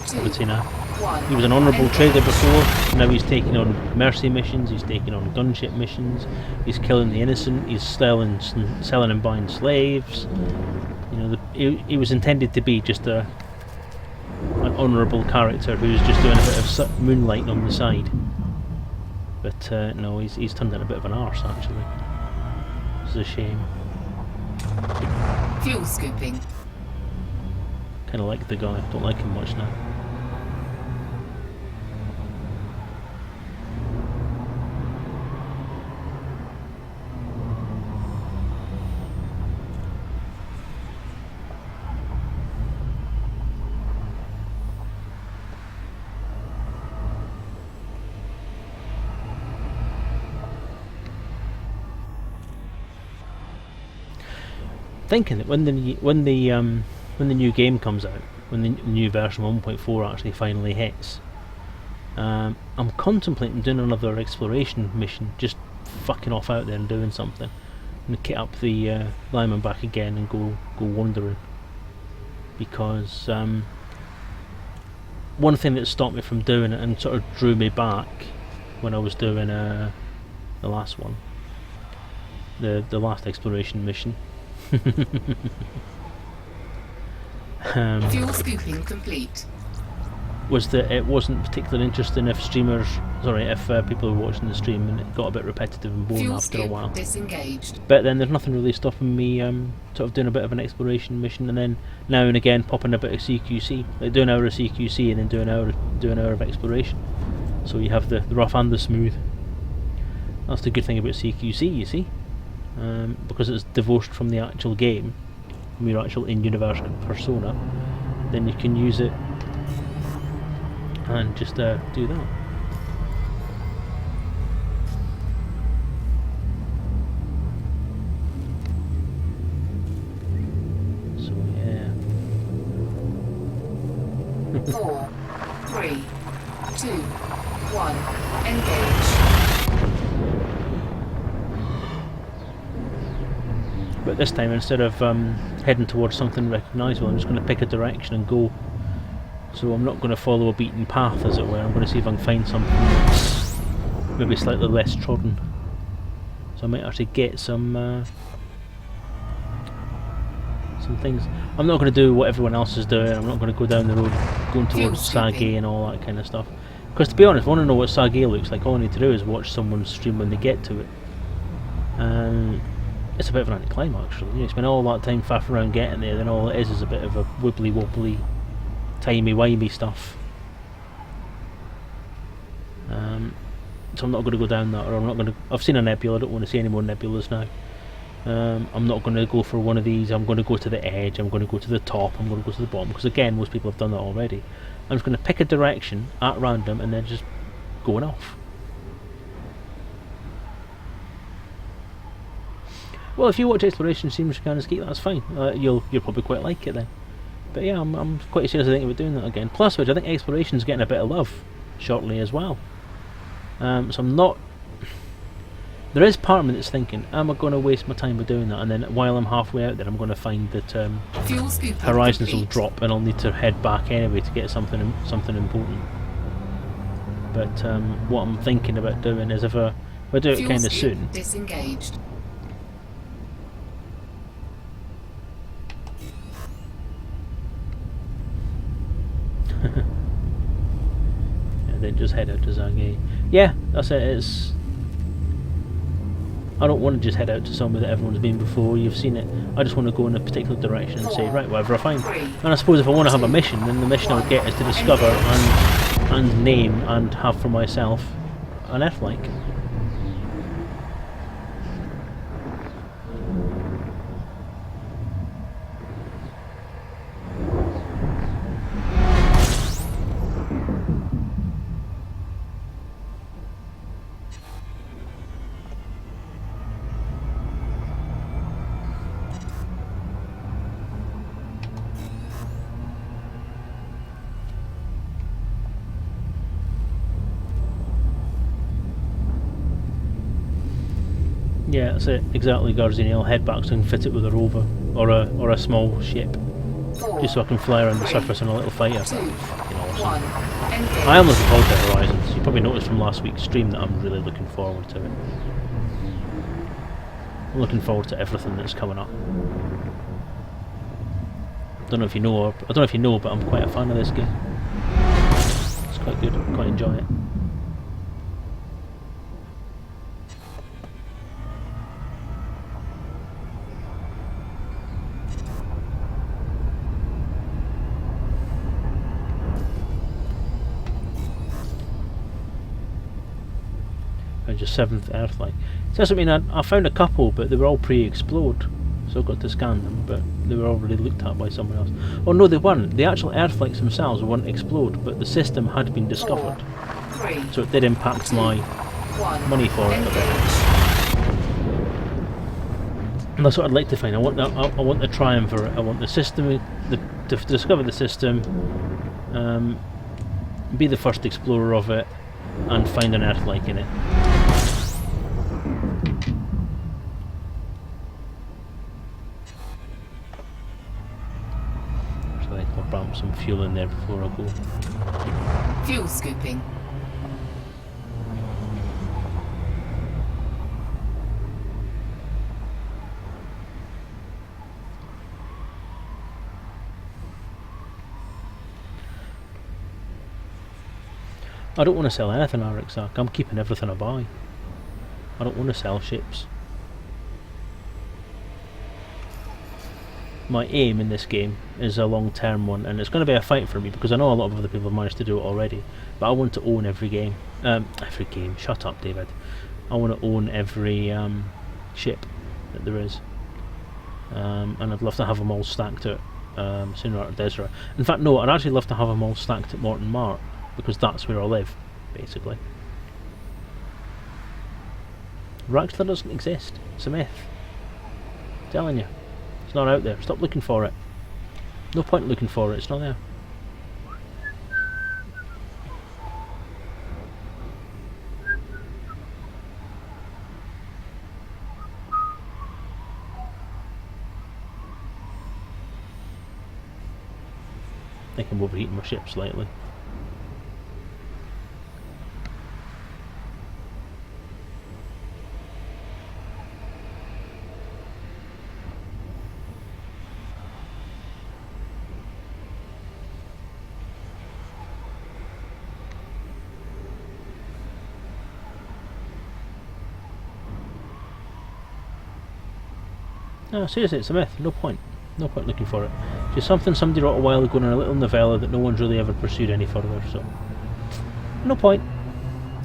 2, what's he now? 1. He was an honourable trader before, now he's taking on mercy missions, he's taking on gunship missions, he's killing the innocent, he's selling and buying slaves. You know, he was intended to be just an honourable character who's just doing a bit of moonlighting on the side. But no, he's turned out a bit of an arse actually. It's a shame. Fuel scooping. Kind of like the guy, don't like him much now. Thinking that when the new game comes out, when the new version 1.4 actually finally hits, I'm contemplating doing another exploration mission, just fucking off out there and doing something, and kit up the Lyman back again and go wandering. Because one thing that stopped me from doing it and sort of drew me back when I was doing the last one, the last exploration mission. Fuel scooping complete. Was that it wasn't particularly interesting if people were watching the stream, and it got a bit repetitive and boring Fuel after a while. Disengaged. But then there's nothing really stopping me sort of doing a bit of an exploration mission, and then now and again popping a bit of CQC, like do an hour of CQC and then do an hour of exploration. So you have the rough and the smooth. That's the good thing about CQC, you see. Because it's divorced from the actual game, from your actual in-universe persona, then you can use it and just do that. So yeah. 4, 3, 2, 1. Engage. But this time, instead of heading towards something recognisable, I'm just going to pick a direction and go. So I'm not going to follow a beaten path, as it were. I'm going to see if I can find something that's maybe slightly less trodden. So I might actually get some things. I'm not going to do what everyone else is doing. I'm not going to go down the road going towards Sage and all that kind of stuff. Because to be honest, if I want to know what Sage looks like, all I need to do is watch someone's stream when they get to it. It's a bit of an anticlimax, actually. You spend all that time faffing around getting there, then all it is a bit of a wibbly wobbly, timey wimey stuff. So I'm not going to go down that, or I'm not going to. I've seen a nebula. I don't want to see any more nebulas now. I'm not going to go for one of these. I'm going to go to the edge. I'm going to go to the top. I'm going to go to the bottom, because again, most people have done that already. I'm just going to pick a direction at random and then just going off. Well, if you watch Exploration Streams kind of Geek, that's fine. You'll probably quite like it then. But yeah, I'm quite seriously thinking about doing that again. Plus, which I think Exploration's getting a bit of love shortly as well. So I'm not. There is part of me that's thinking, am I going to waste my time by doing that? And then while I'm halfway out there, I'm going to find that Horizons will drop, and I'll need to head back anyway to get something important. But what I'm thinking about doing is if I do it kind of soon. Disengaged. And then just head out to Zage. Yeah, that's it. It's. I don't want to just head out to somewhere that everyone's been before. You've seen it. I just want to go in a particular direction and say, right, whatever I find. And I suppose if I want to have a mission, then the mission I would get is to discover and name and have for myself an Earth-like. Yeah, that's it. Exactly, Garzini. I'll head back so I can fit it with a rover or a small ship, just so I can fly around the surface in a little fighter. Awesome. I am looking forward to Horizons. You probably noticed from last week's stream that I'm really looking forward to it. I'm looking forward to everything that's coming up. I don't know if you know, but I'm quite a fan of this game. It's quite good. I quite enjoy it. Just 7th Earth-like. So that's what I mean. I found a couple, but they were all pre-explode, so I got to scan them, but they were already looked at by someone else. Oh no, they weren't. The actual Earth-likes themselves wouldn't explode, but the system had been discovered, so it did impact my money for it a bit. And that's what I'd like to find. I want the triumvirate. I want the system, to discover the system, be the first explorer of it, and find an Earth-like in it. So I think I'll bump some fuel in there before I go. Fuel scooping. I don't want to sell anything, Arixak. I'm keeping everything I buy. I don't want to sell ships. My aim in this game is a long-term one, and it's going to be a fight for me because I know a lot of other people have managed to do it already. But I want to own every game. Every game. Shut up, David. I want to own every ship that there is, and I'd love to have them all stacked out sooner at Deseret. In fact, no, I'd actually love to have them all stacked at Morton Mart, because that's where I live, basically. Raxler doesn't exist. It's a myth. I'm telling you. It's not out there. Stop looking for it. No point looking for it. It's not there. I think I'm overheating my ship slightly. No, seriously, it's a myth. No point. No point looking for it. It's just something somebody wrote a while ago in a little novella that no one's really ever pursued any further, so... No point.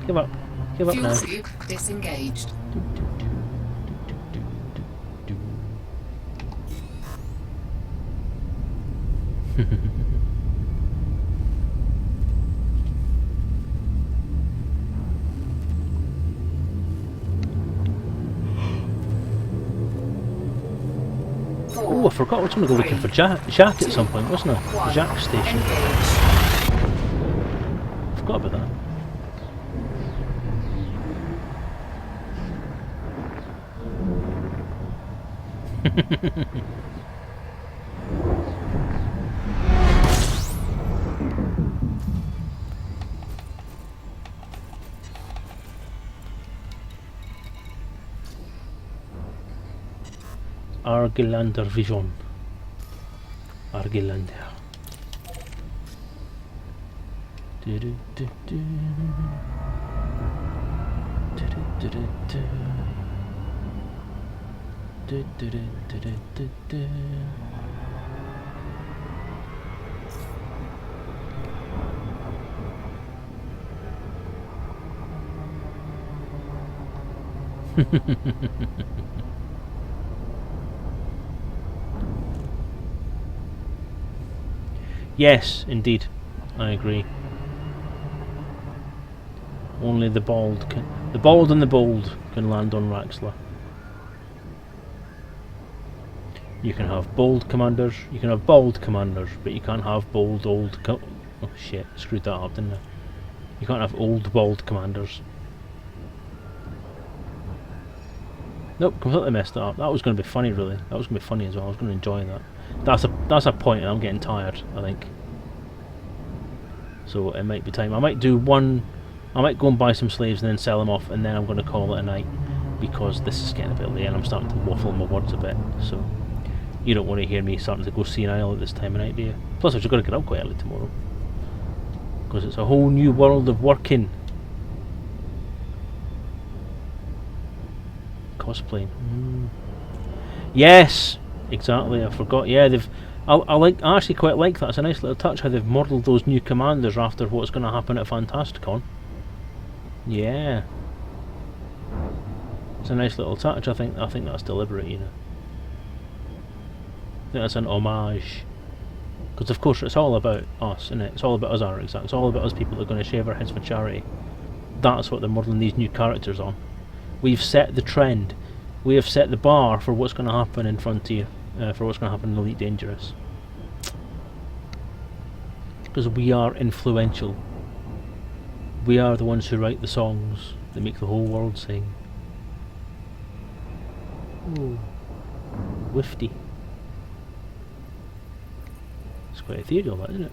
Give up. Give up now. Fuel tube disengaged. Oh, I forgot I was going to go looking for Jack at some point, wasn't I? Jack's station. Forgot about that. Argelander Vision. Argelander. Yes, indeed, I agree. Only the bald and the bold can land on Raxler. You can have bold commanders, you can have bald commanders, but you can't have bold old oh shit, screwed that up, didn't I? You can't have old bald commanders. Nope, completely messed that up. That was going to be funny, really. That was going to be funny as well. I was going to enjoy that. That's a point, and I'm getting tired, I think. So it might be time. I might do one. I might go and buy some slaves and then sell them off, and then I'm going to call it a night, because this is getting a bit late and I'm starting to waffle my words a bit. So you don't want to hear me starting to go senile at this time of night, do you? Plus, I've just got to get up quite early tomorrow, because it's a whole new world of working. Cosplaying. Yes, exactly. I forgot. Yeah, they've. I actually quite like that. It's a nice little touch how they've modelled those new commanders after what's going to happen at Fantasticon. Yeah, it's a nice little touch. I think that's deliberate, you know. I think that's an homage, because of course it's all about us, isn't it? It's all about us, Arixac. It's all about us people that are going to shave our heads for charity. That's what they're modelling these new characters on. We've set the trend. We have set the bar for what's going to happen in Frontier, for what's going to happen in Elite Dangerous. Because we are influential. We are the ones who write the songs that make the whole world sing. Ooh, wifty. It's quite ethereal, that, isn't it?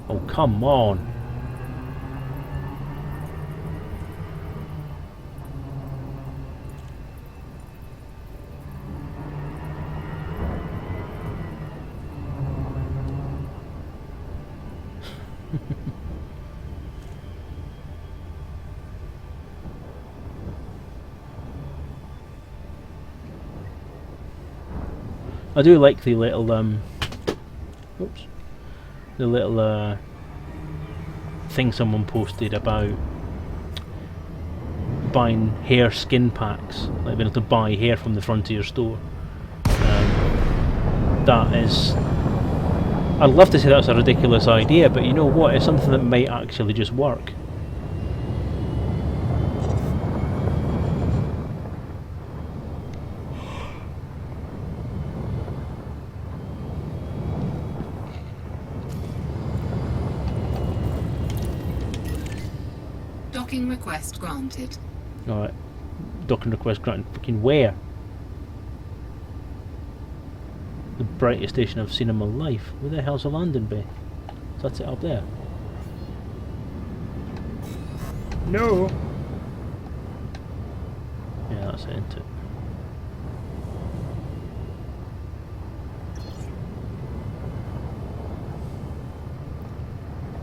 Oh, come on! I do like the little oops, the little thing someone posted about buying hair skin packs, like being able to buy hair from the Frontier store. that is... I'd love to say that's a ridiculous idea, but you know what? It's something that might actually just work. Docking request granted. Alright. Docking request granted. Fucking where? The brightest station I've seen in my life. Where the hell's the landing bay? So that's it up there. No. Yeah, that's it, isn't it?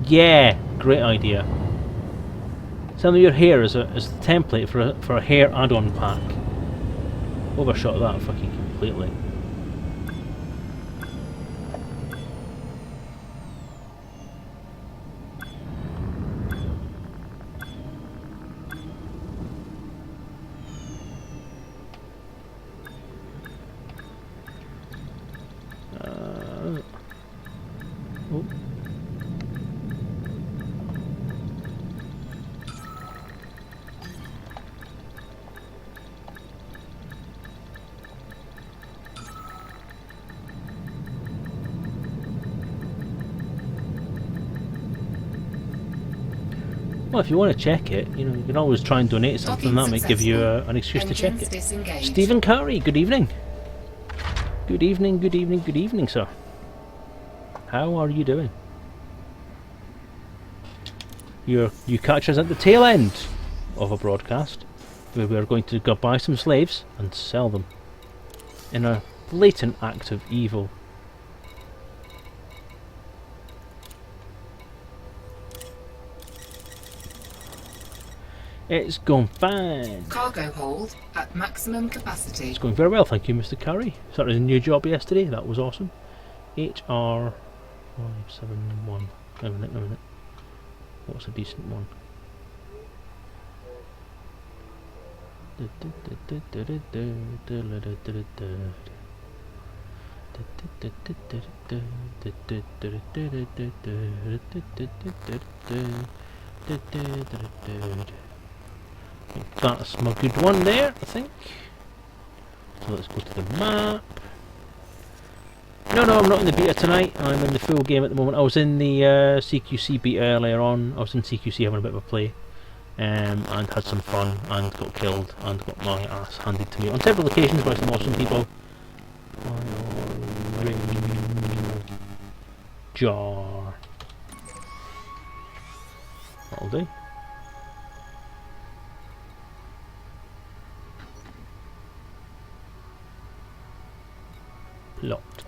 Yeah! Great idea. Some of your hair as the template for a hair add-on pack. Overshot that fucking completely. Oh. Well, if you want to check it, you know, you can always try and donate something. That might give you an excuse to check it. Disengaged. Stephen Curry, good evening. Good evening, good evening, good evening, sir. How are you doing? You catch us at the tail end of a broadcast where we are going to go buy some slaves and sell them in a blatant act of evil. It's going fine. Cargo hold at maximum capacity. It's going very well, thank you, Mr. Curry. Started a new job yesterday, that was awesome. HR 571. Wait a minute. What's a decent one? That's my good one there, I think. So let's go to the map. No, I'm not in the beta tonight. I'm in the full game at the moment. I was in the CQC beta earlier on. I was in CQC having a bit of a play. And had some fun and got killed and got my ass handed to me on several occasions by some awesome people. Jar. That'll do. Locked.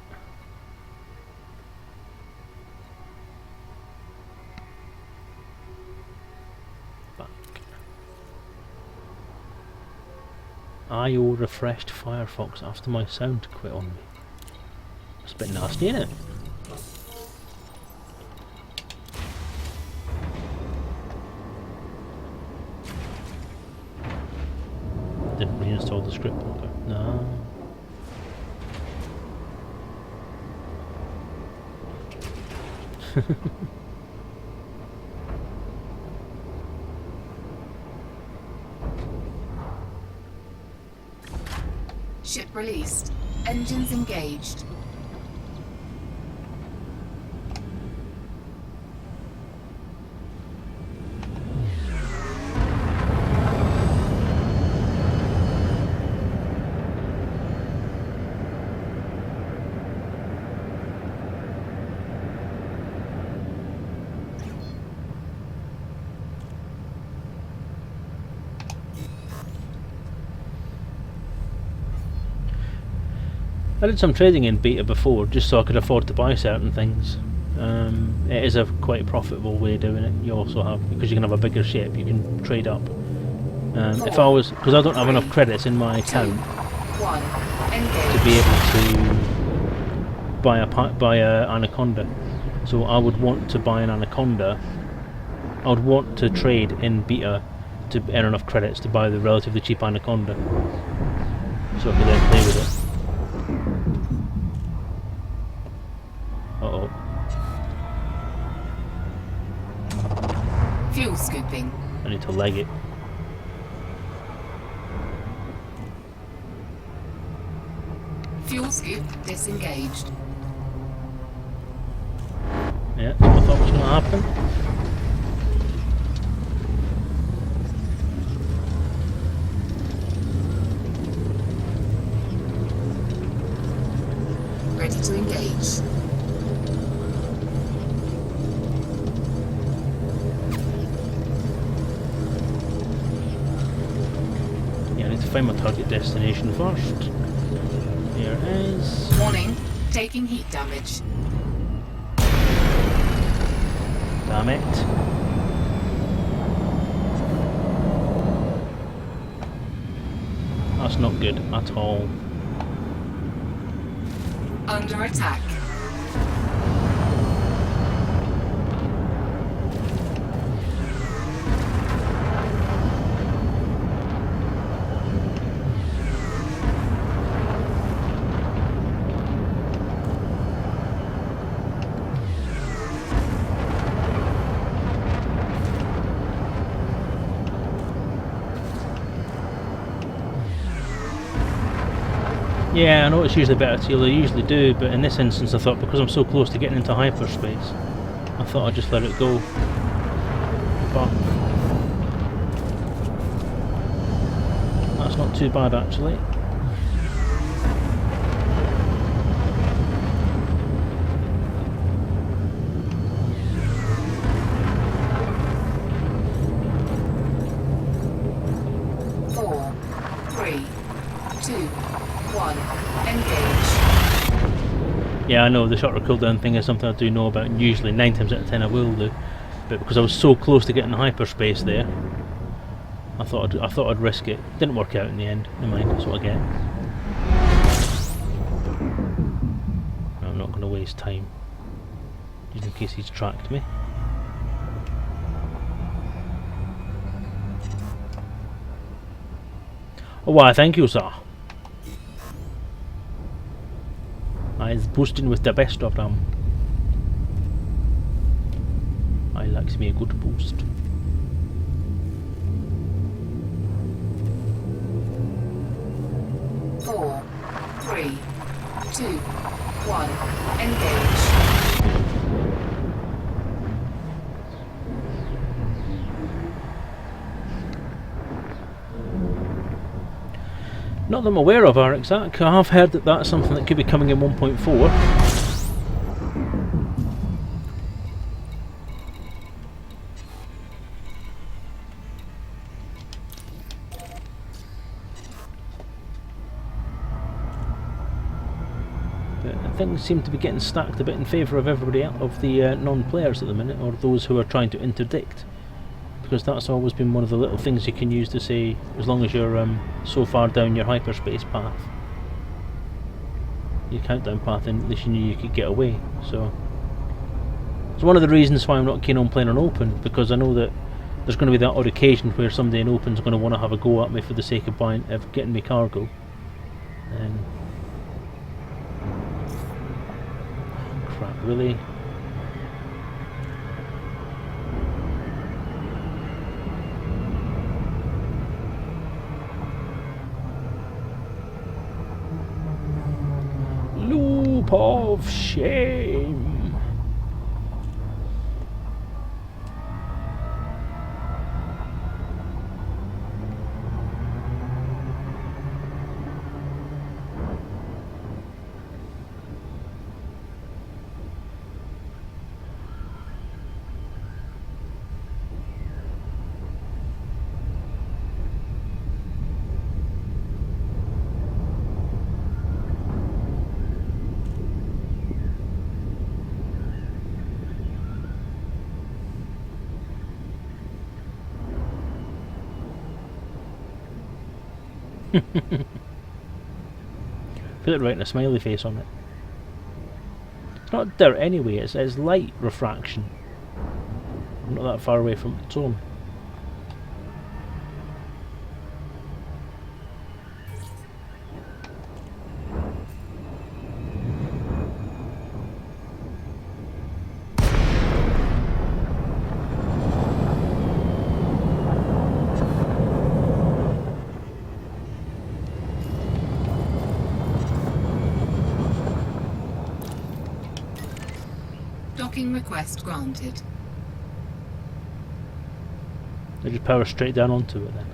Back. IO refreshed Firefox after my sound quit on me. It's a bit nasty, isn't it? Didn't reinstall the script. Okay. No. Ship released. Engines engaged. I did some trading in beta before, just so I could afford to buy certain things. It is a quite profitable way of doing it. You also have, because you can have a bigger ship, you can trade up. If I was, because I don't have enough credits in my account to be able to buy a Anaconda, so I would want to buy an Anaconda. I would want to trade in beta to earn enough credits to buy the relatively cheap Anaconda, so I could then play with it. leg it. Fuel scoop disengaged. Yeah, that's what I thought was going to happen. Ready to engage. Yeah, I need to find my target destination first. Here it is. Warning, taking heat damage. Damn it. That's not good at all. Under attack. Yeah, I know it's usually better to, I usually do, but in this instance I thought because I'm so close to getting into hyperspace, I thought I'd just let it go. But that's not too bad actually. Four, three, two, one. Engage. Yeah, I know the shorter cooldown thing is something I do know about, and usually 9 times out of 10 I will do. But because I was so close to getting hyperspace there, I thought I'd risk it. Didn't work out in the end. Never mind, that's what I get. I'm not going to waste time, just in case he's tracked me. Oh, why, thank you, sir. I is boosting with the best of them. I likes me a good boost. Four, three, two, one. Engage. Not that I'm aware of, Arixac. I have heard that that's something that could be coming in 1.4. But things seem to be getting stacked a bit in favour of everybody else, of the non-players at the minute, or those who are trying to interdict. Because that's always been one of the little things you can use to say, as long as you're so far down your hyperspace path, your countdown path, then at least you knew you could get away. So it's one of the reasons why I'm not keen on playing on open, because I know that there's going to be that odd occasion where somebody in open's going to want to have a go at me for the sake of getting me cargo. And crap, really? Loop of shame. Feel like writing a smiley face on it. It's not dirt anyway, it's light refraction. I'm not that far away from its own. Docking request granted. They just power straight down onto it then.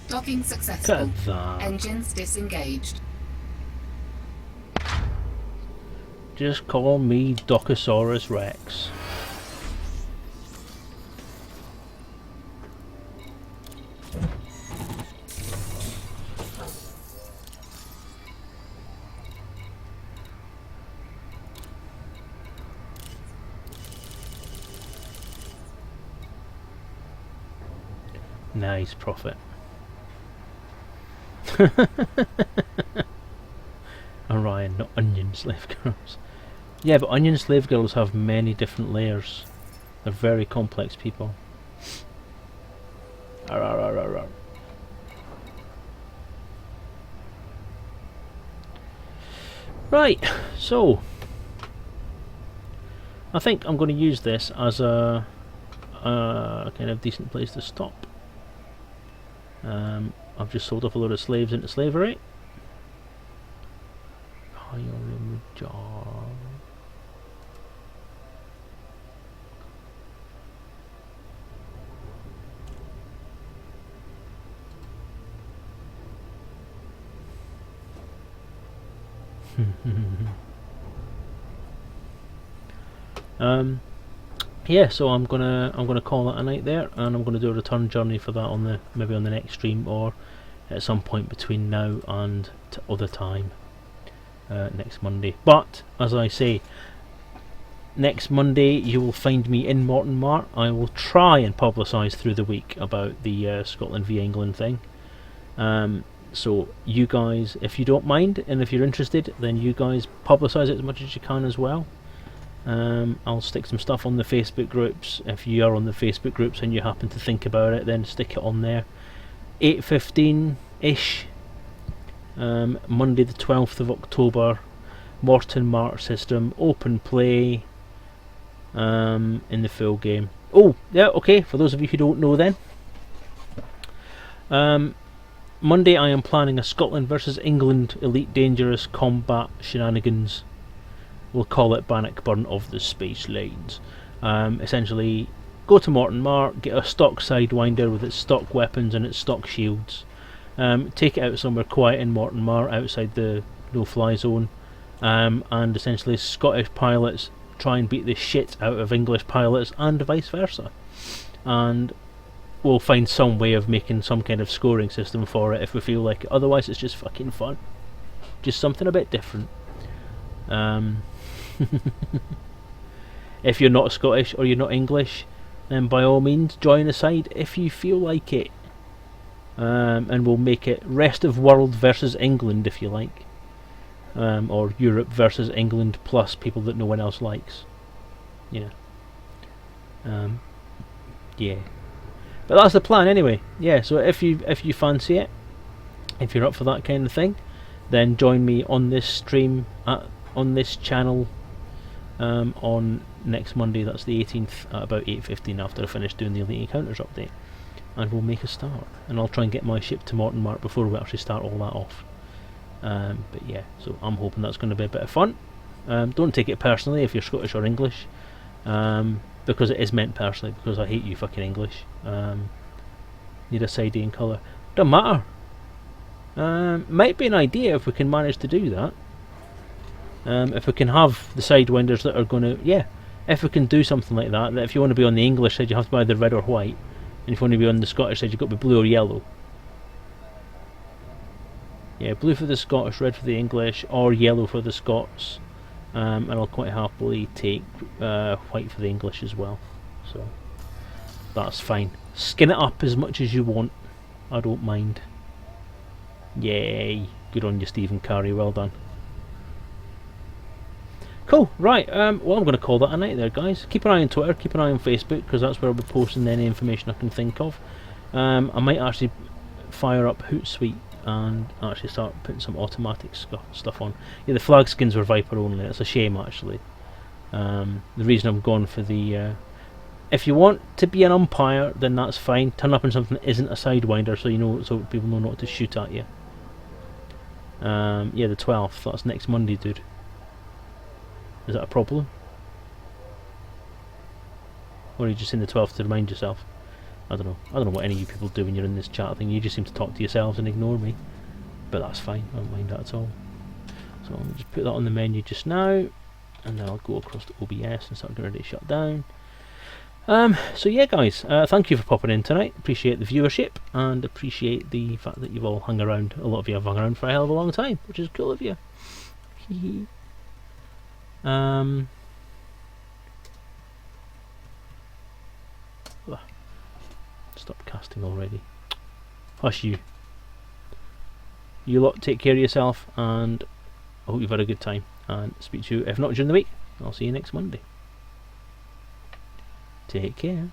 Docking successful. Look at that. Engines disengaged. Just call me Dockosaurus Rex. Nice profit. Orion, not onion slave girls. Yeah, but onion slave girls have many different layers. They're very complex people. Arr, arr, arr, arr, arr. Right, so I think I'm going to use this as a kind of decent place to stop. I've just sold off a load of slaves into slavery. Hire in the job. Yeah, so I'm gonna call that a night there, and I'm gonna do a return journey for that on maybe on the next stream, or at some point between now and other time next Monday. But as I say, next Monday you will find me in Morton Mart. I will try and publicise through the week about the Scotland v England thing. So you guys, if you don't mind and if you're interested, then you guys publicise it as much as you can as well. I'll stick some stuff on the Facebook groups. If you are on the Facebook groups and you happen to think about it, then stick it on there. 8:15-ish, Monday the 12th of October, Morton Mart system, open play, in the full game. Oh, yeah, okay, for those of you who don't know then, Monday I am planning a Scotland versus England Elite Dangerous Combat Shenanigans. We'll call it Bannockburn of the Space Lanes. Essentially, go to Morton Mart, get a stock Sidewinder with its stock weapons and its stock shields. Take it out somewhere quiet in Morton Mart, outside the no-fly zone, and essentially Scottish pilots try and beat the shit out of English pilots, and vice versa. And we'll find some way of making some kind of scoring system for it if we feel like it. Otherwise, it's just fucking fun. Just something a bit different. If you're not Scottish or you're not English, then by all means join the side if you feel like it, and we'll make it rest of world versus England if you like, or Europe versus England plus people that no one else likes, yeah. Yeah, but that's the plan anyway. Yeah, so if you fancy it, if you're up for that kind of thing, then join me on this stream on this channel on next Monday. That's the 18th at about 8:15 after I finish doing the Elite Encounters update, and we'll make a start. And I'll try and get my ship to Morton Mart before we actually start all that off. But yeah, so I'm hoping that's going to be a bit of fun. Don't take it personally if you're Scottish or English, because it is meant personally, because I hate you fucking English. Need a siding colour. Doesn't matter. Might be an idea if we can manage to do that. If we can have the sidewinders that are going to, yeah, if we can do something like that, that if you want to be on the English side you have to be either red or white, and if you want to be on the Scottish side you've got to be blue or yellow. Yeah, blue for the Scottish, red for the English, or yellow for the Scots, and I'll quite happily take white for the English as well, so that's fine. Skin it up as much as you want, I don't mind. Yay, good on you Stephen Carey, well done. Cool, right, well I'm going to call that a night there guys. Keep an eye on Twitter, keep an eye on Facebook, because that's where I'll be posting any information I can think of. I might actually fire up Hootsuite and actually start putting some automatic stuff on. Yeah, the flag skins were Viper only, it's a shame actually. The reason I'm going for the... if you want to be an umpire, then that's fine. Turn up in something that isn't a sidewinder, so you know, so people know not to shoot at you. Yeah, the 12th, that's next Monday, dude. Is that a problem? Or are you just in the 12th to remind yourself? I don't know. I don't know what any of you people do when you're in this chat thing. You just seem to talk to yourselves and ignore me. But that's fine. I don't mind that at all. So I'll just put that on the menu just now. And then I'll go across to OBS and start getting ready to shut down. So yeah guys, thank you for popping in tonight. Appreciate the viewership and appreciate the fact that you've all hung around. A lot of you have hung around for a hell of a long time, which is cool of you. Stop casting already. Hush you. You lot take care of yourself, and I hope you've had a good time, and speak to you, if not during the week, I'll see you next Monday. Take care.